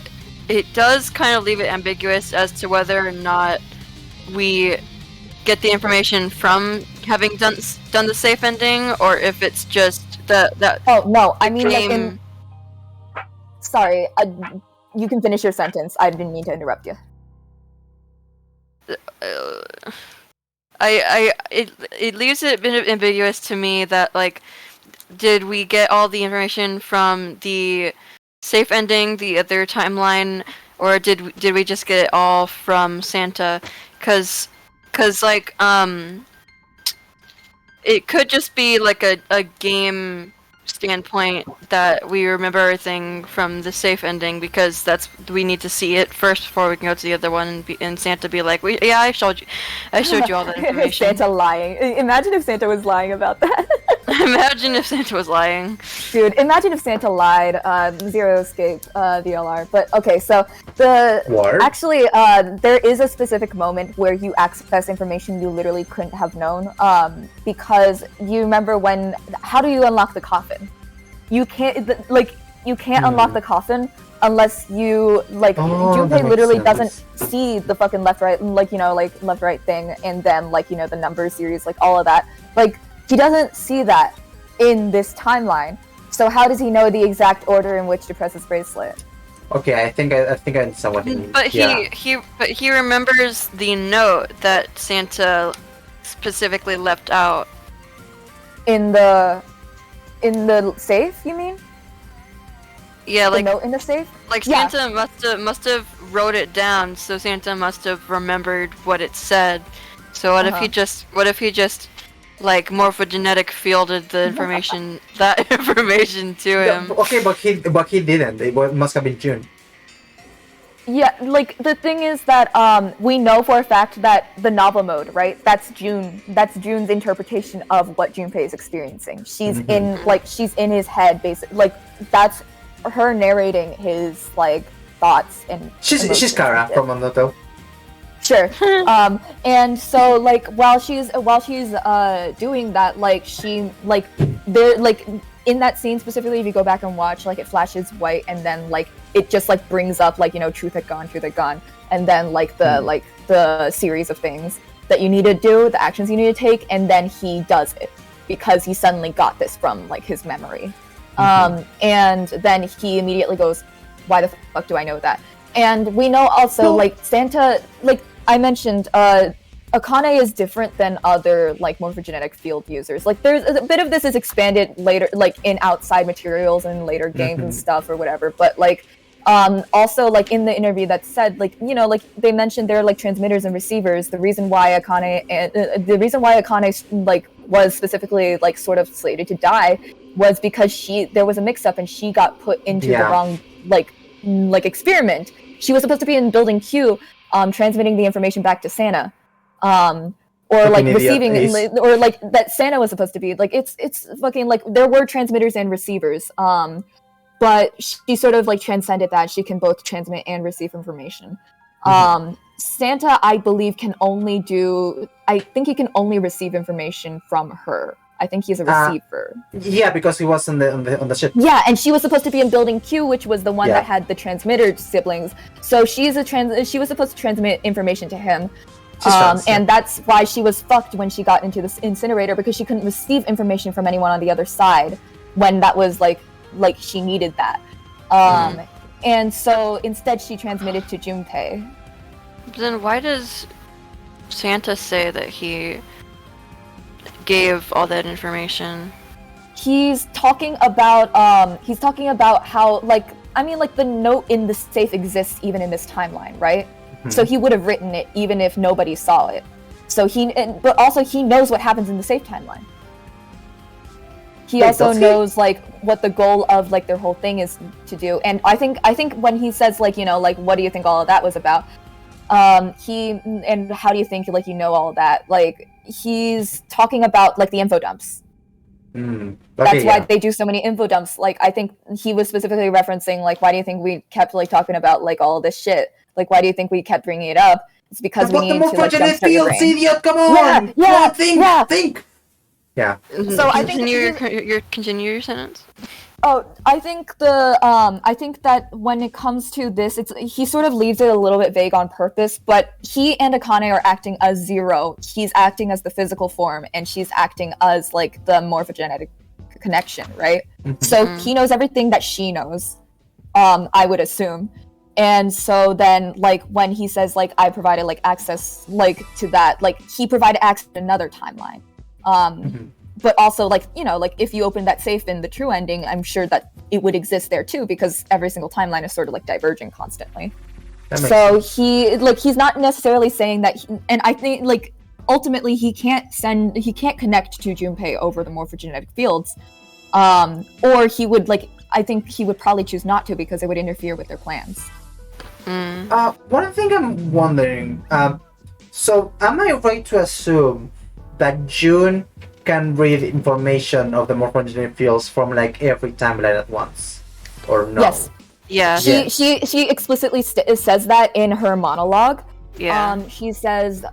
it does kind of leave it ambiguous as to whether or not we get the information from having done the safe ending, or if it's just that. Oh no, I mean like in. game- Sorry, you can finish your sentence. I didn't mean to interrupt you. It leaves it a bit ambiguous to me that like, did we get all the information from the safe ending, the other timeline, or did we just get it all from Santa? Cause like it could just be like a game standpoint that we remember everything from the safe ending because we need to see it first before we can go to the other one and Santa be like, I showed you all that information. Santa lying. Imagine if Santa was lying about that. Imagine if Santa was lying. Dude, imagine if Santa lied. Zero Escape VLR. But okay, so actually there is a specific moment where you access information you literally couldn't have known. Because you remember how do you unlock the coffin? You can't unlock the coffin unless you Junpei literally doesn't see the fucking left right thing and then the number series, like all of that. Like he doesn't see that in this timeline. So how does he know the exact order in which to press his bracelet? Okay, I think I understand what he means. But he remembers the note that Santa specifically left out. In the safe, you mean? Yeah, The note in the safe? like Yeah. Santa must have wrote it down, so Santa must have remembered what it said. So what if he just like morphogenetic fielded the information to him? Okay, but he didn't. It must have been June. Yeah, like the thing is that we know for a fact that the novel mode, right? That's June's interpretation of what Junpei is experiencing. She's she's in his head, basically. Like that's her narrating his like thoughts and. She's Kara from Monoto. Sure. And so like while she's doing that, like she like there like in that scene specifically, if you go back and watch, like it flashes white and then like it just like brings up like truth had gone, and then like the series of things that you need to do, the actions you need to take, and then he does it because he suddenly got this from like his memory. And then he immediately goes, why the fuck do I know that? And we know also like Santa, like I mentioned, Akane is different than other like morphogenetic field users. Like there's a bit of this is expanded later, like in outside materials and later games and stuff or whatever. But like also like in the interview that said like like they mentioned they're like transmitters and receivers. The reason why Akane like was specifically like sort of slated to die was because there was a mix-up and she got put into the wrong like experiment. She was supposed to be in building Q, transmitting the information back to Sana. Or like receiving or like that Santa was supposed to be like it's fucking like there were transmitters and receivers but she sort of like transcended that. She can both transmit and receive information. Santa, I believe, I think he can only receive information from her. I think he's a receiver. Yeah, because he was on the ship. Yeah, and she was supposed to be in Building Q, which was the one that had the transmitter siblings. So she was supposed to transmit information to him. And that's why she was fucked when she got into this incinerator, because she couldn't receive information from anyone on the other side when that was like she needed that. And so instead she transmitted to Junpei. Then why does Santa say that he gave all that information? He's talking about how like the note in the safe exists even in this timeline, right? So he would have written it even if nobody saw it. So but also he knows what happens in the safe timeline. He also knows like what the goal of like their whole thing is to do. And I think when he says like what do you think all of that was about? And how do you think like all of that? Like he's talking about like the info dumps. That's why they do so many info dumps. Like I think he was specifically referencing like why do you think we kept like talking about like all of this shit? Like, why do you think we kept bringing it up? It's because we need to like jumpstart your brain. Idiot, come on! Think! Yeah. So I think Continue your sentence. Oh, I think I think that when it comes to this, he sort of leaves it a little bit vague on purpose. But he and Akane are acting as Zero. He's acting as the physical form, and she's acting as like the morphogenetic connection, right? So he knows everything that she knows. I would assume. And so then, like, when he says, like, I provided, like, access, like, to that, like, he provided access to another timeline. But also, like, like, if you open that safe in the true ending, I'm sure that it would exist there, too, because every single timeline is sort of, like, diverging constantly. So he's not necessarily saying that, and I think, like, ultimately he can't connect to Junpei over the morphogenetic fields. Or he would, like, I think he would probably choose not to because it would interfere with their plans. One thing I'm wondering, so am I right to assume that June can read information of the morphogenetic fields from like every timeline at once, or no? Yes. Yeah. She explicitly says that in her monologue. Yeah. She says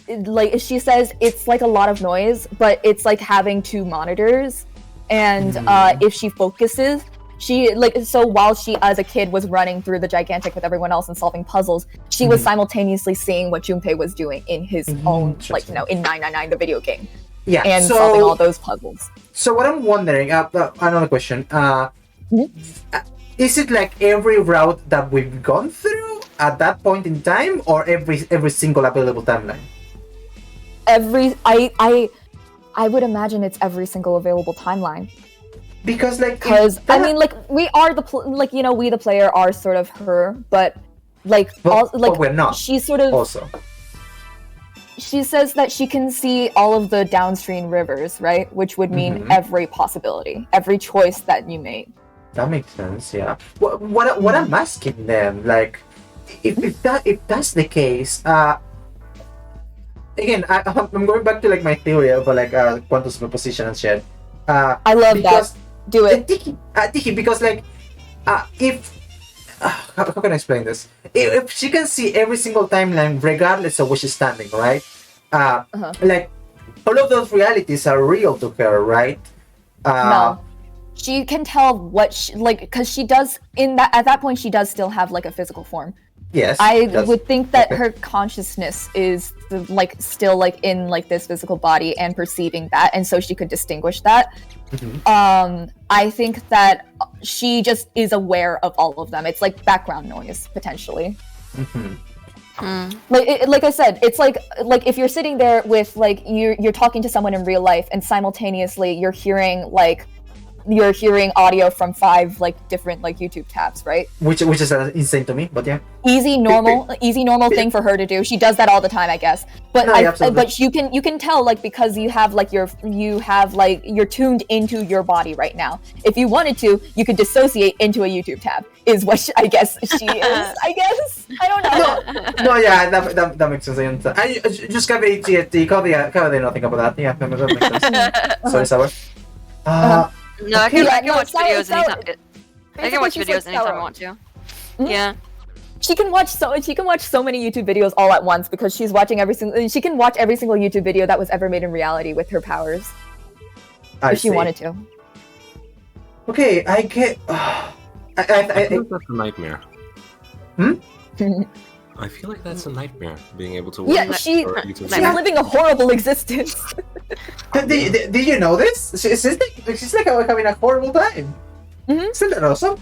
it's like a lot of noise, but it's like having two monitors, and if she focuses. So while she, as a kid, was running through the Gigantic with everyone else and solving puzzles, she was simultaneously seeing what Junpei was doing in his own, like, in 999, the video game. Yeah, and solving all those puzzles. So what I'm wondering, another question, is it like every route that we've gone through at that point in time, or every single available timeline? I would imagine it's every single available timeline. Because I mean, like, we are we the player are sort of her, but but we're not. She sort of also. She says that she can see all of the downstream rivers, right? Which would mean every possibility, every choice that you made. That makes sense, yeah. What I'm asking them, like, if that's the case, again, I'm going back to like my theory of like quantum superposition and shit. I love that. Do it. Tiki, because like, if how can I explain this? If she can see every single timeline regardless of where she's standing, right? Like, all of those realities are real to her, right? No. She can tell what because she does at that point she does still have like a physical form. Yes. I would think that her consciousness is still like in like this physical body and perceiving that, and so she could distinguish that. I think that she just is aware of all of them. It's like background noise potentially. Like I said, it's like if you're sitting there with like you're talking to someone in real life and simultaneously you're hearing audio from 5 like different like YouTube tabs, right? Which is insane to me, but yeah. Easy normal thing for her to do. She does that all the time, I guess. But No, yeah, absolutely. but you can tell like because you're tuned into your body right now. If you wanted to, you could dissociate into a YouTube tab. Is what I guess she is. I guess I don't know. No, yeah, that makes sense. I understand. I just cabe nothing about that. Yeah, that makes sense. Sorry, Sour. No, I can Yeah, watch Sour- videos Sour- anytime. I can watch basically she's videos like anytime I Sour. want to. Mhm. Yeah. She can watch so many YouTube videos all at once because she can watch every single YouTube video that was ever made in reality with her powers if she wanted to. Okay, I get. I feel like that's a nightmare. I feel like that's a nightmare, being able to watch Yeah, she's YouTube. living a horrible existence. Did you know this? She's like having a horrible time. Isn't that awesome?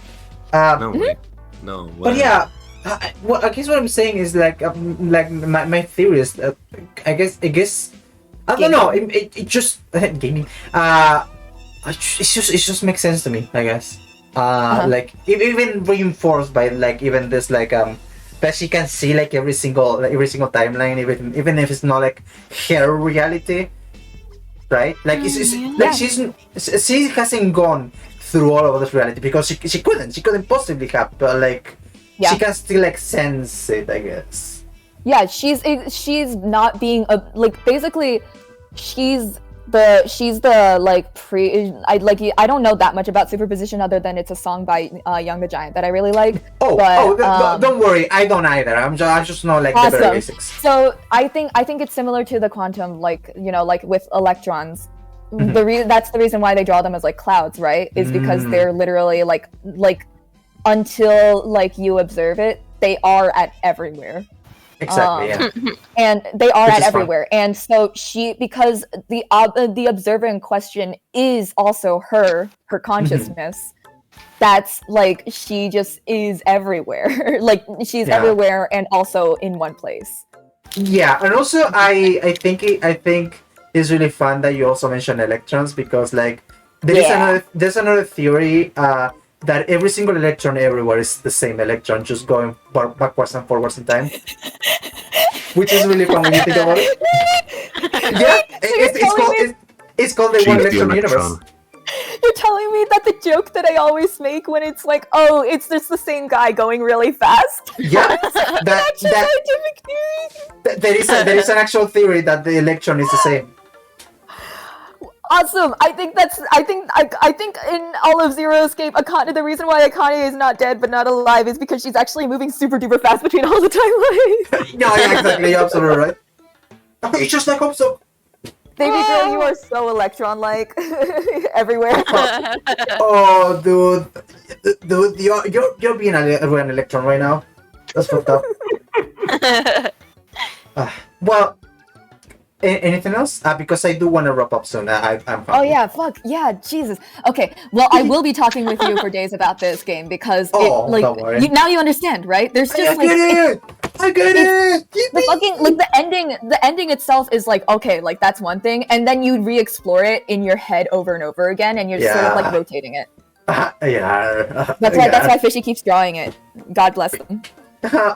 No, wait. No. But yeah, I guess what I'm saying is like my theory is I guess I don't know. It just gaming. It just makes sense to me. I guess. Like even reinforced by like even this like that she can see like every single timeline, even if it's not like her reality, right? Like like she hasn't gone through all of this reality because she couldn't possibly have, but like she can still like sense it, I guess. Yeah, she's not being like basically she's the like I don't know that much about superposition other than it's a song by Young the Giant that I really like. Don't worry, I don't either. I just know like the very basics. So I think it's similar to the quantum, like like with electrons. That's the reason why they draw them as like clouds, right? Is because they're literally like until like you observe it, they are at everywhere. Exactly. Yeah. And they are Which at is fun. everywhere. And so because the observer in question is also her consciousness. That's like she just is everywhere. Like she's everywhere and also in one place. Yeah, and also I think it's really fun that you also mentioned electrons because like there's another theory that every single electron everywhere is the same electron, just going backwards and forwards in time. Which is really fun when you think about it. Yeah, it's called the one electron universe. You're telling me that the joke that I always make when it's like, oh, it's just the same guy going really fast? Yeah, That's a scientific theory. There is an actual theory that the electron is the same. Awesome. I think in all of Zero Escape, Akane, the reason why Akane is not dead but not alive is because she's actually moving super duper fast between all the timelines. Yeah, exactly. You're absolutely right. It's just like Hopeso. Baby girl, you are so electron-like everywhere. Oh, dude, you're being an electron right now. That's fucked up. Well. Anything else? Because I do want to wrap up soon. I'm happy. Oh yeah, fuck yeah, Jesus. Okay, well I will be talking with you for days about this game because don't worry. now you understand, right? There's just I get it. The fucking like the ending itself is like okay, like that's one thing, and then you re-explore it in your head over and over again, and you're just sort of like rotating it. That's why Fishy keeps drawing it. God bless them.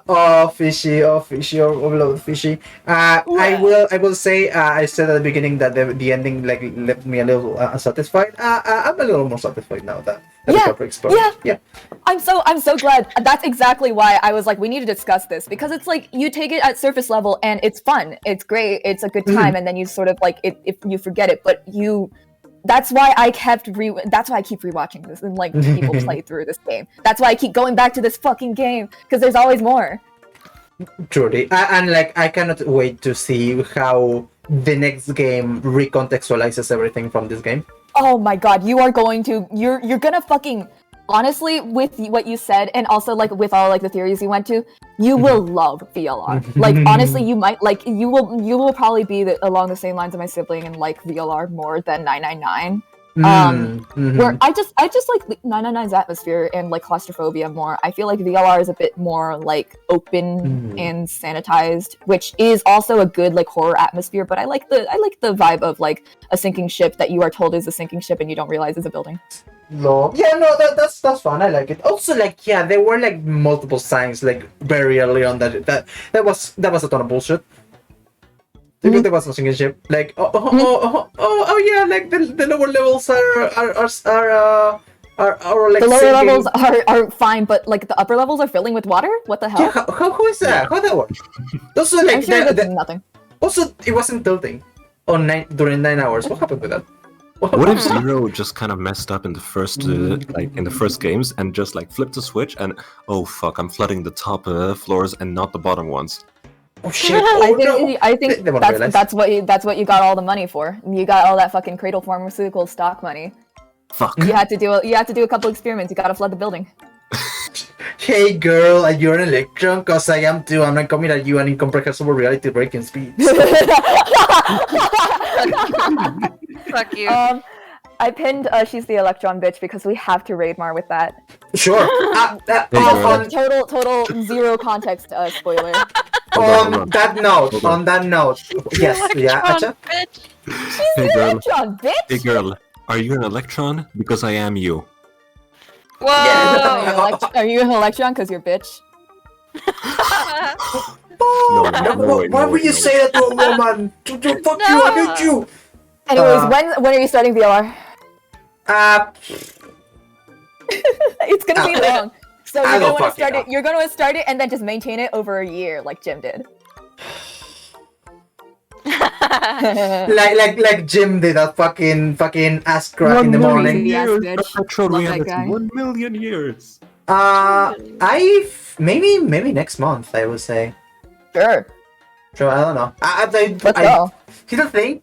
Oh fishy, oh beloved fishy. I will say I said at the beginning that the ending like left me a little unsatisfied. I'm a little more satisfied now that we have explored. Yeah. I'm so glad. That's exactly why I was like, we need to discuss this because it's like you take it at surface level and it's fun, it's great, it's a good time, and then you sort of like if you forget it, but you. That's why I keep rewatching this and like people play through this game. That's why I keep going back to this fucking game because there's always more. Truly, and like I cannot wait to see how the next game recontextualizes everything from this game. Oh my god, you're gonna fucking honestly with what you said and also like with all like the theories you went to, you will love VLR. Like honestly, you might like you will probably be along the same lines of my sibling and like VLR more than 999 Where I just like 999's atmosphere and like claustrophobia more. I feel like VLR is a bit more like open and sanitized, which is also a good like horror atmosphere. But I like the vibe of like a sinking ship that you are told is a sinking ship and you don't realize is a building. No. Yeah, no, that's fun. I like it. Also, like, yeah, there were like multiple signs like very early on that was a ton of bullshit. Because there was no sinking ship. Like, oh yeah, like the lower levels are like the lower sinking. levels are fine, but like the upper levels are filling with water. What the hell? Yeah, how is that? How that work? Also, like, I'm sure that's nothing. Also, it wasn't tilting during 9 hours. What happened with that? What if Zero just kind of messed up in the first, in the first games and just like flipped the switch and oh fuck, I'm flooding the top floors and not the bottom ones. Oh shit! Oh, I think that's what you got all the money for. You got all that fucking Cradle Pharmaceutical stock money. Fuck. You had to do a couple experiments. You gotta flood the building. Hey girl, are you an electron? Cause I am too. I'm not coming at you and incomprehensible reality breaking speed. Fuck you. I pinned She's the Electron Bitch because we have to raid Mar with that. Sure. Total zero context spoiler. On that note, yes, yeah, Acha? She's the Electron Bitch. Hey girl, are you an electron? Because I am you. Whoa! Are you an Electron? Cause you're bitch. Why would you say that to a woman? Fuck you, I hate you. Anyways, when are you starting VLR? It's gonna be long. So you're gonna want to start it. You're gonna want to start it and then just maintain it over a year, like Jim did. like Jim did that fucking ass crack in the morning. Petrol reality, 1 million years. Maybe next month I would say. Sure, I don't know. Let's go. Here's the thing.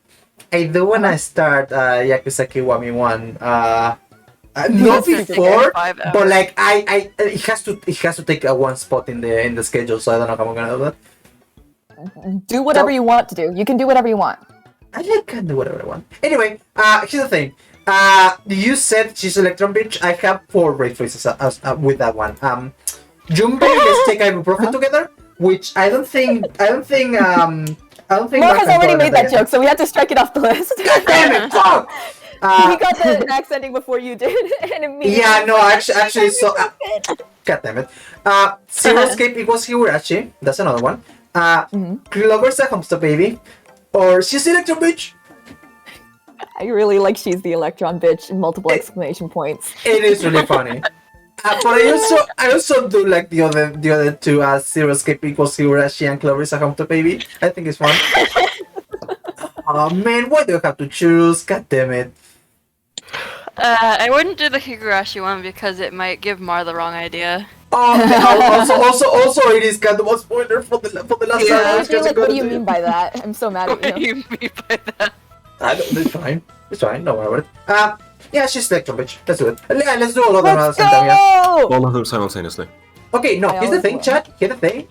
I do when I start Yakuza Kiwami 1. Not before, but like it has to take one spot in the schedule, so I don't know how I'm gonna do that. Do whatever you want to do. You can do whatever you want. I can do whatever I want. Anyway, here's the thing. You said she's Electron Bitch. I have 4 raid voices with that one. Junpei, let's take ibuprofen together, which I don't think. Mark has already made that joke, so we have to strike it off the list. God damn it! Fuck! He got the accenting before you did, and immediately. Yeah, no, actually, so. God damn it. Zero Escape equals Higurashi. That's another one. Clover's a Homestead Baby. Or She's the Electron Bitch. I really like She's the Electron Bitch in multiple exclamation points. It is really funny. But I also do like the other two, Zero Escape equals Higurashi and Clover's a Homestead Baby. I think it's fun. Oh man, why do I have to choose? God damn it. I wouldn't do the Higurashi one because it might give Mar the wrong idea. Also, it is kind of a spoiler for the last time. What do you mean by that? I'm so mad at you. What do you mean by that? It's fine. Don't worry about it. Yeah, she's Electron Bitch. Let's do it. Yeah, let's do all of them at the same time. Yeah. All of them simultaneously. Okay, no. Here's the thing, chat. Here's the thing.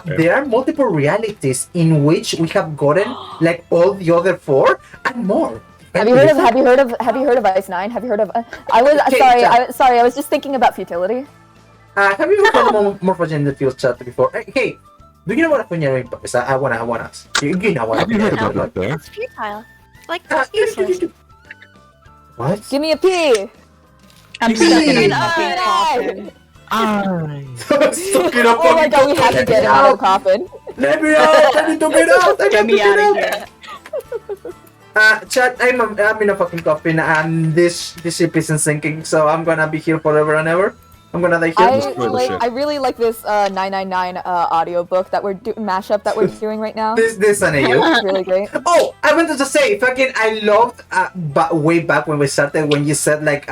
There are multiple realities in which we have gotten like all the other 4 and more. Have you heard of Ice 9? Have you heard of? I was just thinking about futility. Have you heard of Morphogen in the Field chat before? Hey, do you know what a funyari is? I wanna ask. You know what? Have you heard about that there? It's futile. Like useless. What? Give me a P. I'm stuck in a fucking coffin. Stuck in a Oh my god, we have to get him out of the coffin. Let me out! I need to get out! Get me out of here. Chat, I'm in a fucking coffin and this ship isn't sinking, so I'm gonna be here forever and ever. I'm gonna die here. I really like this 999 audiobook that we're mashup that we're doing right now. This an AU. It's really great. Oh, I wanted to say, fucking, I loved way back when we started when you said like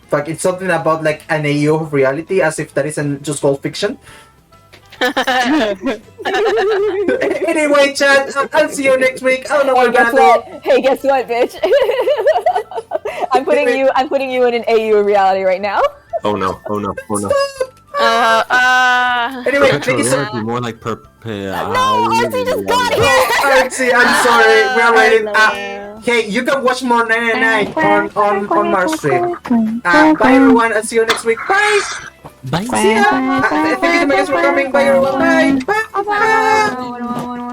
fucking something about like an AU of reality, as if that isn't just called fiction. Anyway, chat, I'll see you next week. I don't know what we're gonna do. Hey, guess what, bitch? I'm putting you in an AU reality right now. Oh no. Anyway, Petrol reality, more like No, Artsy just got here! Artsy, I'm sorry. We are waiting. Okay, you can watch more 999 on March stream. Bye everyone, I'll see you next week. Bye! Bye. See ya! Thank you so much for coming. Bye everyone. Bye! Bye! Bye!